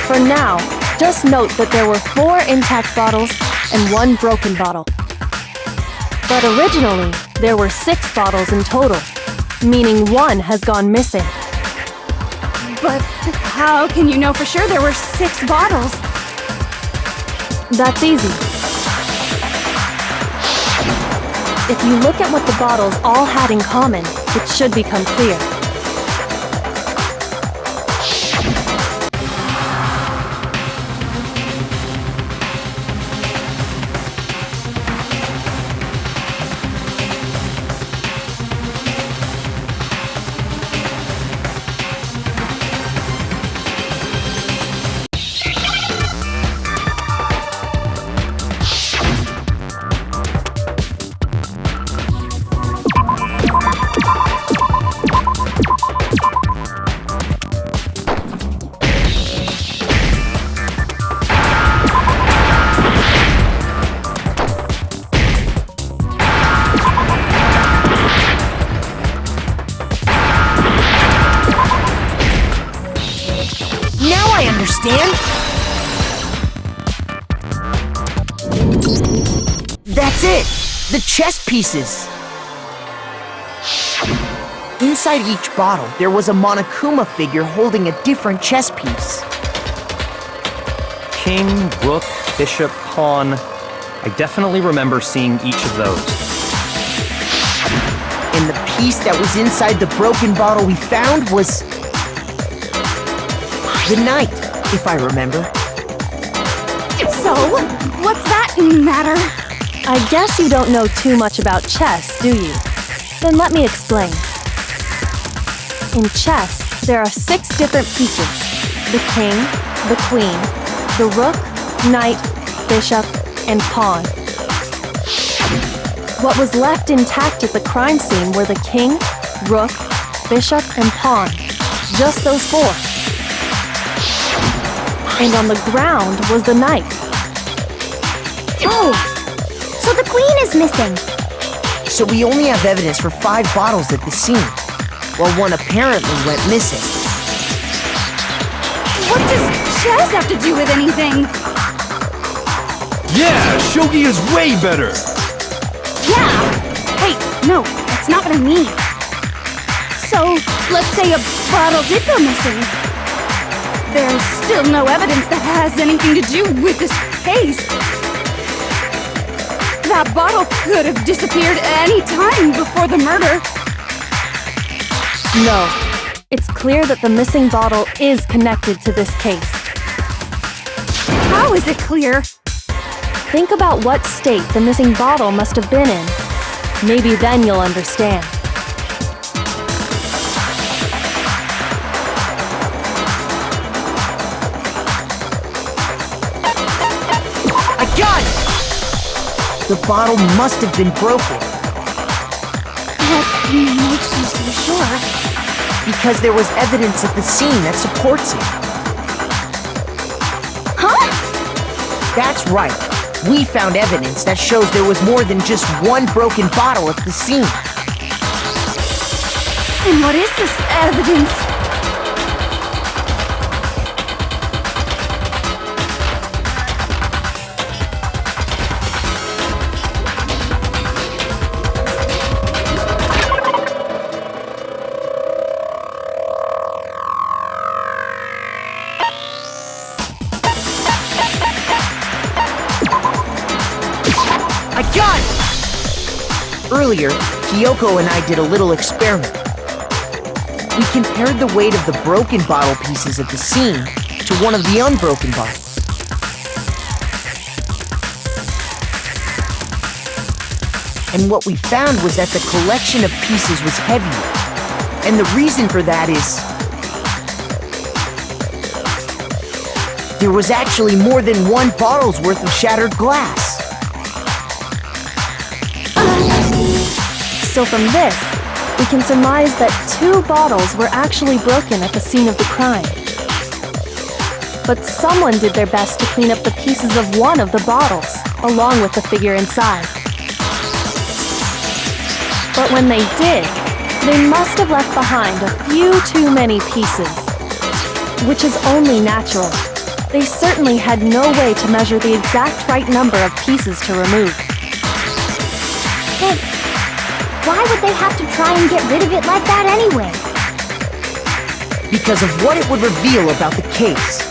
For now, just note that there were 4 intact bottles and 1 broken bottle. But originally, there were 6 bottles in total, meaning 1 has gone missing. But how can you know for sure there were 6 bottles? That's easy. If you look at what the bottles all had in common, it should become clear. That's it! The chess pieces! Inside each bottle, there was a Monokuma figure holding a different chess piece. King, rook, bishop, pawn. I definitely remember seeing each of those. And the piece that was inside the broken bottle we found was... the knight, if I remember. So, what's that matter? I guess you don't know too much about chess, do you? Then let me explain. In chess, there are 6 different pieces: the king, the queen, the rook, knight, bishop, and pawn. What was left intact at the crime scene were the king, rook, bishop, and pawn. Just those 4. And on the ground was the knight. Oh, so the queen is missing. So we only have evidence for 5 bottles at the scene, while one apparently went missing. What does chess have to do with anything? Yeah, shogi is way better. Yeah! Wait, no, that's not what I mean. So, let's say a bottle did go missing. There's still no evidence that has anything to do with this case. That bottle could have disappeared any time before the murder. No. It's clear that the missing bottle is connected to this case. How is it clear? Think about what state the missing bottle must have been in. Maybe then you'll understand. I got it! The bottle must have been broken. What makes you so sure? Because there was evidence at the scene that supports it. Huh? That's right. We found evidence that shows there was more than just one broken bottle at the scene. And what is this evidence? I got it! Earlier, Kyoko and I did a little experiment. We compared the weight of the broken bottle pieces at the scene to one of the unbroken bottles. And what we found was that the collection of pieces was heavier. And the reason for that is there was actually more than one bottle's worth of shattered glass. So from this, we can surmise that 2 bottles were actually broken at the scene of the crime. But someone did their best to clean up the pieces of one of the bottles, along with the figure inside. But when they did, they must have left behind a few too many pieces. Which is only natural. They certainly had no way to measure the exact right number of pieces to remove. But why would they have to try and get rid of it like that anyway? Because of what it would reveal about the case.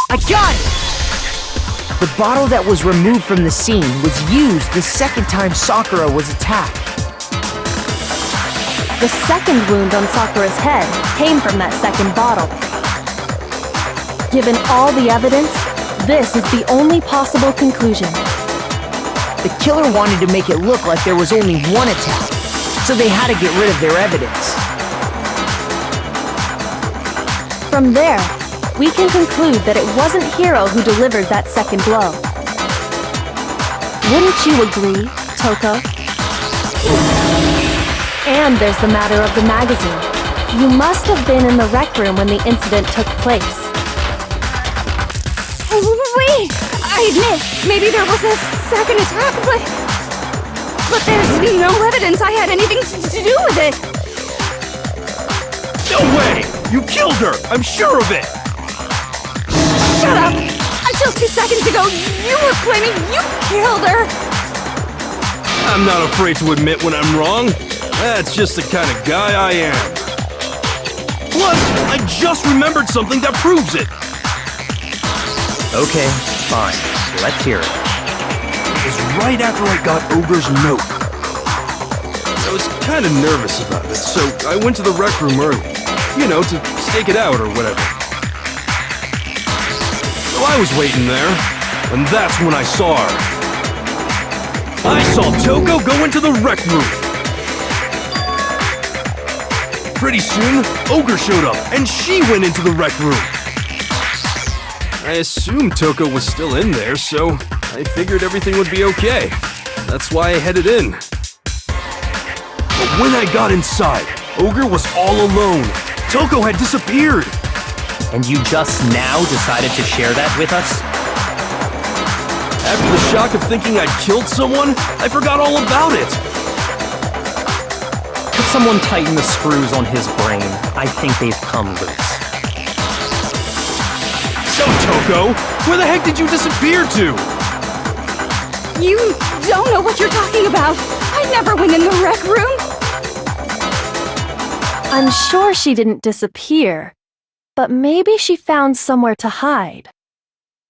I got it! The bottle that was removed from the scene was used the second time Sakura was attacked. The second wound on Sakura's head came from that second bottle. Given all the evidence, this is the only possible conclusion. The killer wanted to make it look like there was only one attack, so they had to get rid of their evidence. From there, we can conclude that it wasn't Hiro who delivered that second blow. Wouldn't you agree, Toko? And there's the matter of the magazine. You must have been in the rec room when the incident took place. Wait! I admit, maybe there was a second attack, but there's no evidence I had anything to do with it! No way! You killed her! I'm sure of it! Shut up! Until 2 seconds ago, you were claiming you killed her! I'm not afraid to admit when I'm wrong. That's just the kind of guy I am. Plus, I just remembered something that proves it. Okay, fine. Let's hear it. was right after I got Ogre's note. I was kind of nervous about it, so I went to the rec room early. You know, to stake it out or whatever. So I was waiting there, and that's when I saw her. I saw Toko go into the rec room. Pretty soon, Ogre showed up, and she went into the rec room. I assumed Toko was still in there, so I figured everything would be okay. That's why I headed in. But when I got inside, Ogre was all alone. Toko had disappeared. And you just now decided to share that with us? After the shock of thinking I'd killed someone, I forgot all about it. Could someone tighten the screws on his brain? I think they've come loose. So, Toko, where the heck did you disappear to? You don't know what you're talking about. I never went in the rec room. I'm sure she didn't disappear, but maybe she found somewhere to hide.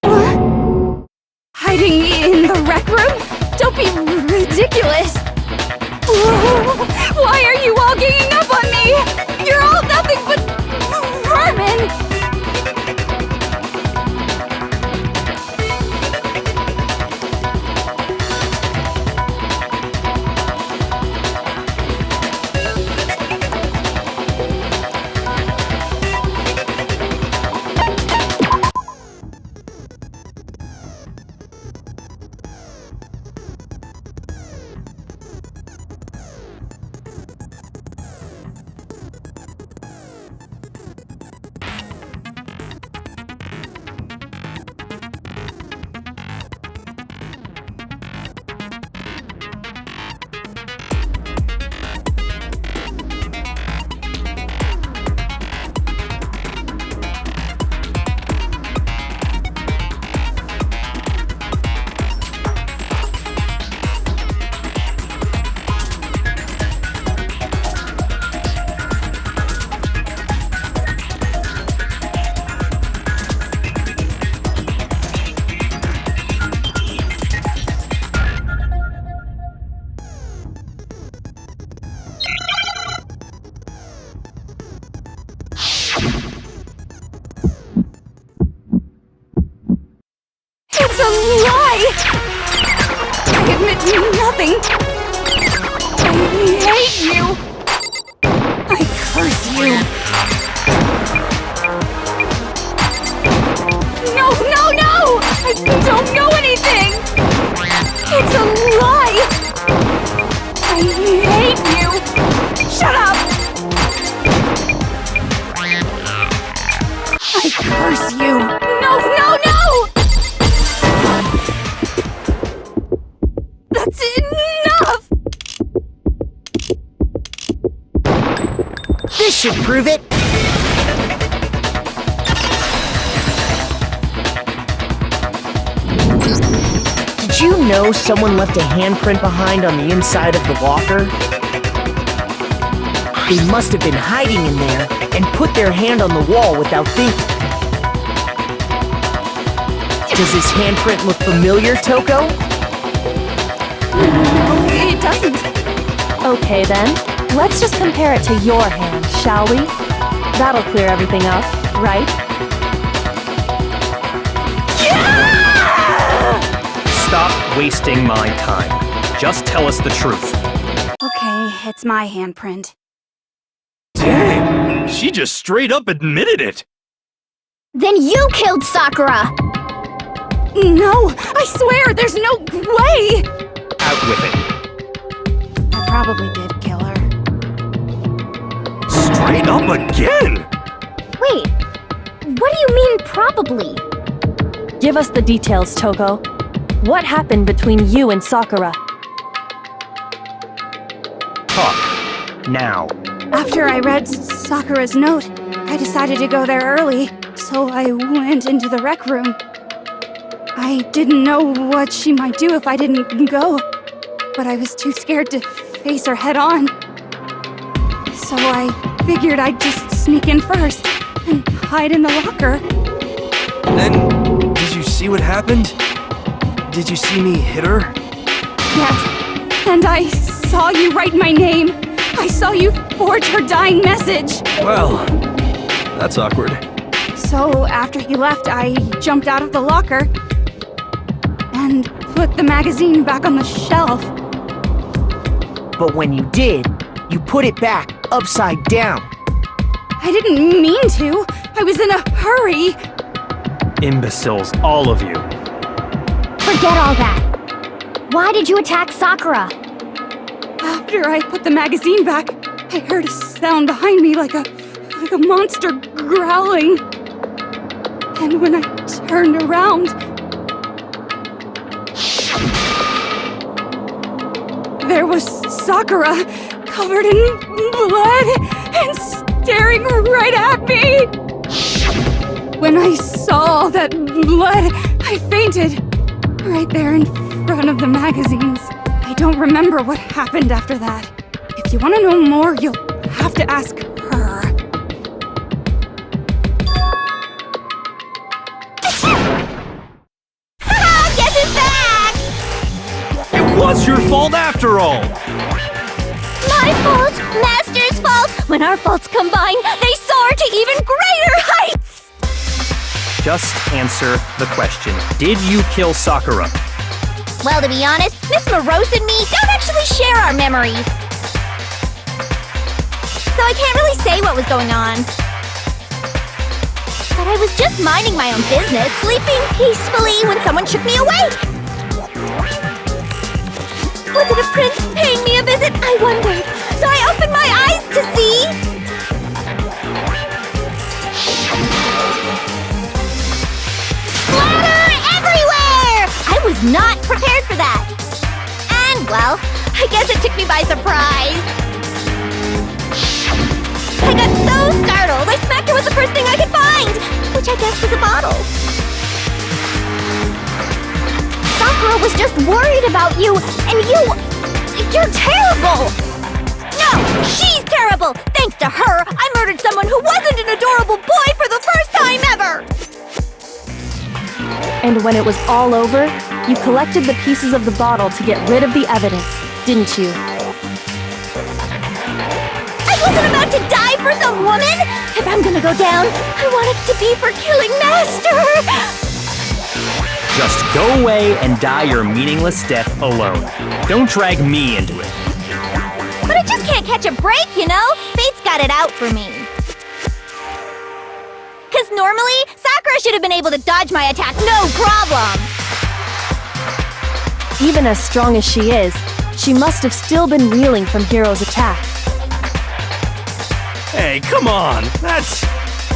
What? Hiding in the rec room? Don't be ridiculous. Why are you all ganging up on me? You're all nothing but vermin. It's a lie! I admit nothing. I hate you. I curse you. No, no, no! I don't know anything! It's a lie! I hate you! Shut up! I curse you! No, no, no! That's enough! This should prove it. Did you know someone left a handprint behind on the inside of the locker? They must have been hiding in there and put their hand on the wall without thinking. Does this handprint look familiar, Toko? No, it doesn't. Okay then, let's just compare it to your hand, shall we? That'll clear everything up, right? Stop wasting my time. Just tell us the truth. Okay, it's my handprint. Dang, she just straight up admitted it. Then you killed Sakura! No, I swear, there's no way! Out with it. I probably did kill her. Straight up again? Wait, what do you mean probably? Give us the details, Toko. What happened between you and Sakura? Talk. Now. After I read Sakura's note, I decided to go there early, so I went into the rec room. I didn't know what she might do if I didn't go, but I was too scared to face her head on. So I figured I'd just sneak in first and hide in the locker. Then, did you see what happened? Did you see me hit her? Yes, and I saw you write my name. I saw you forge her dying message. Well, that's awkward. So after he left, I jumped out of the locker and put the magazine back on the shelf. But when you did, you put it back upside down. I didn't mean to. I was in a hurry. Imbeciles, all of you. Forget all that. Why did you attack Sakura? After I put the magazine back, I heard a sound behind me like a monster growling. And when I turned around, there was Sakura, covered in blood and staring right at me. When I saw that blood, I fainted right there in front of the magazines. I don't remember what happened after that. If you want to know more, you'll have to ask her. Guess it's back! It was your fault after all! My fault! Master's fault! When our faults combine, they soar to even greater heights! Just answer the question. Did you kill Sakura? Well, to be honest, Miss Morose and me don't actually share our memories. So I can't really say what was going on. But I was just minding my own business, sleeping peacefully when someone shook me awake. Was it a prince paying me a visit? I wondered. So I opened my eyes to see... Splatter everywhere! I was not prepared for that. And, well, I guess it took me by surprise. I got so startled, I smacked her with the first thing I could find, which I guess was a bottle. Sakura was just worried about you, and you're terrible! No, she's terrible! Thanks to her, I murdered someone who wasn't an adorable boy for the first time ever! And when it was all over, you collected the pieces of the bottle to get rid of the evidence, didn't you? I wasn't about to die for some woman! If I'm gonna go down, I want it to be for killing Master! Just go away and die your meaningless death alone. Don't drag me into it. But I just can't catch a break, you know? Fate's got it out for me. Cause normally, Sakura should have been able to dodge my attack, no problem! Even as strong as she is, she must have still been reeling from Hiro's attack. Hey, come on! That's...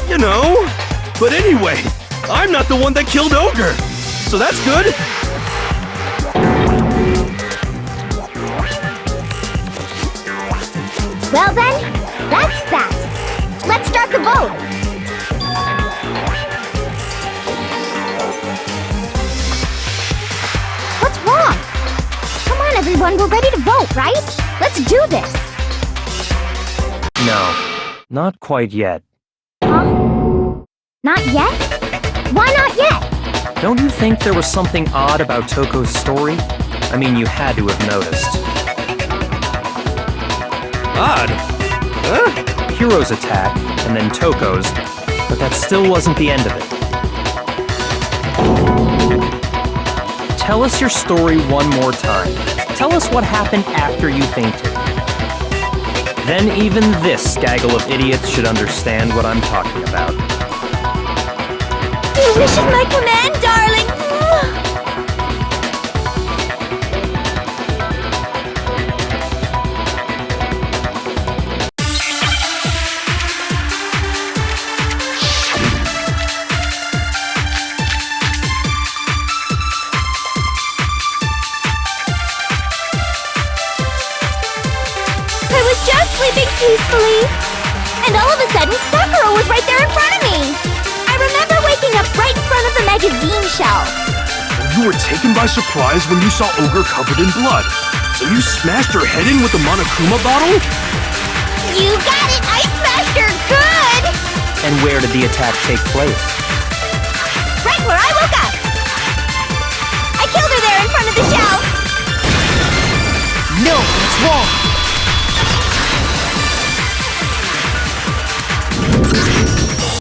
you know... But anyway, I'm not the one that killed Ogre! So that's good! Well then, that's that. Let's start the vote. What's wrong? Come on everyone, we're ready to vote, right? Let's do this. No, not quite yet. Huh? Not yet? Why not yet? Don't you think there was something odd about Toko's story? I mean, you had to have noticed. Odd? Huh? Hiro's attack, and then Toko's, but that still wasn't the end of it. Tell us your story one more time. Tell us what happened after you fainted. Then even this gaggle of idiots should understand what I'm talking about. Your wish is my command, darling! I was just sleeping peacefully, and all of a sudden, Sakura was right there in front of me! I remember waking up right in front of the magazine shelf. You were taken by surprise when you saw Ogre covered in blood. So you smashed her head in with the Monokuma bottle? You got it! I smashed her good! And where did the attack take place? Right where I woke up! I killed her there in front of the shelf! what's wrong?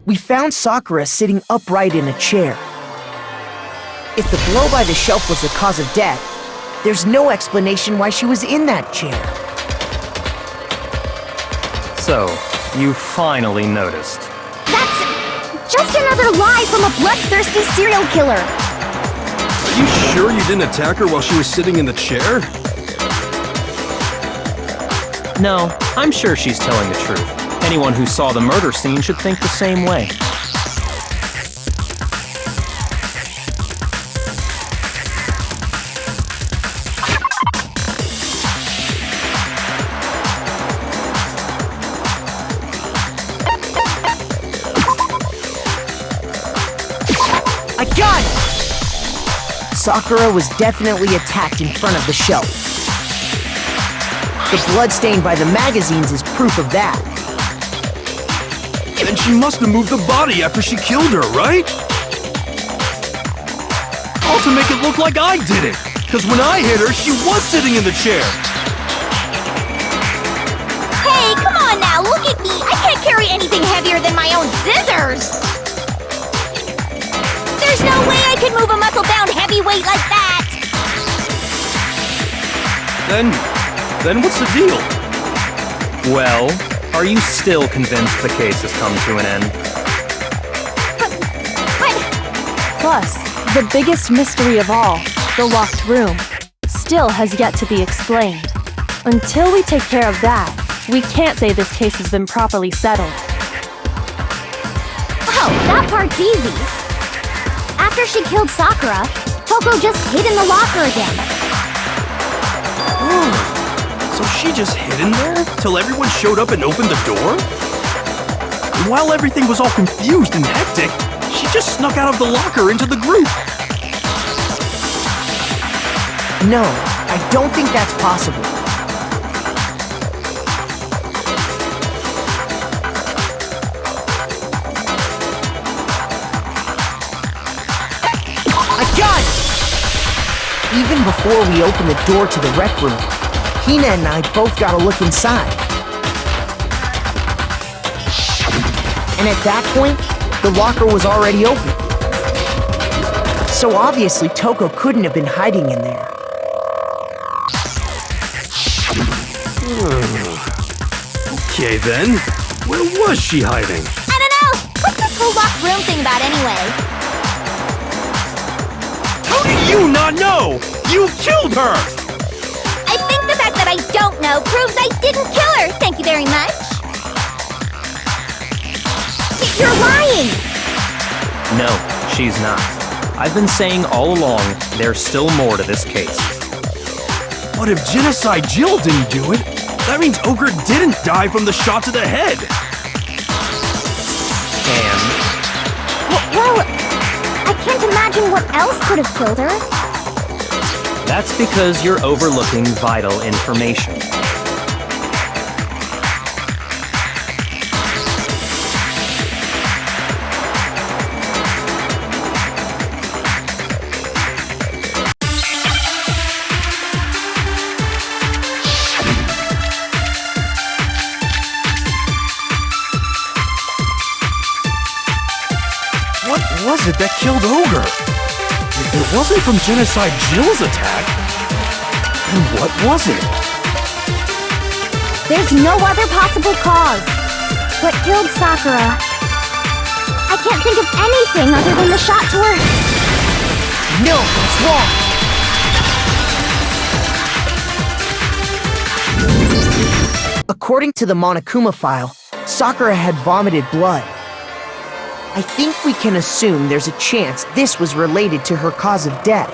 We found Sakura sitting upright in a chair. If the blow by the shelf was the cause of death, there's no explanation why she was in that chair. So, you finally noticed. That's just another lie from a bloodthirsty serial killer. Are you sure you didn't attack her while she was sitting in the chair? No, I'm sure she's telling the truth. Anyone who saw the murder scene should think the same way. I got it! Sakura was definitely attacked in front of the shelf. The blood stained by the magazines is proof of that. And she must have moved the body after she killed her, right? All to make it look like I did it! Because when I hit her, she was sitting in the chair! Hey, come on now, look at me! I can't carry anything heavier than my own scissors! There's no way I could move a muscle-bound heavyweight like that! Then what's the deal? Well, are you still convinced the case has come to an end? But... Plus, the biggest mystery of all, the locked room, still has yet to be explained. Until we take care of that, we can't say this case has been properly settled. Oh, that part's easy. After she killed Sakura, Toko just hid in the locker again. So she just hid in there till everyone showed up and opened the door? And while everything was all confused and hectic, she just snuck out of the locker into the group. No, I don't think that's possible. I got it! Even before we open the door to the rec room, Hina and I both got a look inside. And at that point, the locker was already open. So obviously Toko couldn't have been hiding in there. Okay then, where was she hiding? I don't know! What's this whole locked room thing about anyway? How do you not know? You killed her! I think the fact that I don't know proves I didn't kill her, thank you very much. You're lying! No, she's not. I've been saying all along, there's still more to this case. But if Genocide Jill didn't do it, that means Ogre didn't die from the shot to the head. And? Well, I can't imagine what else could have killed her. That's because you're overlooking vital information. What was it that killed Ogre? If it wasn't from Genocide Jill's attack, then what was it? There's no other possible cause. What killed Sakura? I can't think of anything other than the shot to her. No, it's wrong. According to the Monokuma file, Sakura had vomited blood. I think we can assume there's a chance this was related to her cause of death.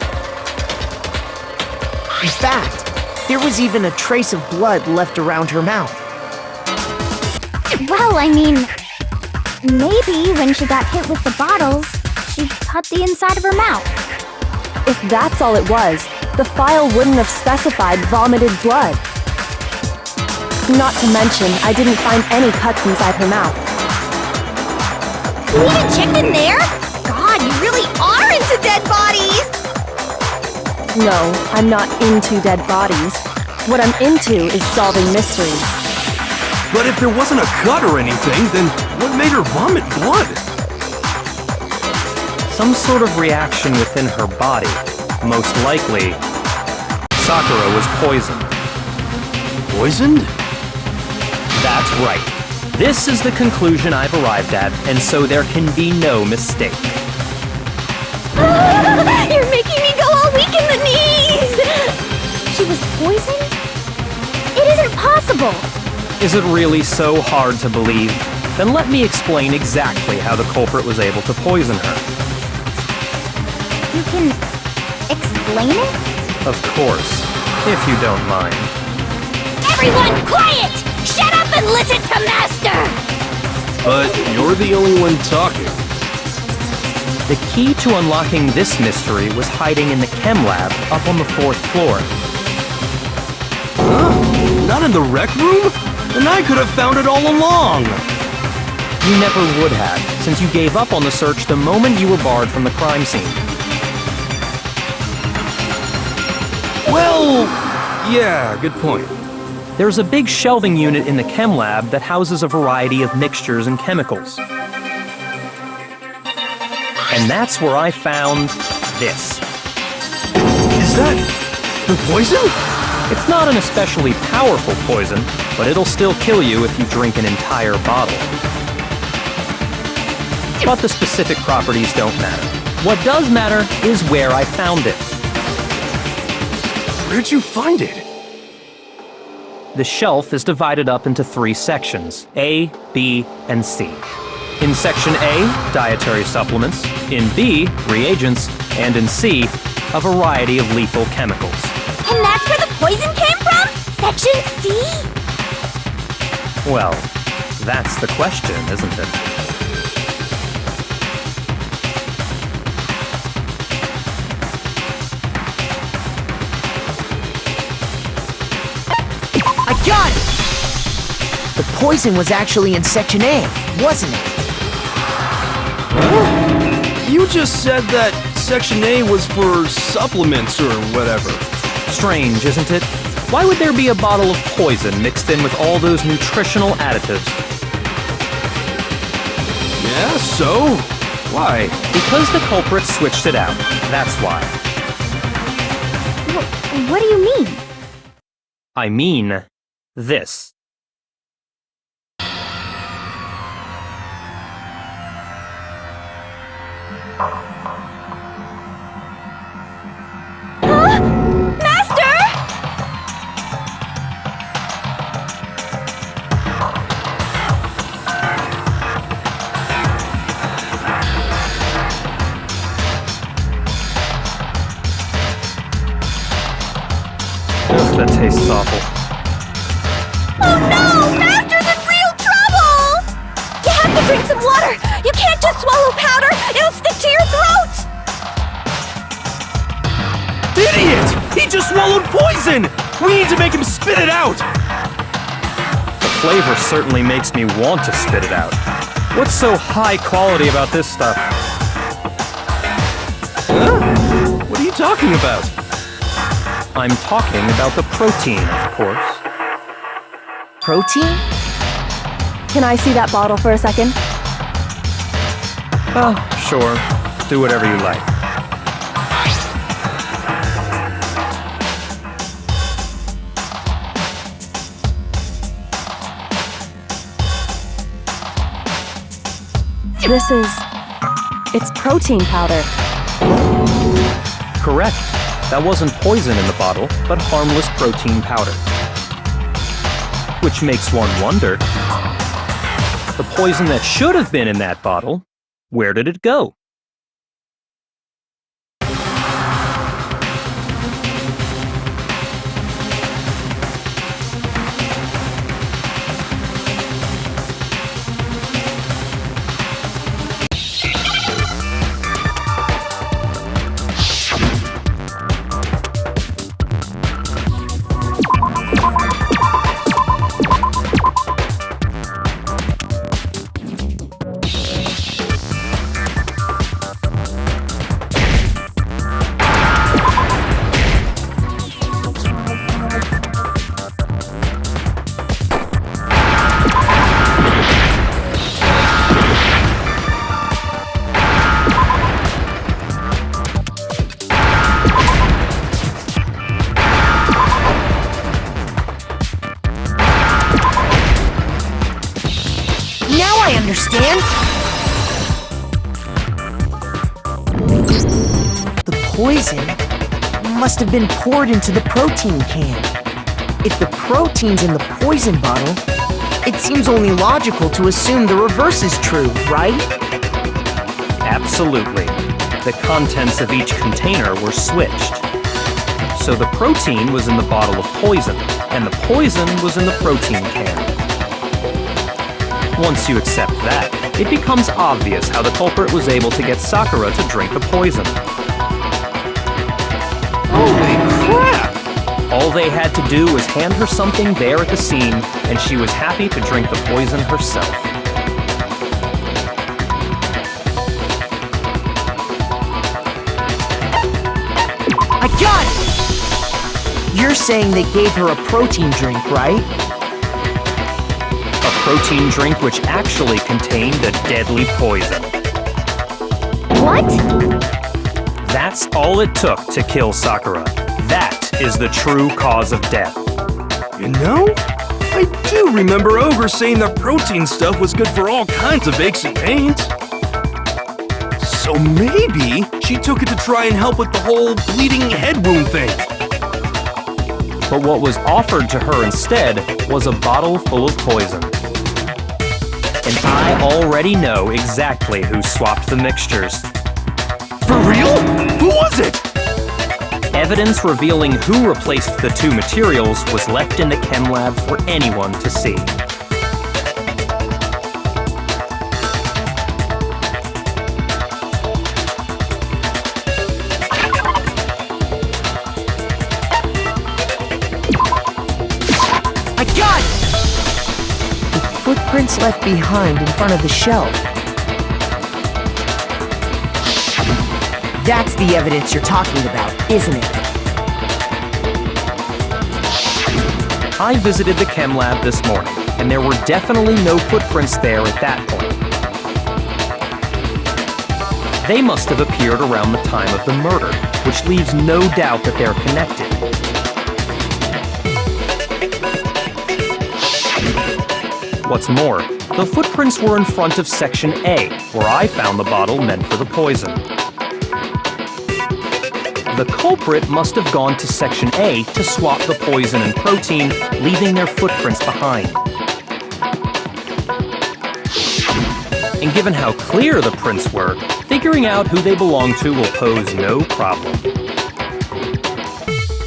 In fact, there was even a trace of blood left around her mouth. Well, I mean, maybe when she got hit with the bottles, she cut the inside of her mouth. If that's all it was, the file wouldn't have specified vomited blood. Not to mention, I didn't find any cuts inside her mouth. You even checked in there? God, you really are into dead bodies! No, I'm not into dead bodies. What I'm into is solving mysteries. But if there wasn't a cut or anything, then what made her vomit blood? Some sort of reaction within her body. Most likely, Sakura was poisoned. Poisoned? That's right. This is the conclusion I've arrived at, and so there can be no mistake. You're making me go all weak in the knees! She was poisoned? It isn't possible! Is it really so hard to believe? Then let me explain exactly how the culprit was able to poison her. You can explain it? Of course, if you don't mind. Everyone quiet! Shut up and listen to Master! But you're the only one talking. The key to unlocking this mystery was hiding in the chem lab up on the 4th floor. Huh? Not in the rec room? Then I could have found it all along! You never would have, since you gave up on the search the moment you were barred from the crime scene. Well, yeah, good point. There's a big shelving unit in the chem lab that houses a variety of mixtures and chemicals. And that's where I found this. Is that the poison? It's not an especially powerful poison, but it'll still kill you if you drink an entire bottle. But the specific properties don't matter. What does matter is where I found it. Where'd you find it? The shelf is divided up into 3 sections, A, B, and C. In Section A, dietary supplements. In B, reagents. And in C, a variety of lethal chemicals. And that's where the poison came from? Section C? Well, that's the question, isn't it? I got it! The poison was actually in Section A, wasn't it? You just said that Section A was for supplements or whatever. Strange, isn't it? Why would there be a bottle of poison mixed in with all those nutritional additives? Yeah, so? Why? Because the culprit switched it out. That's why. What do you mean? I mean, this. Ugh, that tastes awful. Oh no! Master's in real trouble! You have to drink some water! You can't just swallow powder! It'll stick to your throat! Idiot! He just swallowed poison! We need to make him spit it out! The flavor certainly makes me want to spit it out. What's so high quality about this stuff? Huh? What are you talking about? I'm talking about the protein, of course. Protein? Can I see that bottle for a second? Oh, sure. Do whatever you like. It's protein powder. Correct. That wasn't poison in the bottle, but harmless protein powder. Which makes one wonder, the poison that should have been in that bottle, where did it go? poison must have been poured into the protein can. If the protein's in the poison bottle, it seems only logical to assume the reverse is true, right? Absolutely. The contents of each container were switched. So the protein was in the bottle of poison, and the poison was in the protein can. Once you accept that, it becomes obvious how the culprit was able to get Sakura to drink the poison. Holy crap! All they had to do was hand her something there at the scene, and she was happy to drink the poison herself. I got it! You're saying they gave her a protein drink, right? A protein drink which actually contained a deadly poison. What? That's all it took to kill Sakura. That is the true cause of death. You know, I do remember Ogre saying that protein stuff was good for all kinds of aches and pains. So maybe she took it to try and help with the whole bleeding head wound thing. But what was offered to her instead was a bottle full of poison. And I already know exactly who swapped the mixtures. For real? Who was it? Evidence revealing who replaced the two materials was left in the chem lab for anyone to see. I got it! The footprints left behind in front of the shelf. That's the evidence you're talking about, isn't it? I visited the chem lab this morning, and there were definitely no footprints there at that point. They must have appeared around the time of the murder, which leaves no doubt that they're connected. What's more, the footprints were in front of Section A, where I found the bottle meant for the poison. The culprit must have gone to Section A to swap the poison and protein, leaving their footprints behind. And given how clear the prints were, figuring out who they belong to will pose no problem.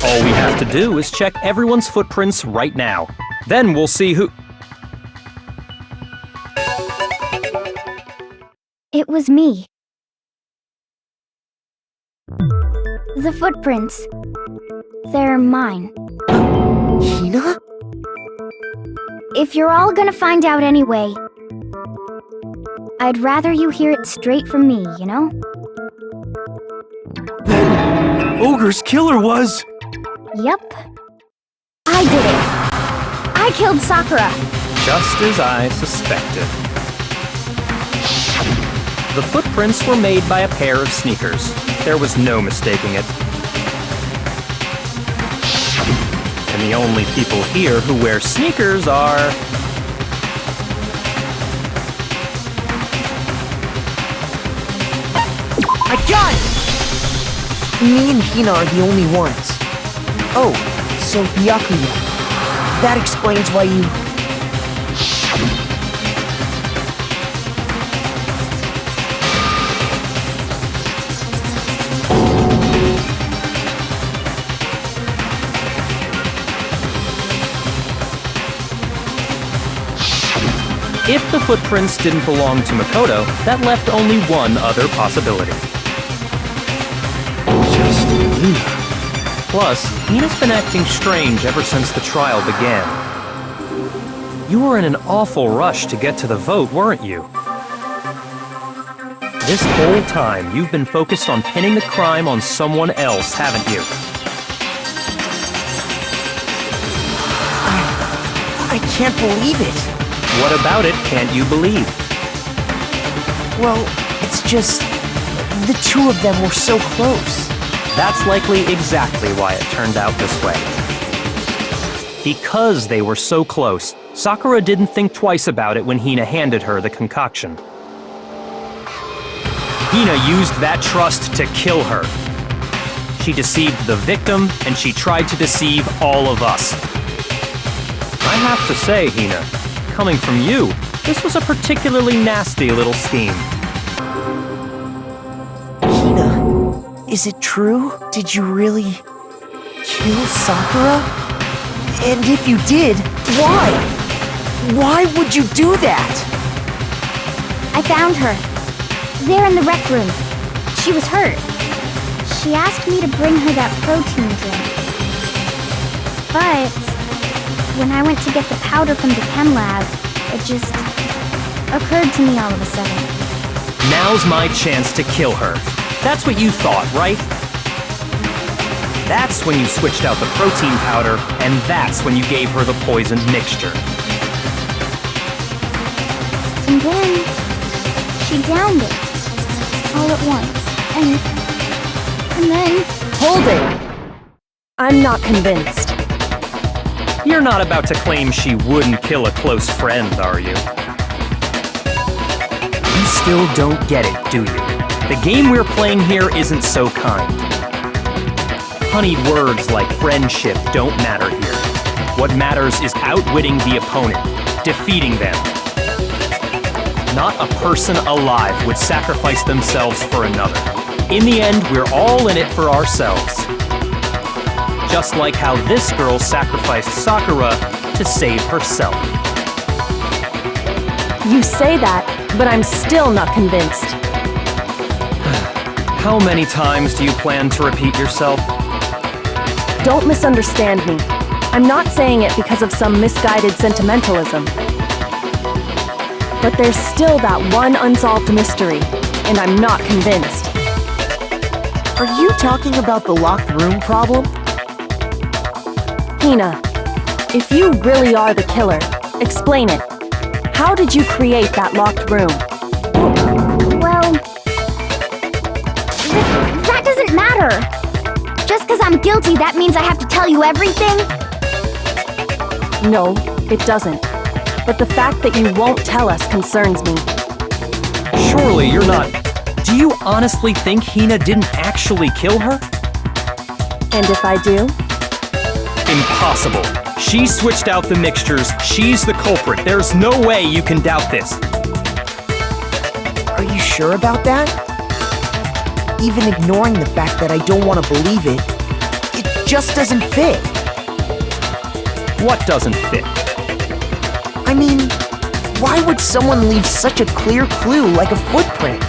All we have to do is check everyone's footprints right now. Then we'll see who... It was me. The footprints. They're mine. Hina? If you're all gonna find out anyway, I'd rather you hear it straight from me, you know? Then Ogre's killer was... Yep. I did it. I killed Sakura. Just as I suspected. The footprints were made by a pair of sneakers. There was no mistaking it. And the only people here who wear sneakers are... I got it! Me and Hina are the only ones. Oh, so Byakuya. That explains why you... If the footprints didn't belong to Makoto, that left only one other possibility. Just Hina. Plus, Hina's been acting strange ever since the trial began. You were in an awful rush to get to the vote, weren't you? This whole time, you've been focused on pinning the crime on someone else, haven't you? I can't believe it. What about it can't you believe? Well, it's just... the two of them were so close. That's likely exactly why it turned out this way. Because they were so close, Sakura didn't think twice about it when Hina handed her the concoction. Hina used that trust to kill her. She deceived the victim, and she tried to deceive all of us. I have to say, Hina, coming from you, this was a particularly nasty little scheme. Hina, is it true? Did you really kill Sakura? And if you did, why? Why would you do that? I found her. There in the rec room. She was hurt. She asked me to bring her that protein drink. But when I went to get the powder from the chem lab, it just occurred to me all of a sudden. Now's my chance to kill her. That's what you thought, right? That's when you switched out the protein powder, and that's when you gave her the poisoned mixture. And then she downed it all at once. And then... Hold it! I'm not convinced. You're not about to claim she wouldn't kill a close friend, are you? You still don't get it, do you? The game we're playing here isn't so kind. Honeyed words like friendship don't matter here. What matters is outwitting the opponent, defeating them. Not a person alive would sacrifice themselves for another. In the end, we're all in it for ourselves. Just like how this girl sacrificed Sakura to save herself. You say that, but I'm still not convinced. How many times do you plan to repeat yourself? Don't misunderstand me. I'm not saying it because of some misguided sentimentalism. But there's still that one unsolved mystery, and I'm not convinced. Are you talking about the locked room problem? Hina, if you really are the killer, explain it. How did you create that locked room? Well... that doesn't matter! Just because I'm guilty, that means I have to tell you everything? No, it doesn't. But the fact that you won't tell us concerns me. Surely you're not... Do you honestly think Hina didn't actually kill her? And if I do? Impossible. She switched out the mixtures. She's the culprit. There's no way you can doubt this. Are you sure about that? Even ignoring the fact that I don't want to believe it, it just doesn't fit. What doesn't fit? I mean, why would someone leave such a clear clue like a footprint?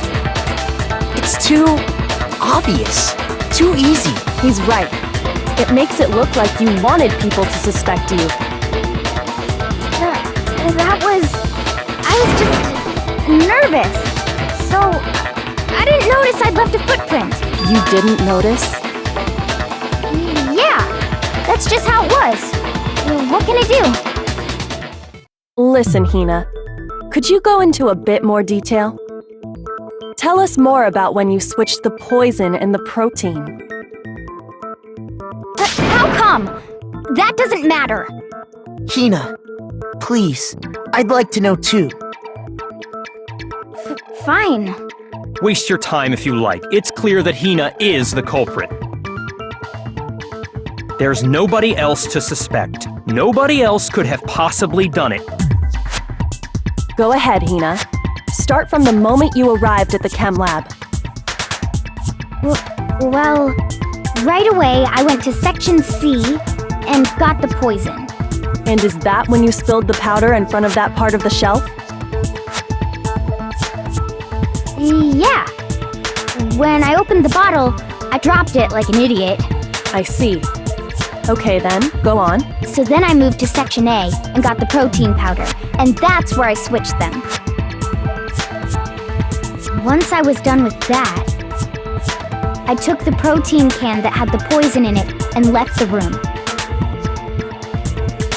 It's too obvious, too easy. He's right. It makes it look like you wanted people to suspect you. I was just nervous. So, I didn't notice I'd left a footprint. You didn't notice? Yeah, that's just how it was. What can I do? Listen, Hina. Could you go into a bit more detail? Tell us more about when you switched the poison and the protein. How come? That doesn't matter. Hina, please, I'd like to know too. Fine. Waste your time if you like. It's clear that Hina is the culprit. There's nobody else to suspect. Nobody else could have possibly done it. Go ahead, Hina. Start from the moment you arrived at the chem lab. Well, right away I went to Section C and got the poison. And is that when you spilled the powder in front of that part of the shelf? Yeah. When I opened the bottle, I dropped it like an idiot. I see. Okay then, go on. So then I moved to Section A and got the protein powder, and that's where I switched them. Once I was done with that, I took the protein can that had the poison in it and left the room.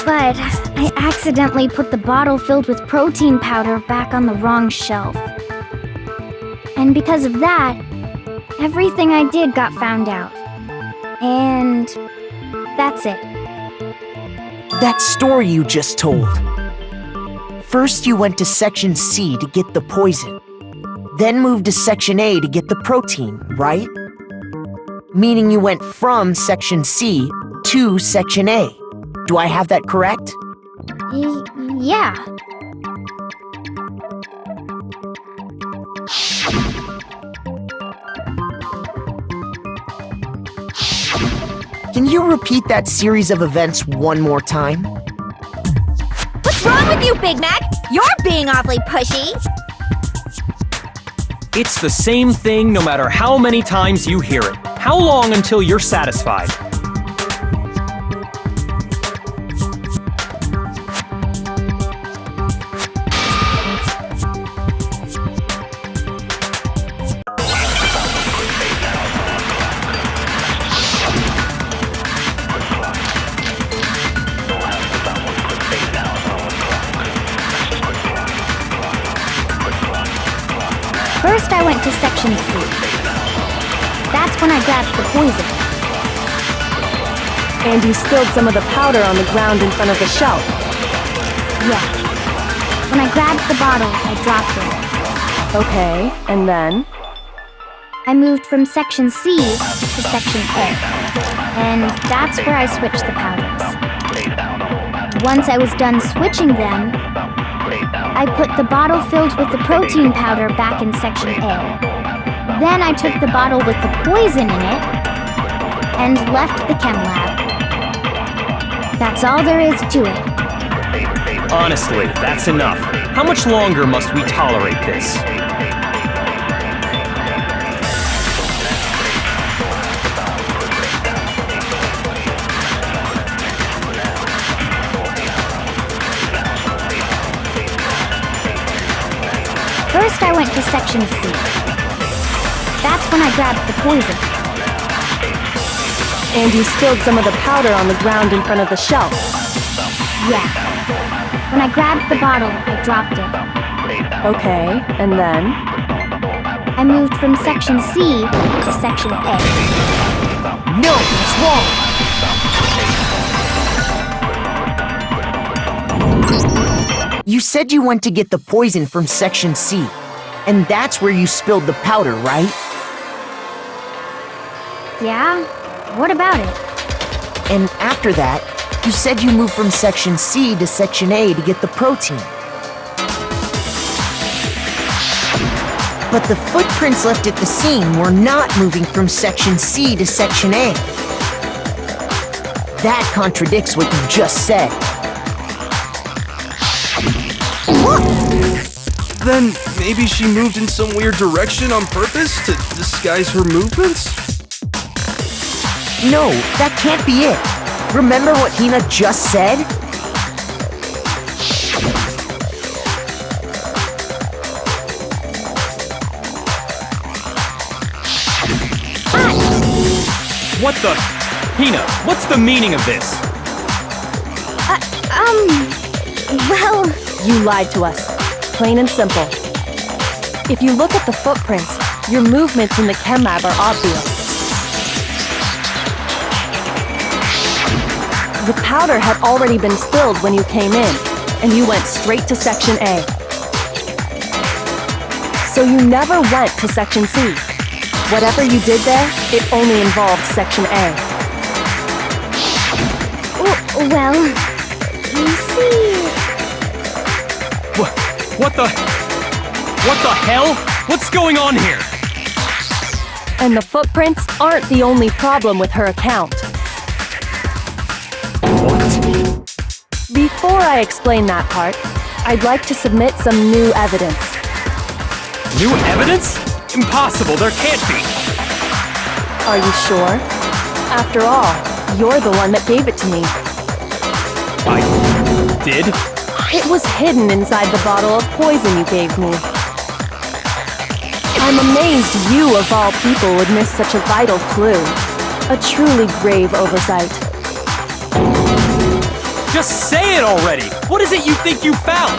But I accidentally put the bottle filled with protein powder back on the wrong shelf. And because of that, everything I did got found out. And that's it. That story you just told. First you went to Section C to get the poison, then moved to Section A to get the protein, right? meaning you went from Section C to Section A. Do I have that correct? Yeah. Can you repeat that series of events one more time? What's wrong with you, Big Mac? You're being awfully pushy. It's the same thing no matter how many times you hear it. How long until you're satisfied? First, I went to Section C. That's when I grabbed the poison. And you spilled some of the powder on the ground in front of the shelf. Yeah. When I grabbed the bottle, I dropped it. Okay, and then? I moved from Section C to Section A. And that's where I switched the powders. Once I was done switching them, I put the bottle filled with the protein powder back in Section A. Then I took the bottle with the poison in it and left the chem lab. That's all there is to it. Honestly, that's enough. How much longer must we tolerate this? First, I went to Section C. That's when I grabbed the poison. And you spilled some of the powder on the ground in front of the shelf. Yeah. When I grabbed the bottle, I dropped it. Okay, and then? I moved from Section C to Section A. No, that's wrong! You said you went to get the poison from Section C, and that's where you spilled the powder, right? Yeah? What about it? And after that, you said you moved from Section C to Section A to get the protein. But the footprints left at the scene were not moving from Section C to Section A. That contradicts what you just said. Then maybe she moved in some weird direction on purpose to disguise her movements? No, that can't be it. Remember what Hina just said? What the? Hina, what's the meaning of this? Well... You lied to us. Plain and simple. If you look at the footprints, your movements in the chem lab are obvious. The powder had already been spilled when you came in, and you went straight to Section A. So you never went to Section C. Whatever you did there, it only involved Section A. Well, you see... What the hell? What's going on here? And the footprints aren't the only problem with her account. What? Before I explain that part, I'd like to submit some new evidence. New evidence? Impossible, there can't be. Are you sure? After all, you're the one that gave it to me. I did? It was hidden inside the bottle of poison you gave me. I'm amazed you, of all people, would miss such a vital clue. A truly grave oversight. Just say it already! What is it you think you found?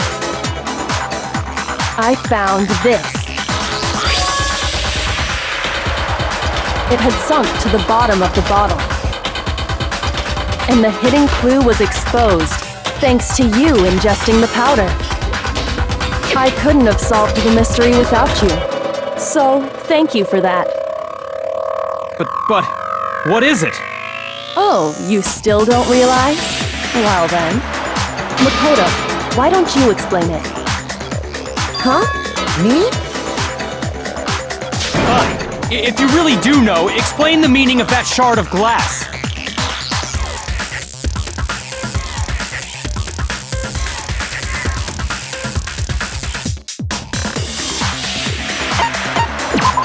I found this. It had sunk to the bottom of the bottle. And the hidden clue was exposed, thanks to you ingesting the powder. I couldn't have solved the mystery without you. So, thank you for that. But, What is it? Oh, you still don't realize? Well then. Makoto, why don't you explain it? Huh? Me? Fine. If you really do know, explain the meaning of that shard of glass.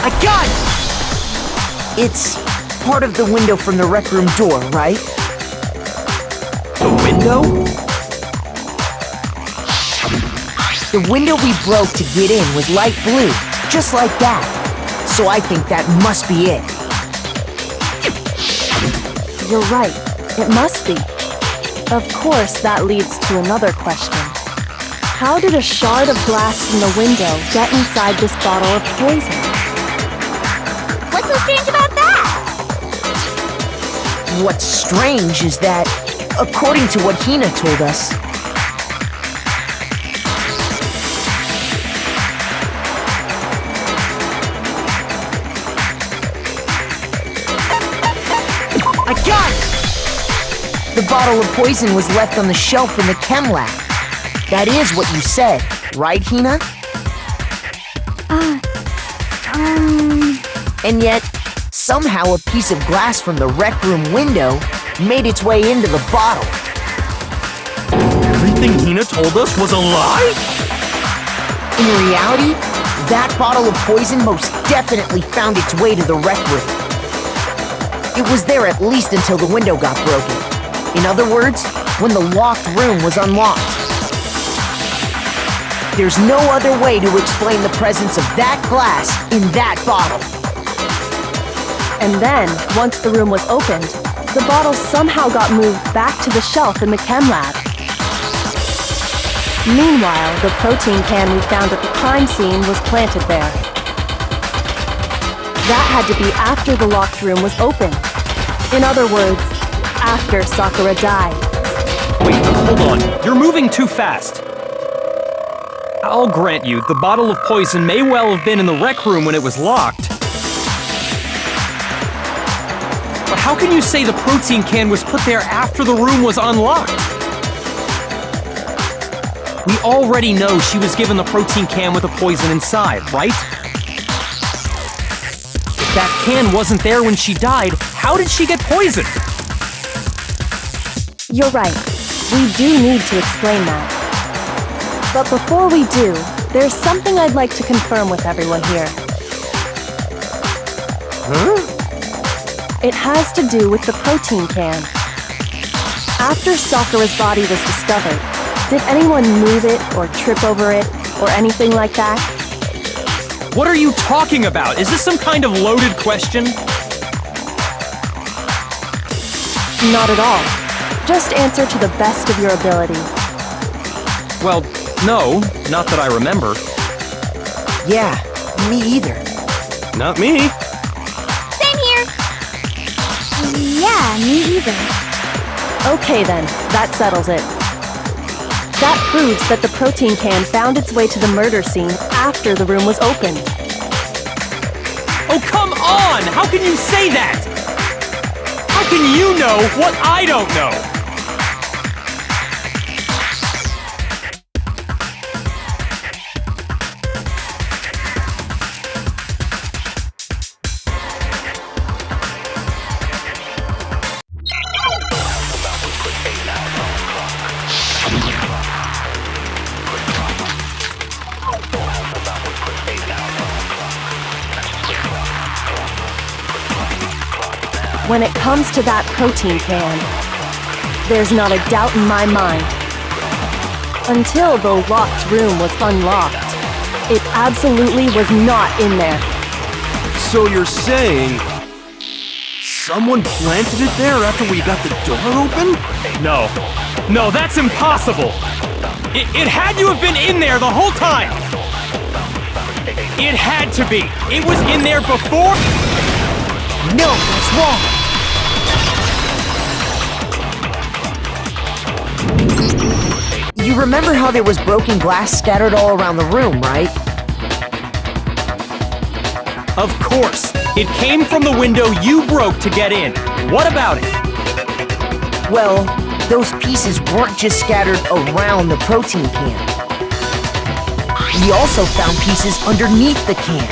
I got it! It's part of the window from the rec room door, right? The window? The window we broke to get in was light blue, just like that. So I think that must be it. You're right. It must be. Of course, that leads to another question. How did a shard of glass from the window get inside this bottle of poison? What's so strange about that? What's strange is that, according to what Hina told us, I got it! The bottle of poison was left on the shelf in the chem lab. That is what you said, right, Hina? And yet, somehow a piece of glass from the rec room window made its way into the bottle. Everything Hina told us was a lie? In reality, that bottle of poison most definitely found its way to the rec room. It was there at least until the window got broken. In other words, when the locked room was unlocked. There's no other way to explain the presence of that glass in that bottle. And then, once the room was opened, the bottle somehow got moved back to the shelf in the chem lab. Meanwhile, the protein can we found at the crime scene was planted there. That had to be after the locked room was opened. In other words, after Sakura died. Wait, hold on. You're moving too fast. I'll grant you, the bottle of poison may well have been in the rec room when it was locked. But how can you say the protein can was put there after the room was unlocked? We already know she was given the protein can with the poison inside, right? If that can wasn't there when she died, how did she get poisoned? You're right. We do need to explain that. But before we do, there's something I'd like to confirm with everyone here. Huh? It has to do with the protein can. After Sakura's body was discovered, did anyone move it or trip over it or anything like that? What are you talking about? Is this some kind of loaded question? Not at all. Just answer to the best of your ability. Well, no, not that I remember. Yeah, me either. Not me. Same here. Yeah, me either. Okay then, that settles it. That proves that the protein can found its way to the murder scene after the room was opened. Oh, come on! How can you say that? How can you know what I don't know? When it comes to that protein can, there's not a doubt in my mind. Until the locked room was unlocked, it absolutely was not in there. So you're saying someone planted it there after we got the door open? No. No, that's impossible! It had to have been in there the whole time! It had to be! It was in there before— No, that's wrong! You remember how there was broken glass scattered all around the room, right? Of course! It came from the window you broke to get in. What about it? Well, those pieces weren't just scattered around the protein can. We also found pieces underneath the can.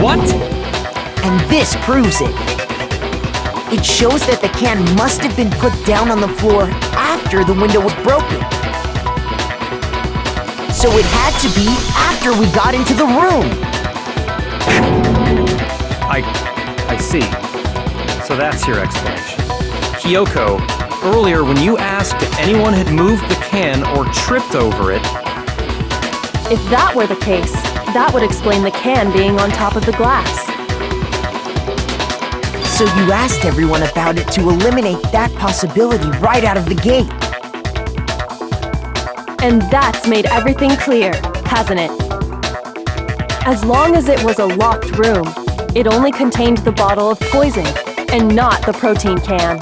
What? And this proves it. It shows that the can must have been put down on the floor after the window was broken. So it had to be after we got into the room. I see. So that's your explanation. Kyoko, earlier when you asked if anyone had moved the can or tripped over it... If that were the case, that would explain the can being on top of the glass. So you asked everyone about it to eliminate that possibility right out of the gate. And that's made everything clear, hasn't it? As long as it was a locked room, it only contained the bottle of poison, and not the protein can.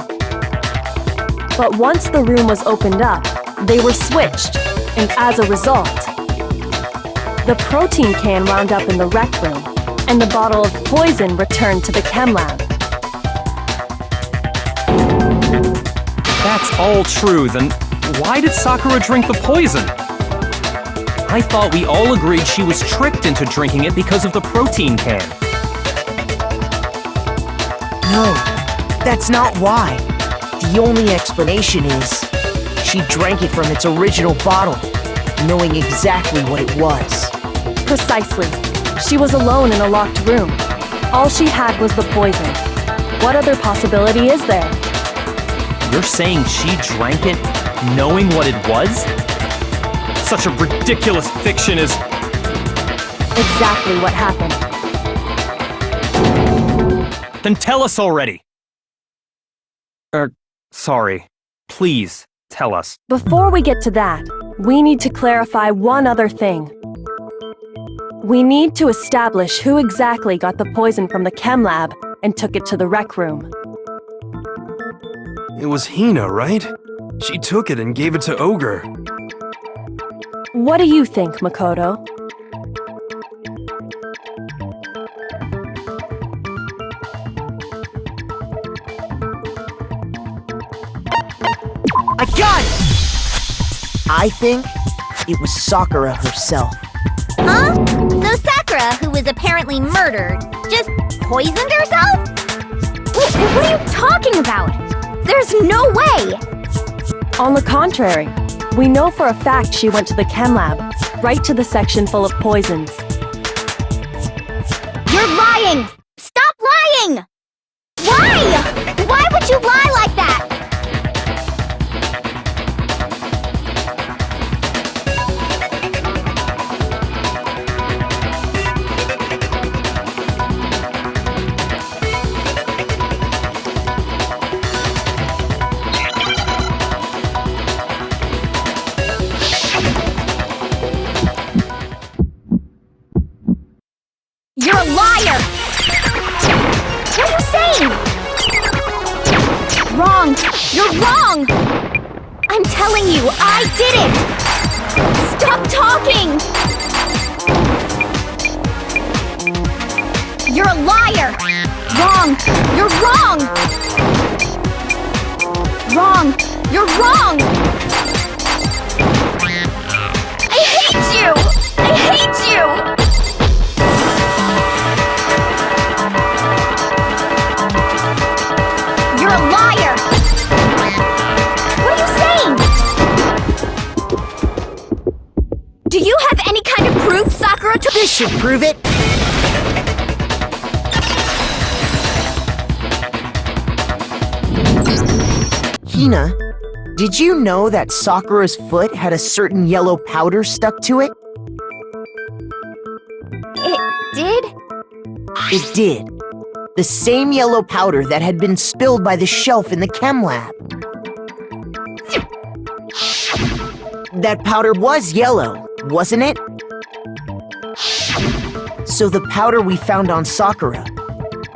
But once the room was opened up, they were switched, and as a result, the protein can wound up in the rec room, and the bottle of poison returned to the chem lab. That's all true, then why did Sakura drink the poison? I thought we all agreed she was tricked into drinking it because of the protein can. No, that's not why. The only explanation is she drank it from its original bottle, knowing exactly what it was. Precisely. She was alone in a locked room. All she had was the poison. What other possibility is there? You're saying she drank it knowing what it was? Such a ridiculous fiction is... Exactly what happened. Then tell us already! Sorry. Please, tell us. Before we get to that, we need to clarify one other thing. We need to establish who exactly got the poison from the chem lab and took it to the rec room. It was Hina, right? She took it and gave it to Ogre. What do you think, Makoto? I got it! I think it was Sakura herself. Huh? So Sakura, who was apparently murdered, just poisoned herself? What are you talking about? There's no way! On the contrary, we know for a fact she went to the chem lab, right to the section full of poisons. You're lying! Stop lying! Why? Why would you lie like that? You're a liar! What are you saying? Wrong! You're wrong! I'm telling you, I did it! Stop talking! You're a liar! Wrong! You're wrong! Wrong! You're wrong! I hate you! I hate you! You're a liar! What are you saying? Do you have any kind of proof, Sakura? This should prove it! Hina, did you know that Sakura's foot had a certain yellow powder stuck to it? It did? It did. The same yellow powder that had been spilled by the shelf in the chem lab. That powder was yellow, wasn't it? So the powder we found on Sakura,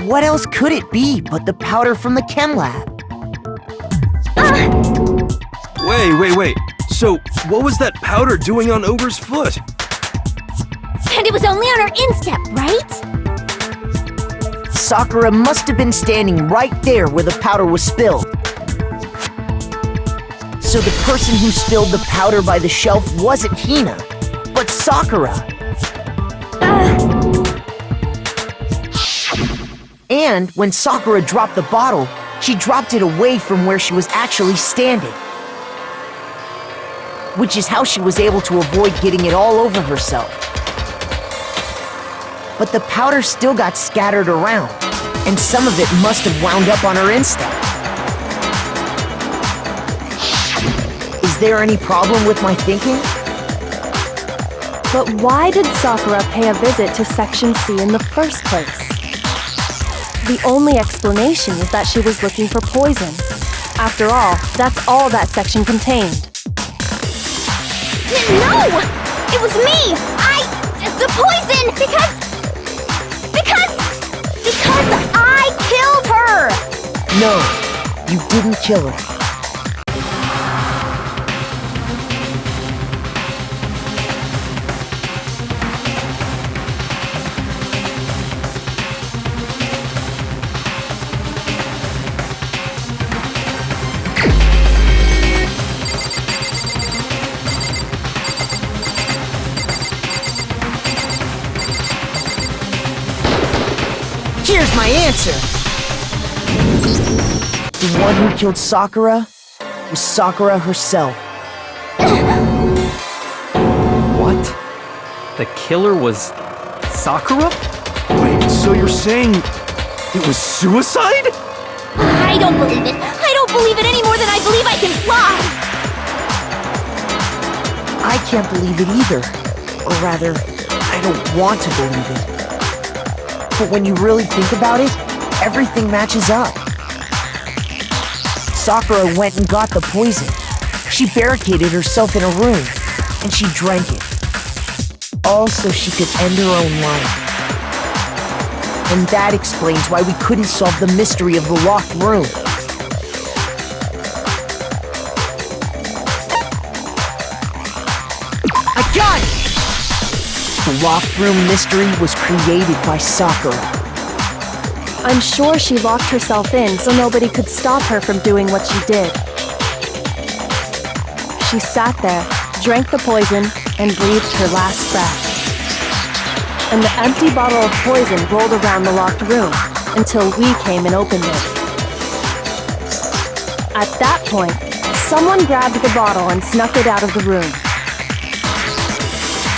what else could it be but the powder from the chem lab? Wait. So, what was that powder doing on Ogre's foot? And it was only on her instep, right? Sakura must have been standing right there where the powder was spilled. So the person who spilled the powder by the shelf wasn't Hina, but Sakura. And when Sakura dropped the bottle, she dropped it away from where she was actually standing. Which is how she was able to avoid getting it all over herself. But the powder still got scattered around, and some of it must have wound up on her instep. Is there any problem with my thinking? But why did Sakura pay a visit to Section C in the first place? The only explanation is that she was looking for poison. After all, that's all that section contained. No! It was me! The poison! Because I killed her! No, you didn't kill her. Here's my answer! The one who killed Sakura was Sakura herself. What? The killer was Sakura? Wait, so you're saying it was suicide? I don't believe it. I don't believe it any more than I believe I can fly. I can't believe it either. Or rather, I don't want to believe it. But when you really think about it, everything matches up. Sakura went and got the poison. She barricaded herself in a room, and she drank it. All so she could end her own life. And that explains why we couldn't solve the mystery of the locked room. I got it! The locked room mystery was created by Sakura. I'm sure she locked herself in so nobody could stop her from doing what she did. She sat there, drank the poison, and breathed her last breath. And the empty bottle of poison rolled around the locked room until we came and opened it. At that point, someone grabbed the bottle and snuck it out of the room.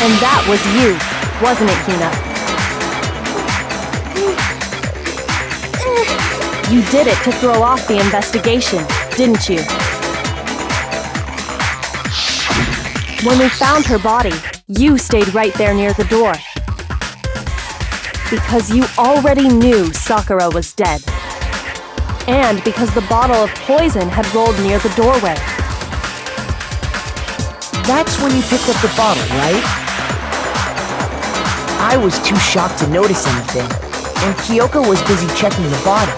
And that was you, wasn't it, Hina? You did it to throw off the investigation, didn't you? When we found her body, you stayed right there near the door. Because you already knew Sakura was dead. And because the bottle of poison had rolled near the doorway. That's when you picked up the bottle, right? I was too shocked to notice anything, and Kyoko was busy checking the bottle.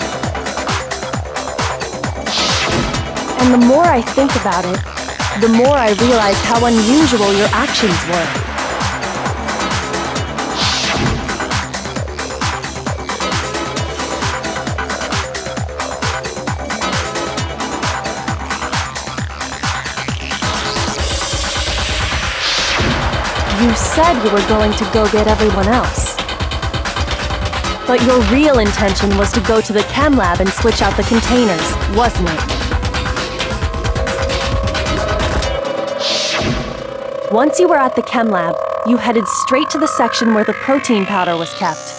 And the more I think about it, the more I realize how unusual your actions were. You said you were going to go get everyone else. But your real intention was to go to the chem lab and switch out the containers, wasn't it? Once you were at the chem lab, you headed straight to the section where the protein powder was kept.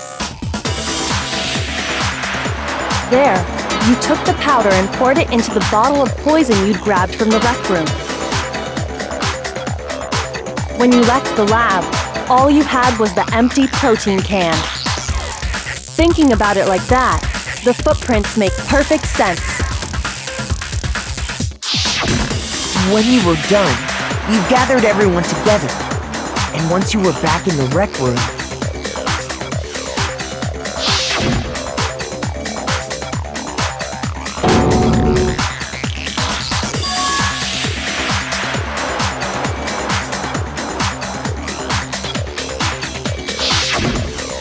There, you took the powder and poured it into the bottle of poison you'd grabbed from the rec room. When you left the lab, all you had was the empty protein can. Thinking about it like that, the footprints make perfect sense. When you were done, you gathered everyone together. And once you were back in the rec room,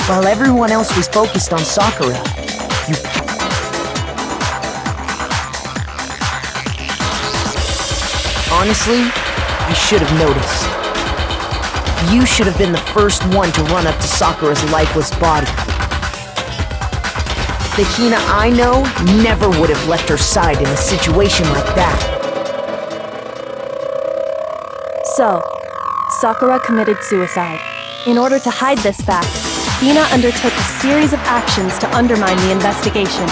while everyone else was focused on Sakura. Honestly, you should have noticed. You should have been the first one to run up to Sakura's lifeless body. The Hina I know never would have left her side in a situation like that. So, Sakura committed suicide. In order to hide this fact, Hina undertook a series of actions to undermine the investigation.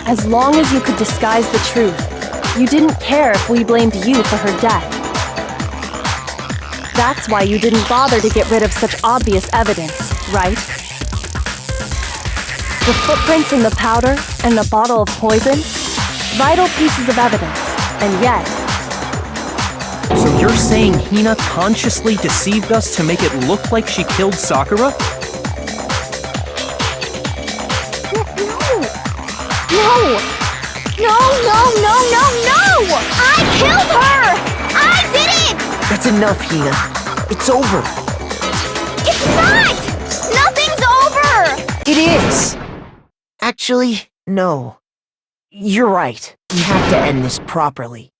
As long as you could disguise the truth, you didn't care if we blamed you for her death. That's why you didn't bother to get rid of such obvious evidence, right? The footprints in the powder and the bottle of poison? Vital pieces of evidence, and yet... So you're saying Hina consciously deceived us to make it look like she killed Sakura? No! I killed her! I did it! That's enough, Hina. It's over. It's not! Nothing's over! It is! Actually, no. You're right. We have to end this properly.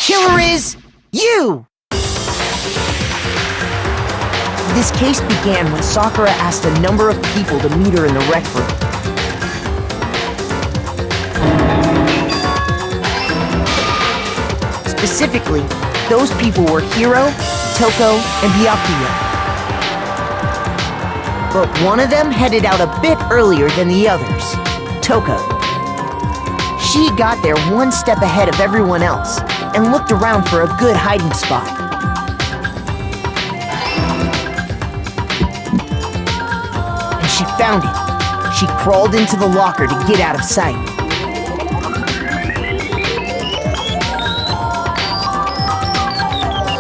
killer is you! This case began when Sakura asked a number of people to meet her in the rec room. Specifically, those people were Hiro, Toko, and Byakuya. But one of them headed out a bit earlier than the others, Toko. She got there one step ahead of everyone else and looked around for a good hiding spot. And she found it. She crawled into the locker to get out of sight.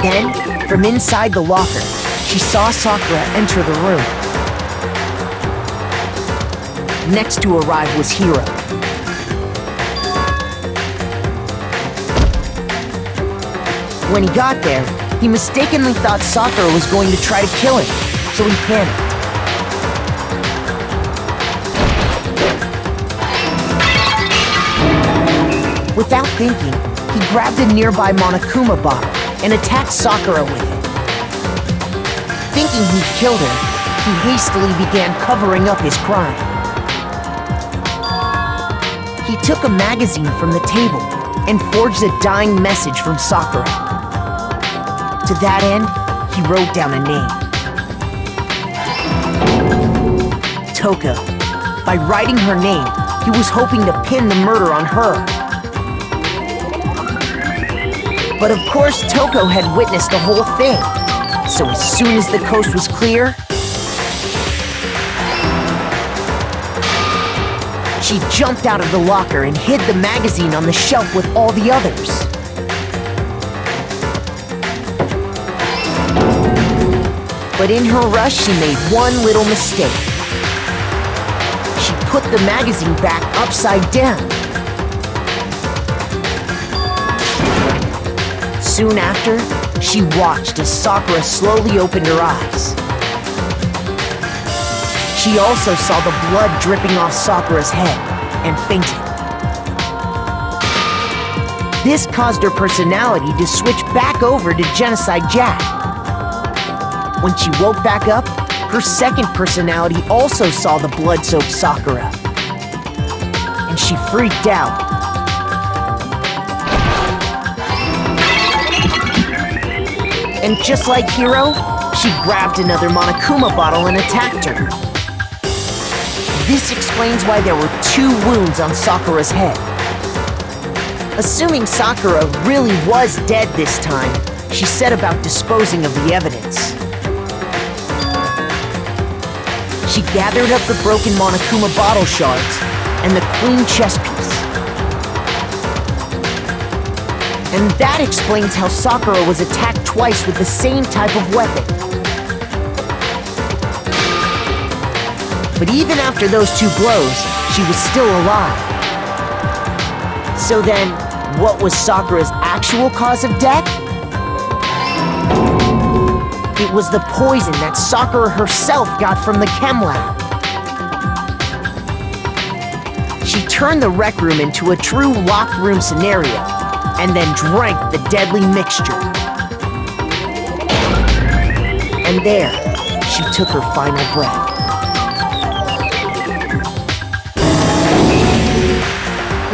Then, from inside the locker, she saw Sakura enter the room. Next to arrive was Hiro. When he got there, he mistakenly thought Sakura was going to try to kill him, so he panicked. Without thinking, he grabbed a nearby Monokuma bottle and attacked Sakura with it. Thinking he'd killed her, he hastily began covering up his crime. He took a magazine from the table and forged a dying message from Sakura. To that end, he wrote down a name. Toko. By writing her name, he was hoping to pin the murder on her. But of course, Toko had witnessed the whole thing. So as soon as the coast was clear, she jumped out of the locker and hid the magazine on the shelf with all the others. But in her rush, she made one little mistake. She put the magazine back upside down. Soon after, she watched as Sakura slowly opened her eyes. She also saw the blood dripping off Sakura's head and fainted. This caused her personality to switch back over to Genocide Jack. When she woke back up, her second personality also saw the blood-soaked Sakura. And she freaked out. And just like Hiro, she grabbed another Monokuma bottle and attacked her. This explains why there were 2 wounds on Sakura's head. Assuming Sakura really was dead this time, she set about disposing of the evidence. She gathered up the broken Monokuma bottle shards and the queen chess piece. And that explains how Sakura was attacked twice with the same type of weapon. But even after those 2 blows, she was still alive. So then, what was Sakura's actual cause of death? It was the poison that Sakura herself got from the chem lab. She turned the rec room into a true locked room scenario, and then drank the deadly mixture. And there, she took her final breath.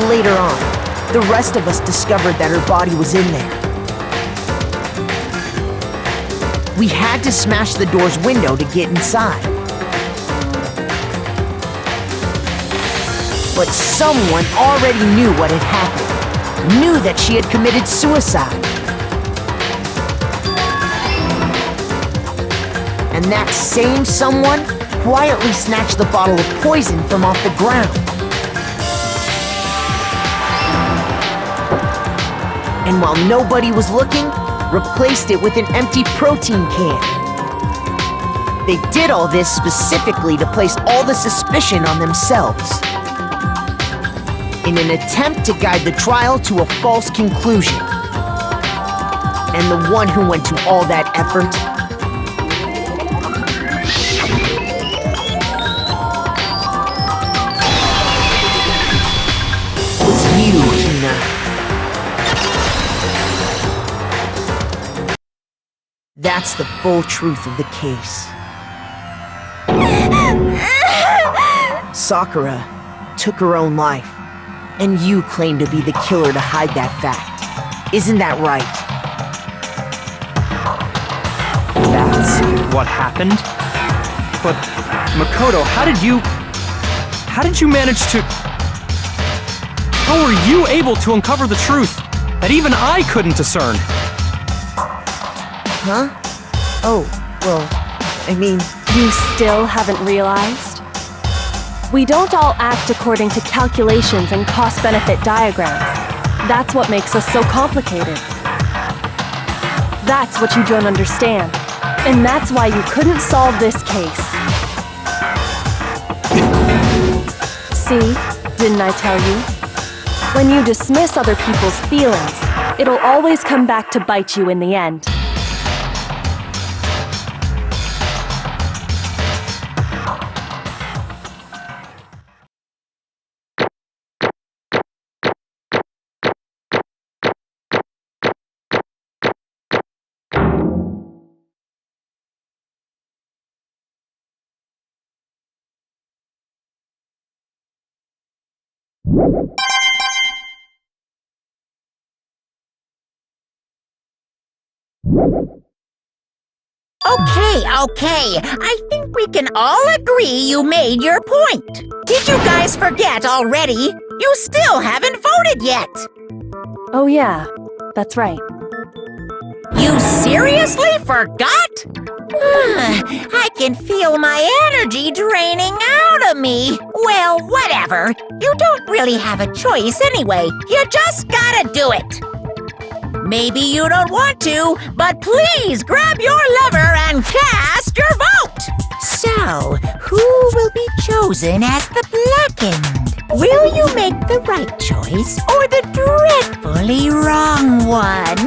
Later on, the rest of us discovered that her body was in there. We had to smash the door's window to get inside. But someone already knew what had happened, knew that she had committed suicide. And that same someone quietly snatched the bottle of poison from off the ground. And while nobody was looking, replaced it with an empty protein can. They did all this specifically to place all the suspicion on themselves, in an attempt to guide the trial to a false conclusion. And the one who went to all that effort was you, Hina. That's the full truth of the case. Sakura took her own life, and you claim to be the killer to hide that fact. Isn't that right? That's what happened? But, Makoto, how did you manage to... How were you able to uncover the truth that even I couldn't discern? Huh? Oh, well, I mean... You still haven't realized? We don't all act according to calculations and cost-benefit diagrams. That's what makes us so complicated. That's what you don't understand. And that's why you couldn't solve this case. See? Didn't I tell you? When you dismiss other people's feelings, it'll always come back to bite you in the end. Okay. I think we can all agree you made your point. Did you guys forget already? You still haven't voted yet. Oh yeah, that's right. You seriously forgot? I can feel my energy draining out of me. Well, whatever. You don't really have a choice anyway. You just gotta do it. Maybe you don't want to, but please grab your lever and cast your vote! So, who will be chosen as the blackened? Will you make the right choice or the dreadfully wrong one?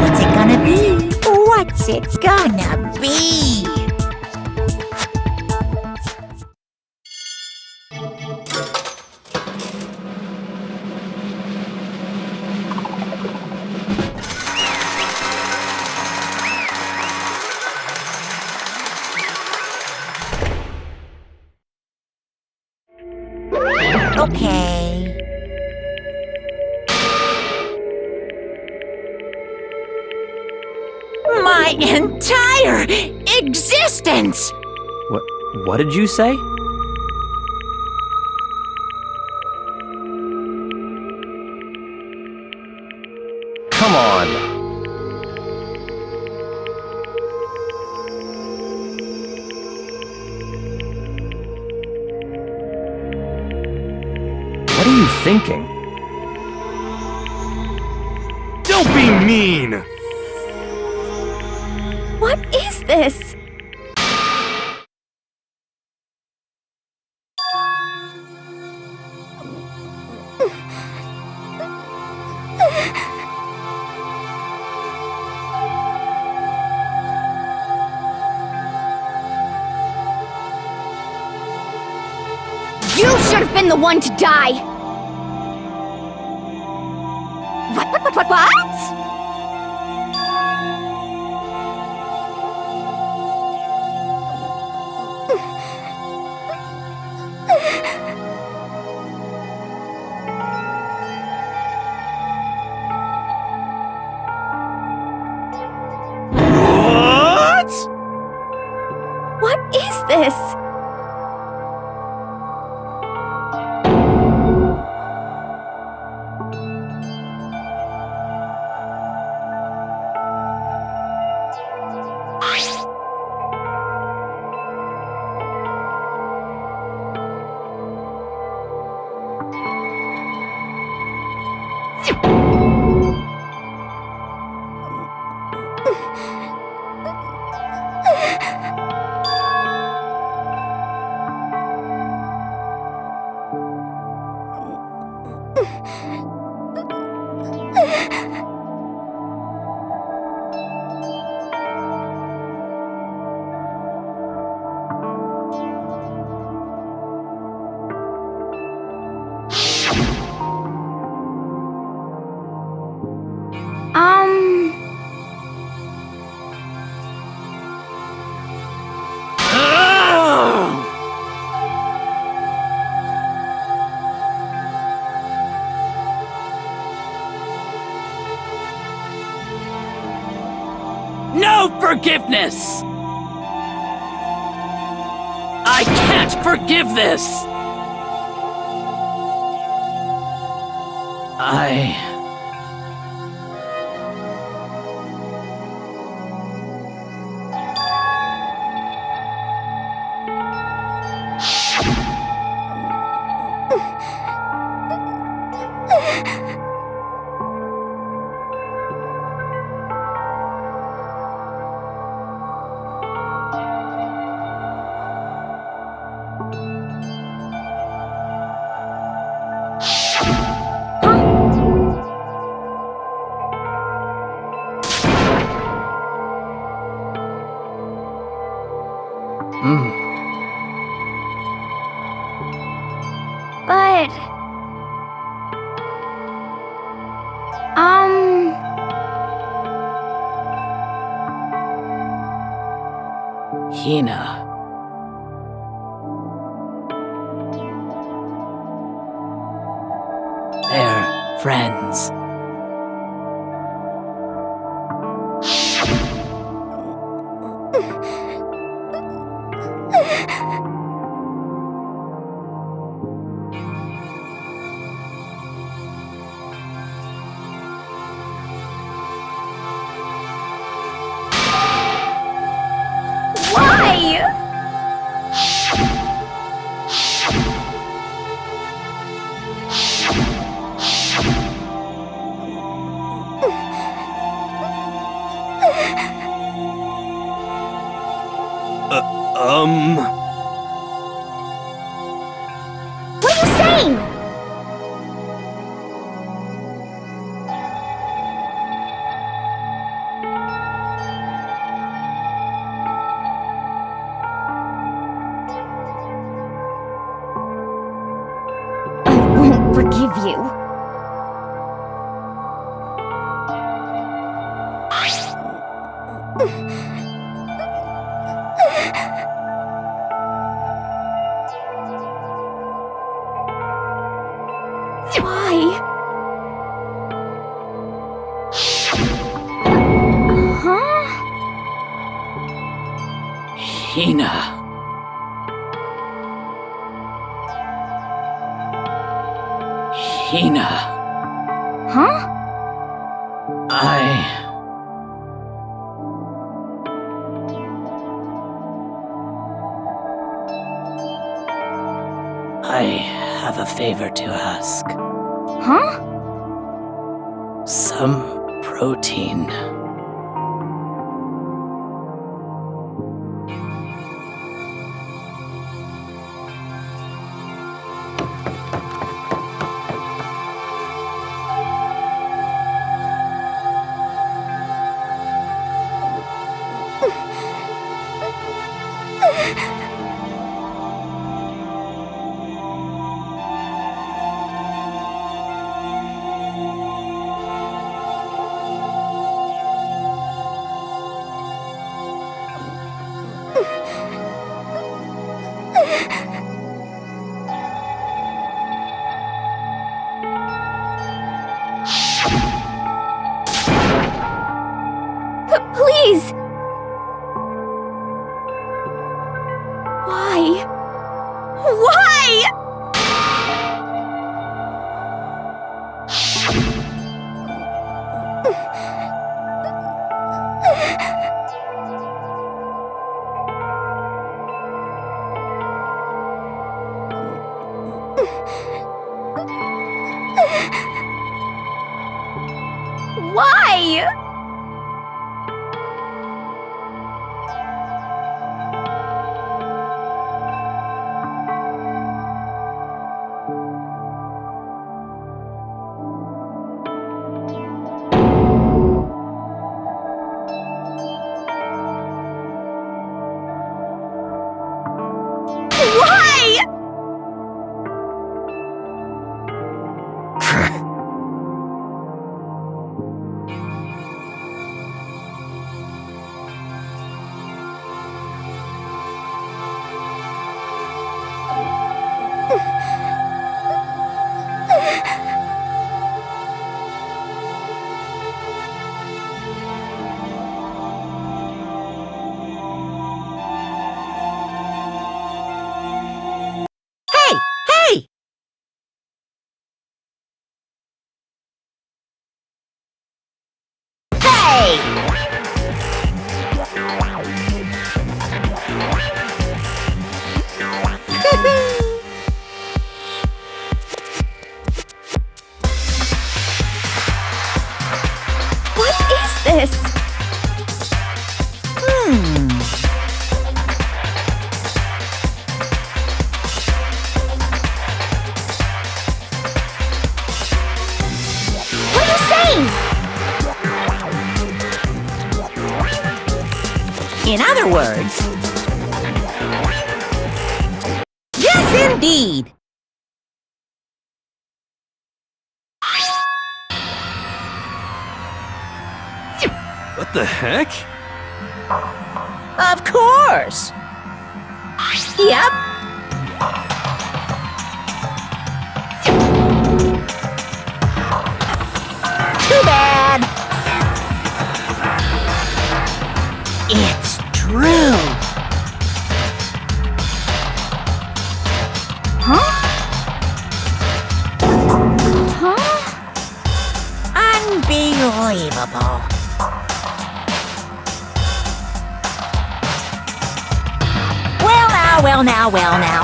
What's it gonna be? What's it gonna be? Okay. My entire existence! What did you say? Come on. What are you thinking? Don't be mean! What is this? You should have been the one to die! What? What is this? forgiveness! I can't forgive this! But... Hina. They're friends. Why? What are you saying? I won't forgive you. Why? Huh? Hina. Hina. Huh? I have a favor to ask. Huh? Some protein. Please! Why? Why? Why? words. Yes, indeed. What the heck? Of course. Yep. Too bad. It's true. Huh? Huh? Unbelievable.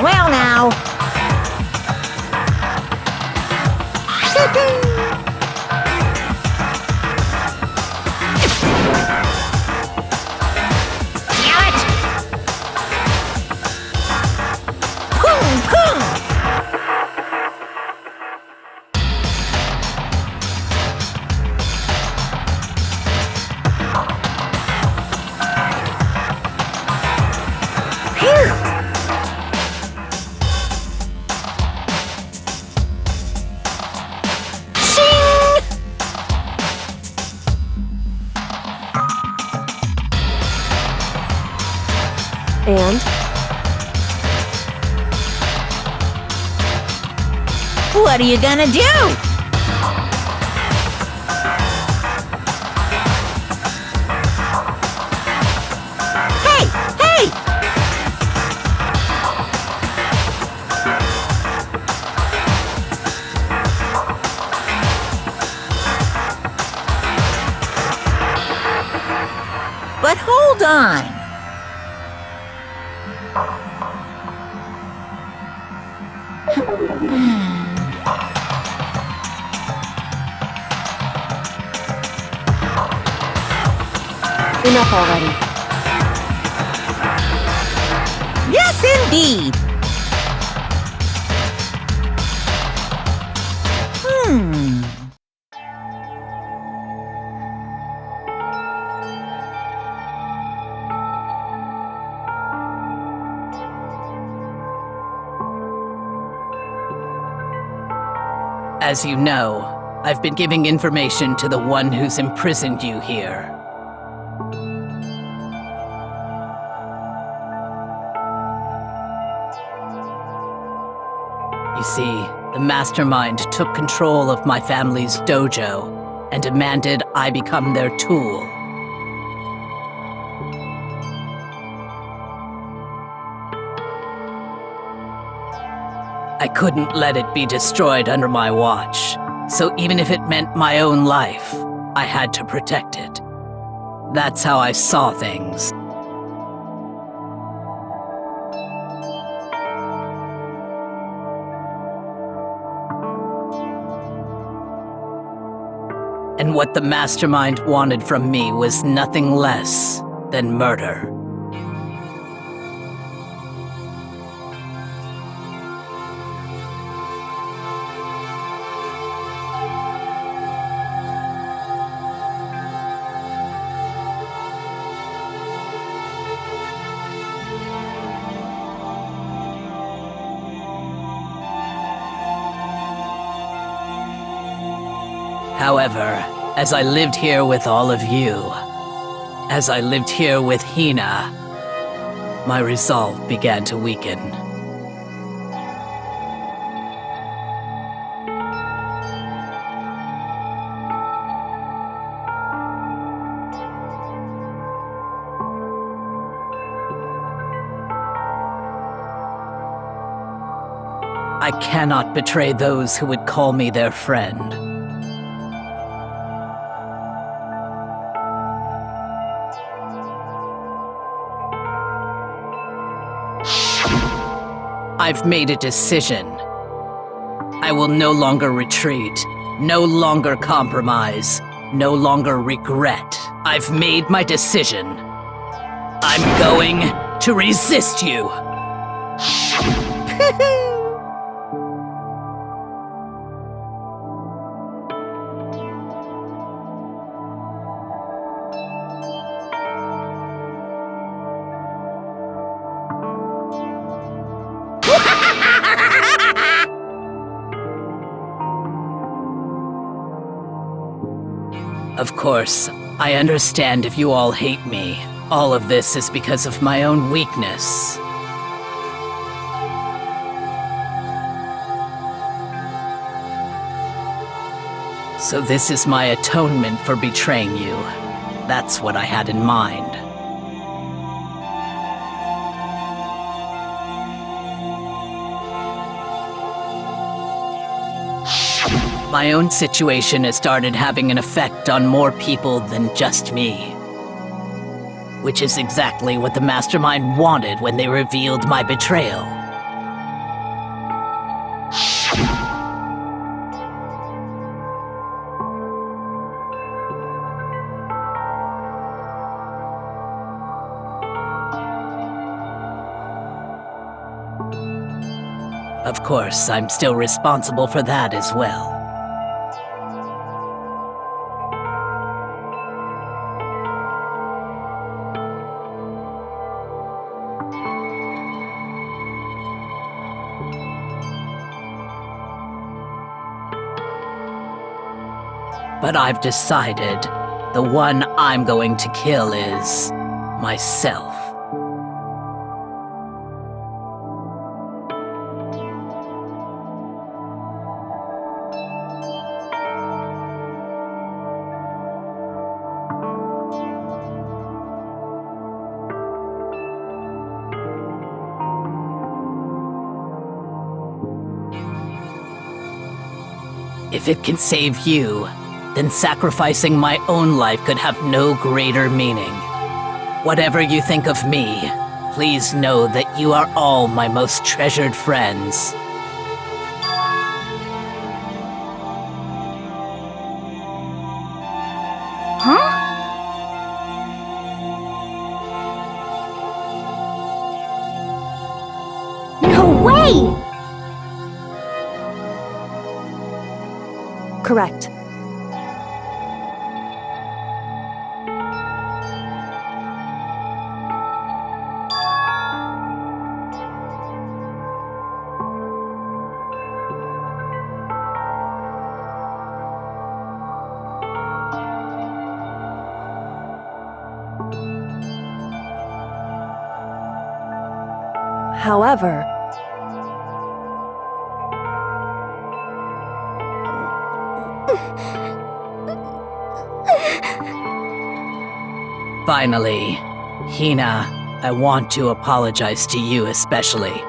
Well now. Damn it! Boom! And What are you gonna do? Hey! But hold on. enough already. Yes, indeed. As you know, I've been giving information to the one who's imprisoned you here. You see, the mastermind took control of my family's dojo and demanded I become their tool. I couldn't let it be destroyed under my watch, so even if it meant my own life, I had to protect it. That's how I saw things. And what the mastermind wanted from me was nothing less than murder. However, as I lived here with all of you, as I lived here with Hina, my resolve began to weaken. I cannot betray those who would call me their friend. I've made a decision. I will no longer retreat, no longer compromise, no longer regret. I've made my decision. I'm going to resist you. Of course, I understand if you all hate me. All of this is because of my own weakness. So this is my atonement for betraying you. That's what I had in mind. My own situation has started having an effect on more people than just me. Which is exactly what the Mastermind wanted when they revealed my betrayal. Of course, I'm still responsible for that as well. But I've decided the one I'm going to kill is myself. If it can save you, then sacrificing my own life could have no greater meaning. Whatever you think of me, please know that you are all my most treasured friends. Huh? No way! Correct. However, finally, Hina, I want to apologize to you especially.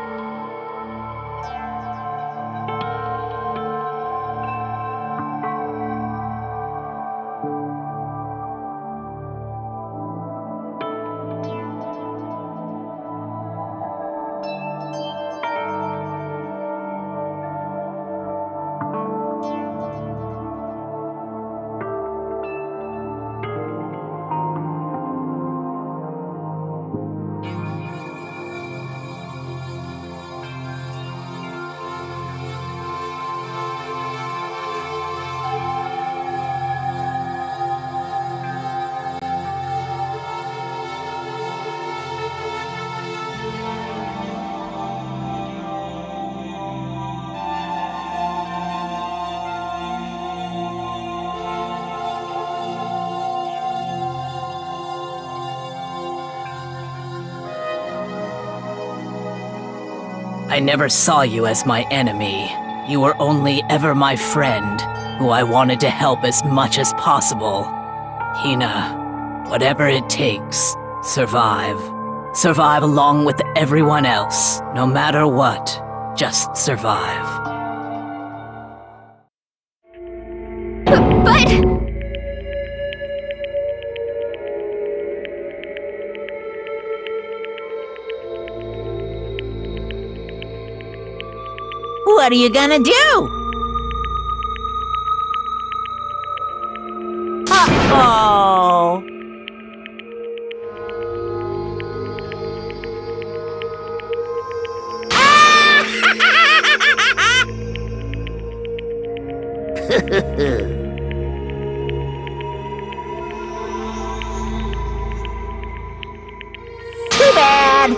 I never saw you as my enemy. You were only ever my friend, who I wanted to help as much as possible. Hina, whatever it takes, survive. Survive along with everyone else, no matter what. Just survive. But... What are you gonna do? Uh-oh. Too bad.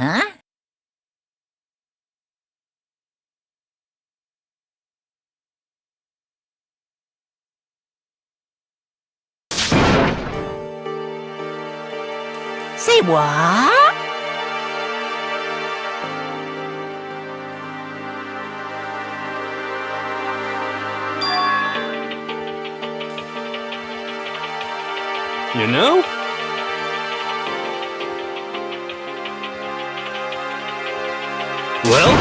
Huh? Say what? You know? Well?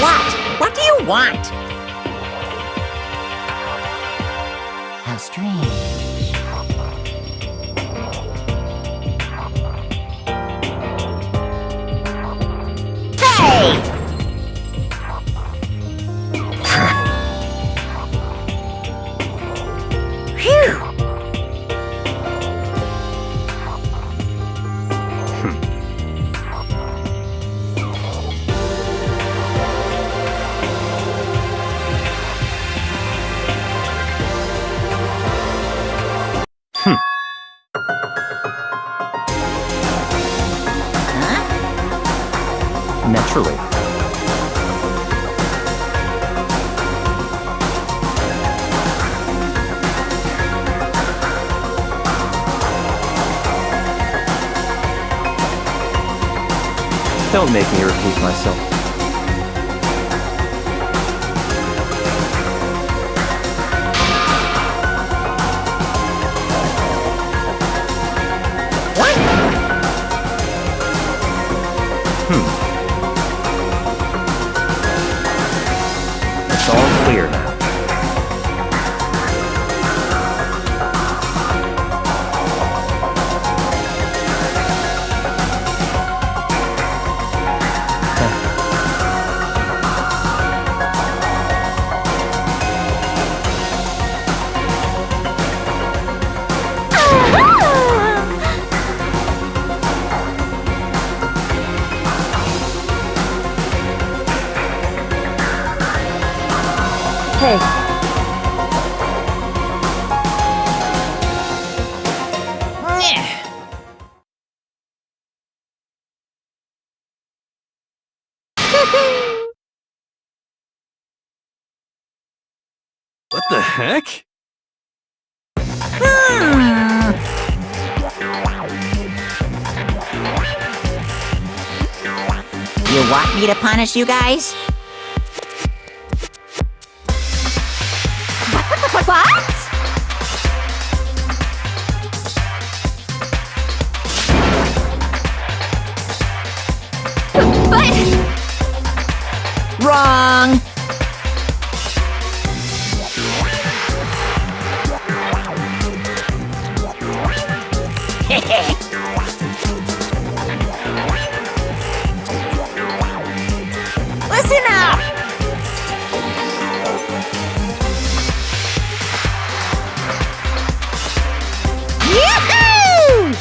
What? What do you want? How strange. Hey! Phew! Naturally. Don't make me repeat myself. It's all clear now. Hey, What the heck? You want me to punish you guys? What? But Wrong! Listen up! Yoo-hoo!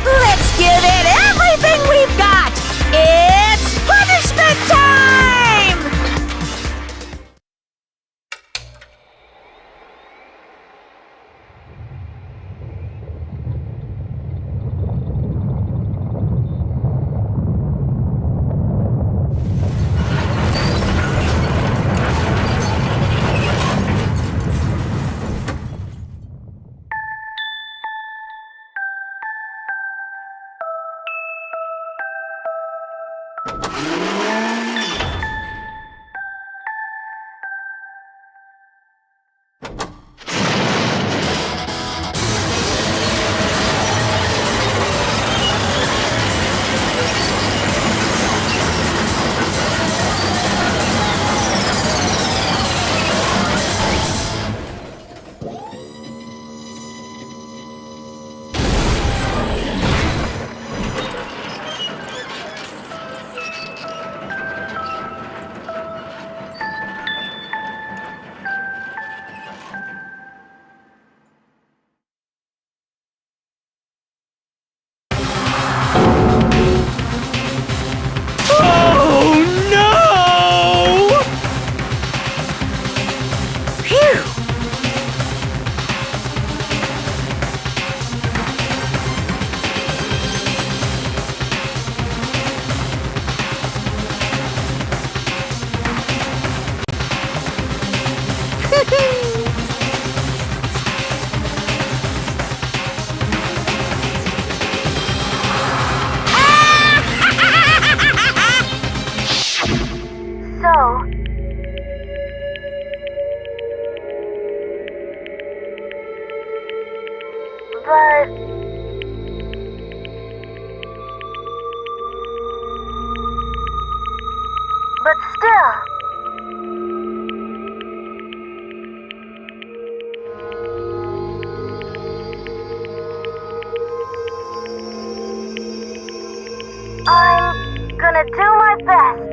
Let's get gonna do my best.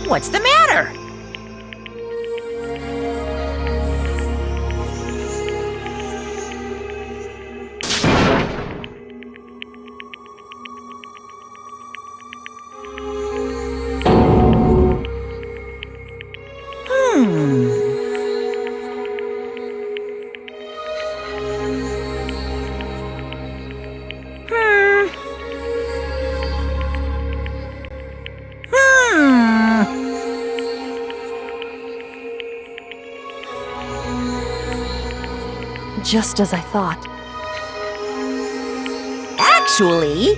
What's the matter? Just as I thought. Actually,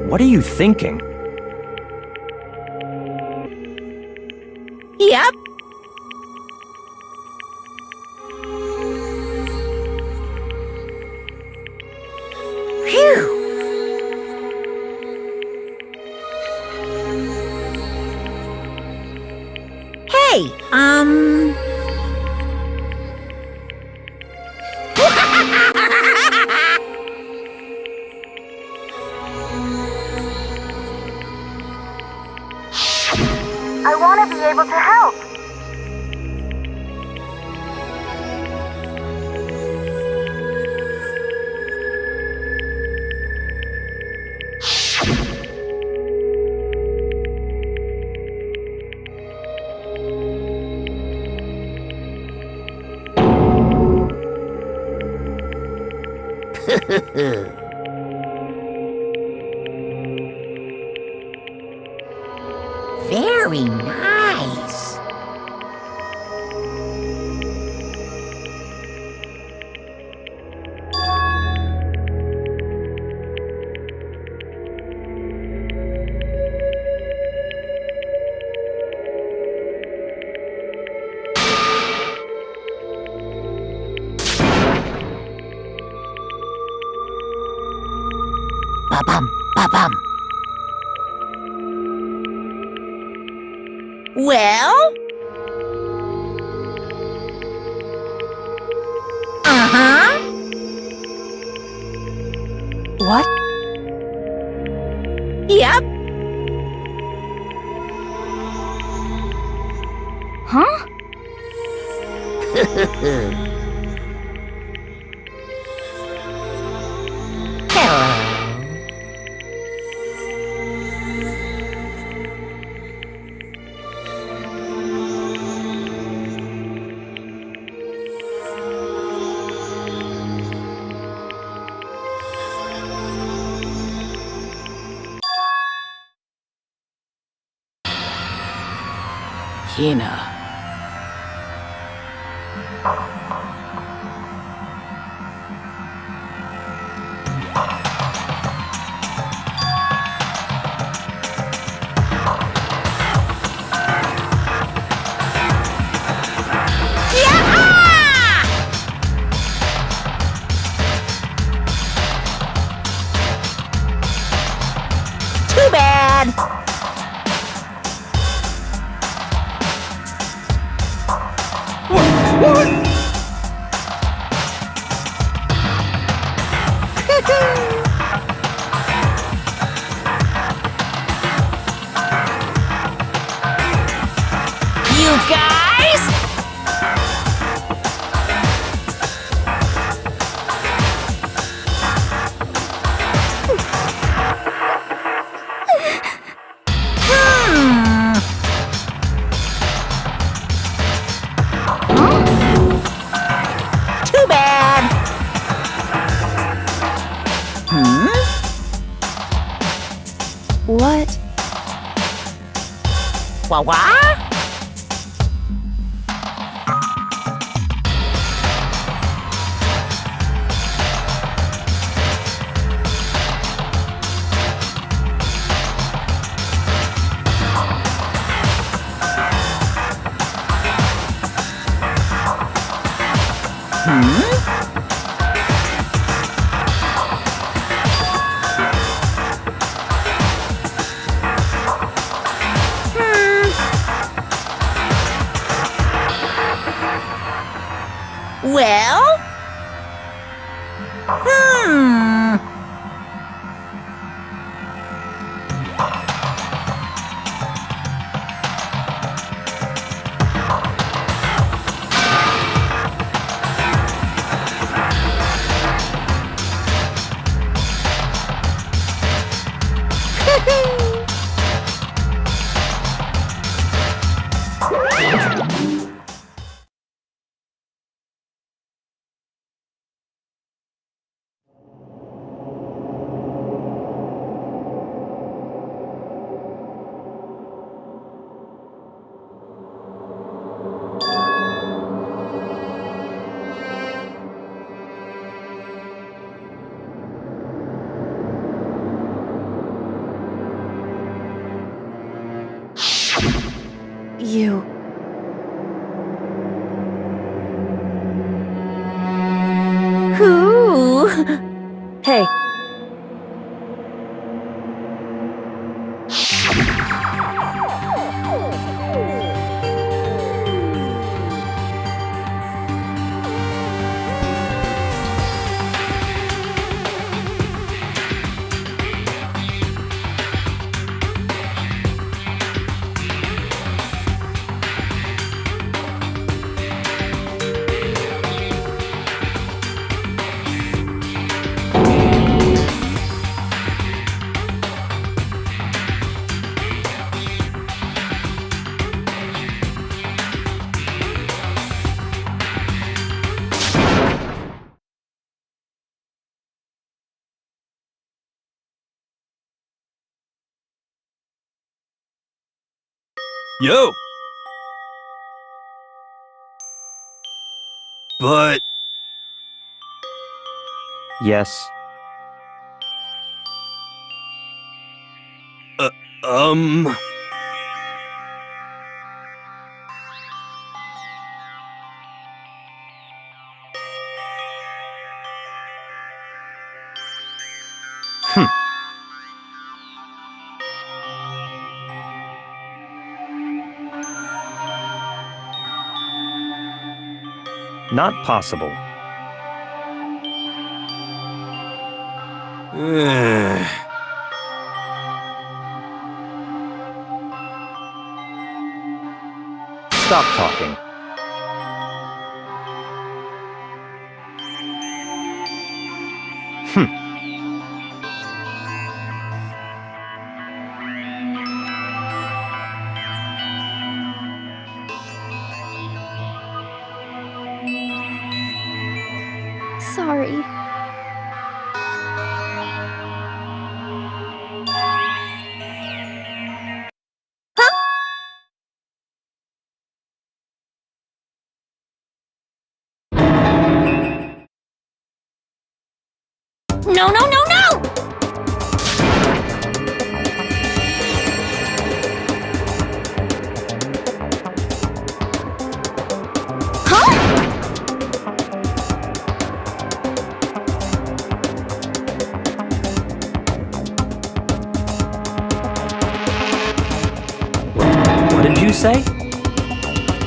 What are you thinking? yep. Phew. Hey, I want to be able to help. very nice. Ba-bum, ba-bum. Well? Uh-huh. What? Yep. Huh? Hello. Hina. Too bad. You guys? Too bad. What? Well? You. Who? Hey, Yo! But, Yes. um... Not possible. Stop talking. Sorry. No, no, no, no! What did you say?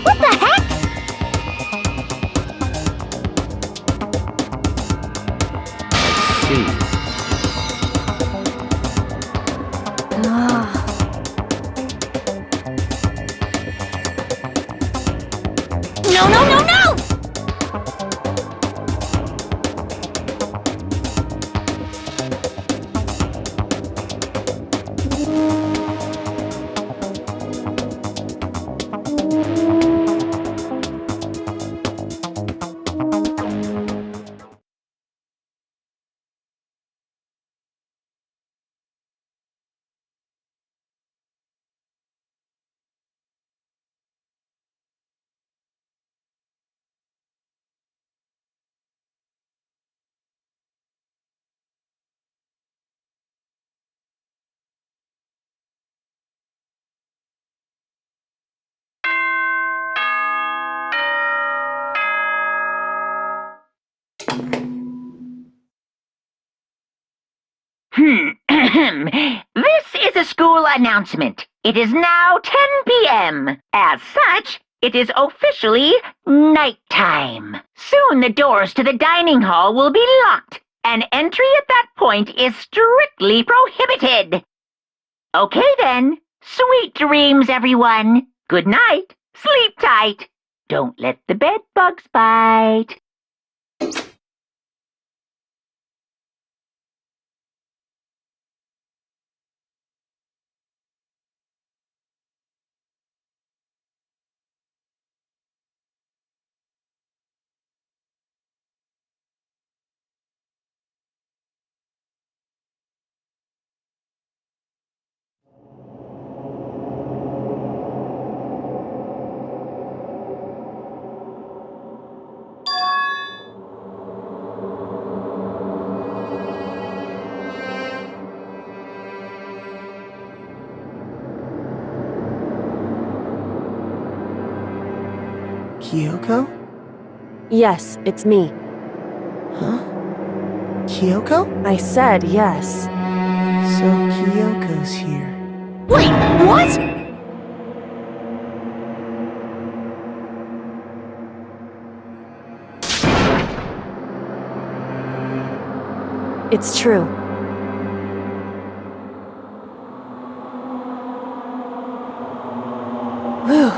What the heck? See. No, no, no, no! Ahem. This is a school announcement. It is now 10 p.m. As such, it is officially nighttime. Soon the doors to the dining hall will be locked, and entry at that point is strictly prohibited. Okay then. Sweet dreams, everyone. Good night. Sleep tight. Don't let the bed bugs bite. Kyoko? Yes, it's me. Huh? Kyoko? I said yes. So Kyoko's here. Wait, what? It's true. Whew.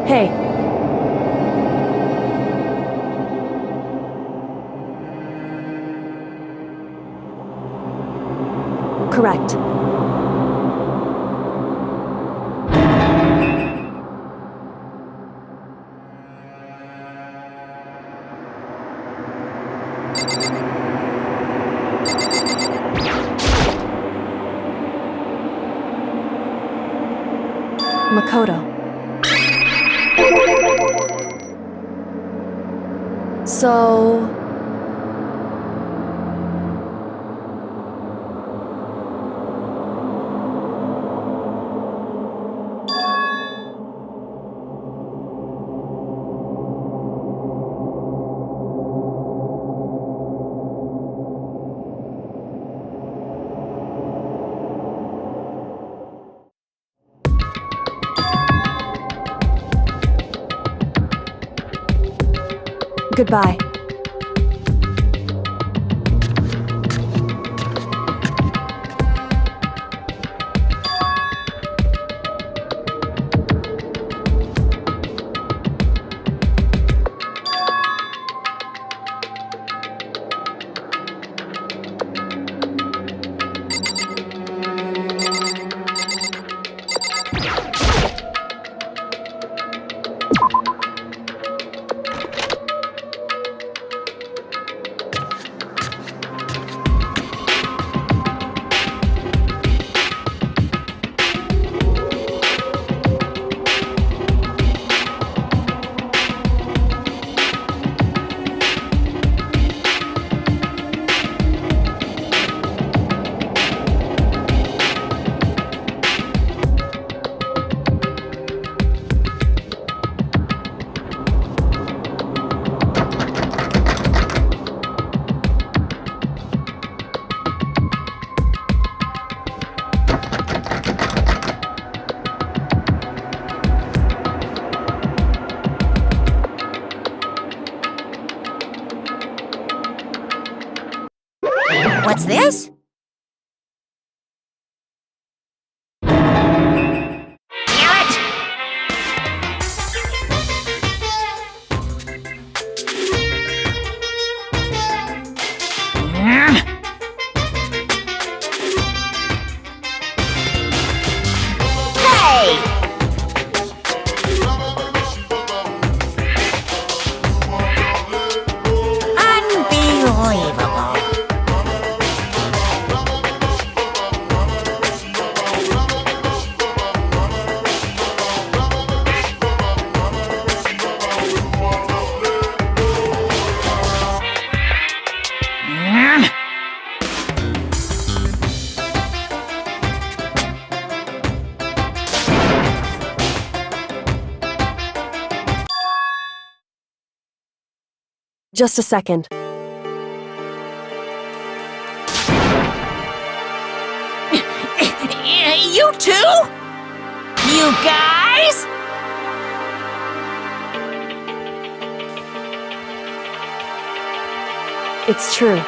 Hey. Correct. Makoto. So... Goodbye. What's this? Just a second. You too? You guys? It's true.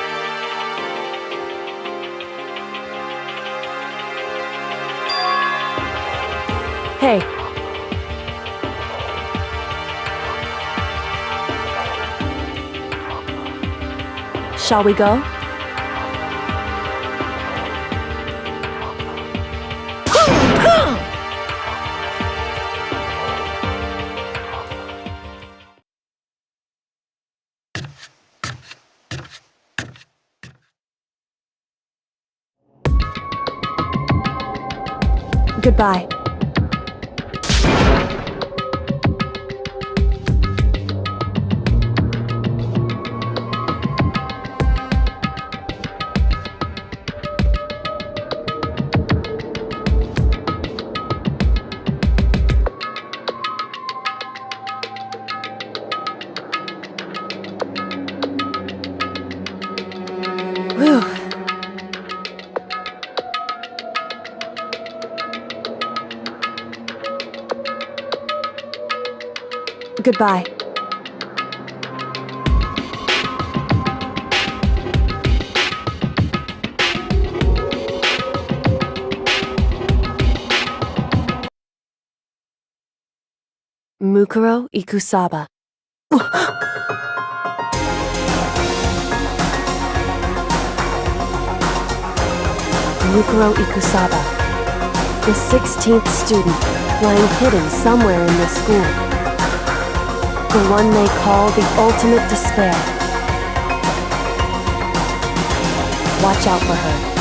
Hey. Shall we go? Goodbye. Whew. Goodbye. Mukuro Ikusaba. Mukuro Ikusaba, the 16th student, lying hidden somewhere in this school. The one they call the ultimate despair. Watch out for her.